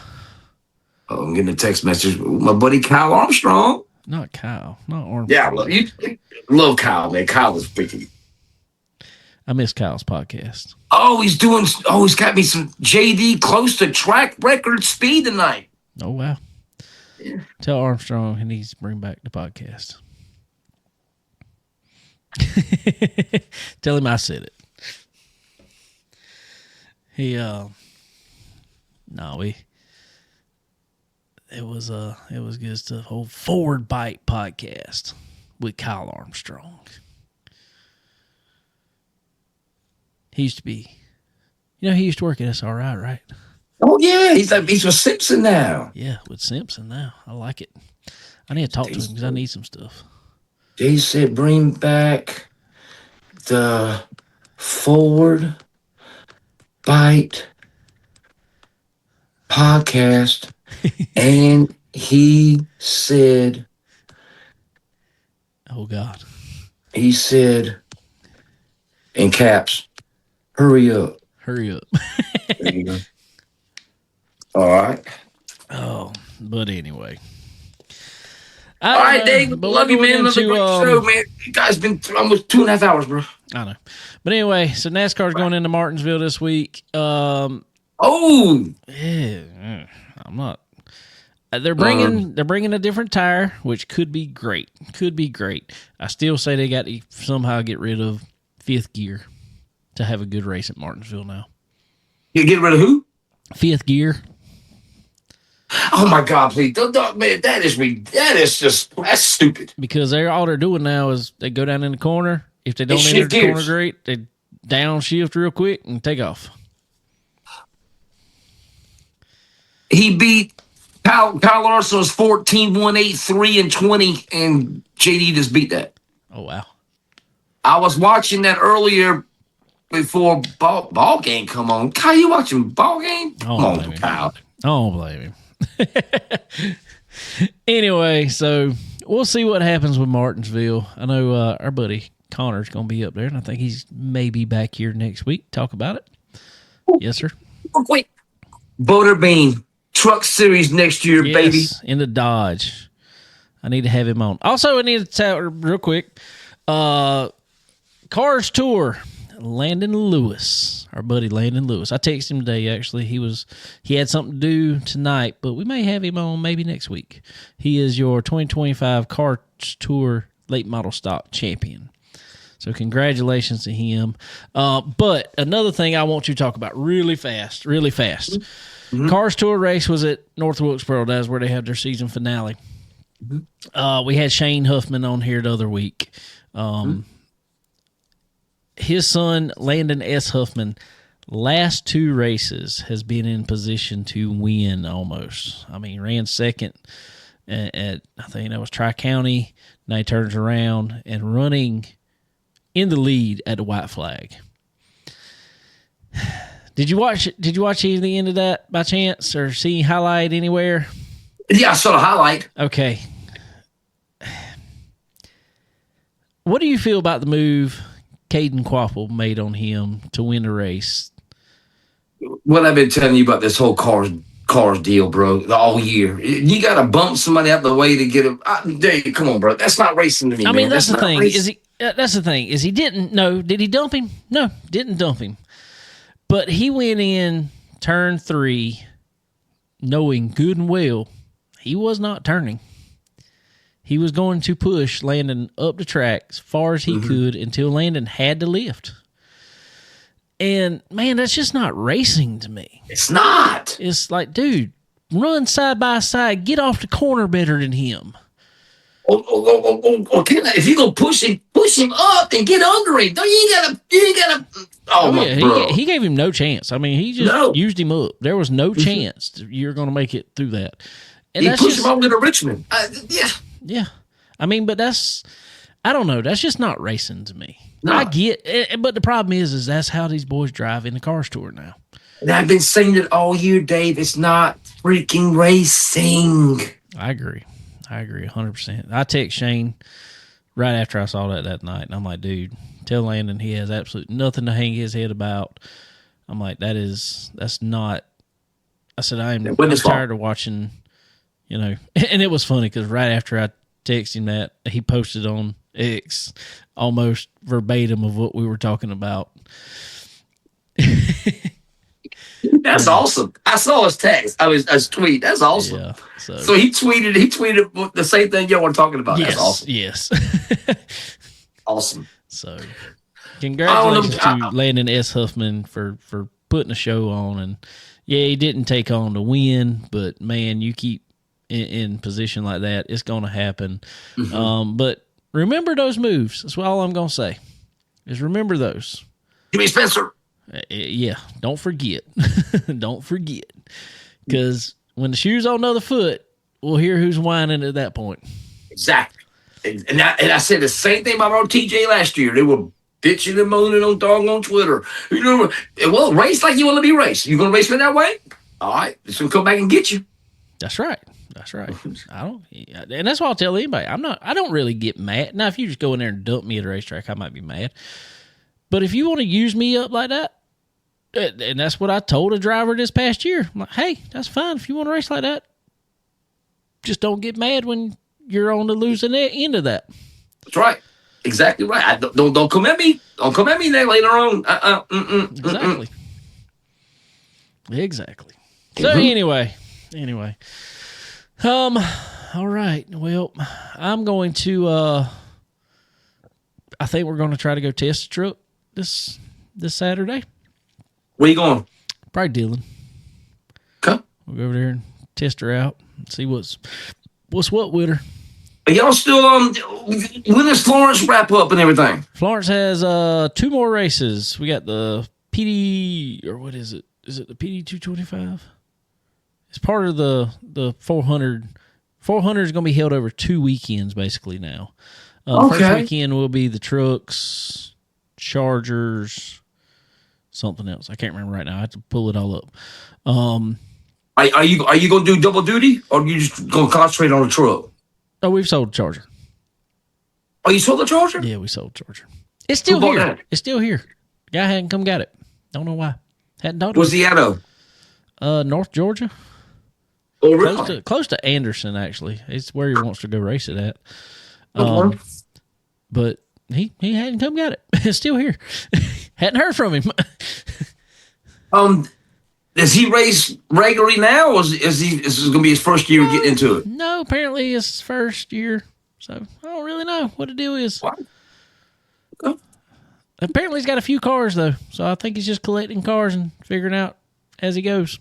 Oh, I'm getting a text message. My buddy Kyle Armstrong. Not Kyle. Not Armstrong. Yeah, you love Kyle, man. Kyle is freaking. I miss Kyle's podcast. He's got me some JD close to track record speed tonight. Oh, wow. Yeah. Tell Armstrong he needs to bring back the podcast. Tell him I said it. It was good stuff. Whole Forward Bite podcast with Kyle Armstrong. He used to be, he used to work at SRI, right? Oh yeah, he's with Simpson now. Yeah, with Simpson now. I like it. I need to talk to him because I need some stuff. They said bring back the Forward Bite podcast, and he said, "Oh God," he said in caps, "Hurry up, hurry up." There you go. All right. Oh, but anyway. All right, Dave. Love you, man. Another great show, man. You guys been almost 2.5 hours, bro. I know. But anyway, so NASCAR's going into Martinsville this week. Yeah, I'm not. They're bringing a different tire, which could be great. Could be great. I still say they got to somehow get rid of fifth gear to have a good race at Martinsville now. You get rid of who? Fifth gear. Oh my God! Please, don't, man. That's stupid. Because all they're doing now is they go down in the corner. If they don't enter the corner great, they downshift real quick and take off. He beat Kyle Larson's 14, 1, 8, 3, and 20, and JD just beat that. Oh wow! I was watching that earlier before ball game come on. Kyle, you watching ball game? Come on, Kyle. I don't blame him. Anyway, so we'll see what happens with Martinsville. I know our buddy Connor's going to be up there, and I think he's maybe back here next week. Talk about it. Yes, sir. Wait. Butterbean Truck Series next year, yes, baby. In the Dodge. I need to have him on. Also, I need to tell real quick. Cole Cars Tour. Landon Lewis, our buddy Landon Lewis. I texted him today, actually. He had something to do tonight, but we may have him on maybe next week. He is your 2025 Cars Tour late model stock champion. So congratulations to him. But another thing I want you to talk about really fast. Mm-hmm. Cars Tour race was at North Wilkesboro. That's where they had their season finale. Mm-hmm. We had Shane Huffman on here the other week. His son, Landon S. Huffman, last 2 races has been in position to win almost. I mean, ran second at I think that was Tri-County. Now he turns around and running in the lead at the white flag. Did you watch any of the end of that by chance or see highlight anywhere? Yeah, I saw the highlight. Okay. What do you feel about the move Caden Quapple made on him to win the race? Well, I've been telling you about this whole cars deal, bro, all year. You got to bump somebody out the way to get him. Dave, come on, bro. That's not racing to me. I mean, man. that's the thing. Racing. That's the thing. Is he didn't? No. Did he dump him? No, didn't dump him. But he went in turn 3, knowing good and well he was not turning. He was going to push Landon up the track as far as he could until Landon had to lift. And, man, that's just not racing to me. It's not. It's like, dude, run side by side. Get off the corner better than him. If you go push him up and get under him. You ain't gotta. He gave him no chance. I mean, he just used him up. There was no chance you're going to make it through that. And he pushed him over to Richmond. Yeah. I mean, but I don't know. That's just not racing to me. No. I get it, but the problem is that's how these boys drive in the Cars Tour now. And I've been saying it all year, Dave. It's not freaking racing. I agree 100%. I text Shane right after I saw that night, and I'm like, dude, tell Landon he has absolutely nothing to hang his head about. I'm like, that's not. I said, I'm tired of watching, and it was funny because right after I texted him that, he posted on X almost verbatim of what we were talking about. That's awesome. I saw his text. His tweet. That's awesome. Yeah, so he tweeted the same thing y'all were talking about. Yes, that's awesome. Yes. Awesome. So congratulations to Landon S. Huffman for putting a show on. And yeah, he didn't take on to win, but man, you keep in position like that, it's going to happen. Mm-hmm. But remember those moves. That's all I'm going to say is remember those. Jimmy Spencer. Yeah, don't forget. Don't forget. Because when the shoe's on the other foot, we'll hear who's whining at that point. Exactly. And I said the same thing about our TJ last year. They were bitching and moaning on doggone Twitter. Well, race like you want to be raced. You going to race me that way? All right. It's going to come back and get you. That's right. And that's why I'll tell anybody. I don't really get mad. Now, if you just go in there and dump me at a racetrack, I might be mad. But if you want to use me up like that, and that's what I told a driver this past year. I'm like, hey, that's fine. If you want to race like that, just don't get mad when you're on the losing end of that. That's right. Exactly right. Don't come at me. Don't come at me there later on. Exactly. So anyway. All right. Well, I'm going to. I think we're going to try to go test the truck this Saturday. Where you going? Probably Dillon. Okay. We'll go over there and test her out and see what's what with her. Are y'all still when does Florence wrap up and everything? Florence has 2 more races. We got the PD, or what is it? Is it the PD 225? It's part of the 400. 400 is going to be held over 2 weekends basically now. Okay. First weekend will be the trucks, Chargers, something else. I can't remember right now. I have to pull it all up. Are you going to do double duty, or are you just going to concentrate on the truck? Oh, we've sold the Charger. Oh, you sold the Charger? Yeah, we sold the Charger. It's still here. That? It's still here. Guy hadn't come got it. Don't know why. Hadn't talked to Where's he at? North Georgia. Oh, really? Close to Anderson, actually. It's where he wants to go race it at. Okay. But he hadn't come got it. It's still here. Hadn't heard from him. Does he race regularly now, or is this going to be his first year getting into it? No, apparently it's his first year. So I don't really know what the deal is. What? Okay. Apparently he's got a few cars though, so I think he's just collecting cars and figuring out as he goes.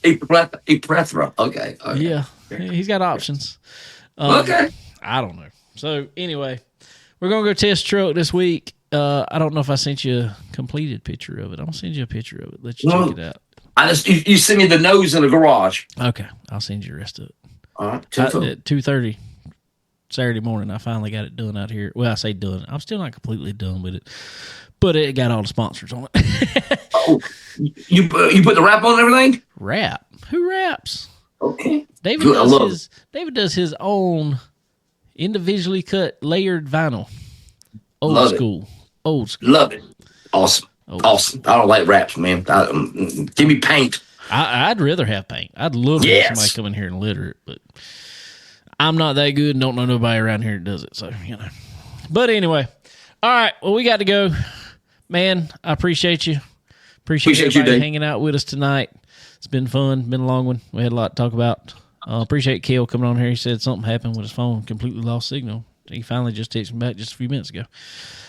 A plethora. Okay. Yeah, he's got options. Okay. I don't know. So anyway, we're gonna go test truck this week. I don't know if I sent you a completed picture of it. I'm gonna send you a picture of it. Let you check it out. You sent me the nose in the garage. Okay, I'll send you the rest of it. All right. At 2:30 Saturday morning, I finally got it done out here. Well, I say done. I'm still not completely done with it, but it got all the sponsors on it. Oh, you put the wrap on and everything? Wrap? Who wraps? Okay. David does his own individually cut layered vinyl. Old school. Love it. Awesome. Awesome. I don't like wraps, man. Give me paint. I'd rather have paint. I'd love to have somebody come in here and litter it, but I'm not that good and don't know nobody around here that does it. So, But anyway, all right. Well, we got to go. Man, I appreciate you. Appreciate everybody hanging out with us tonight. It's been fun. Been a long one. We had a lot to talk about. Appreciate Cale coming on here. He said something happened with his phone, completely lost signal. He finally just texted me back just a few minutes ago. I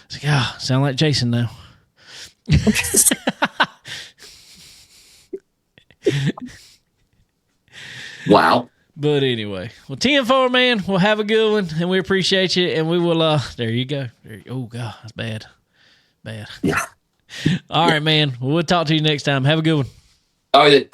was like, sound like Jason now. Wow. But anyway, well, 10-4, man. We'll have a good one, and we appreciate you. And we will, there you go. Oh, God, that's bad. Bad. Yeah. All right, man. Well, we'll talk to you next time. Have a good one. All right.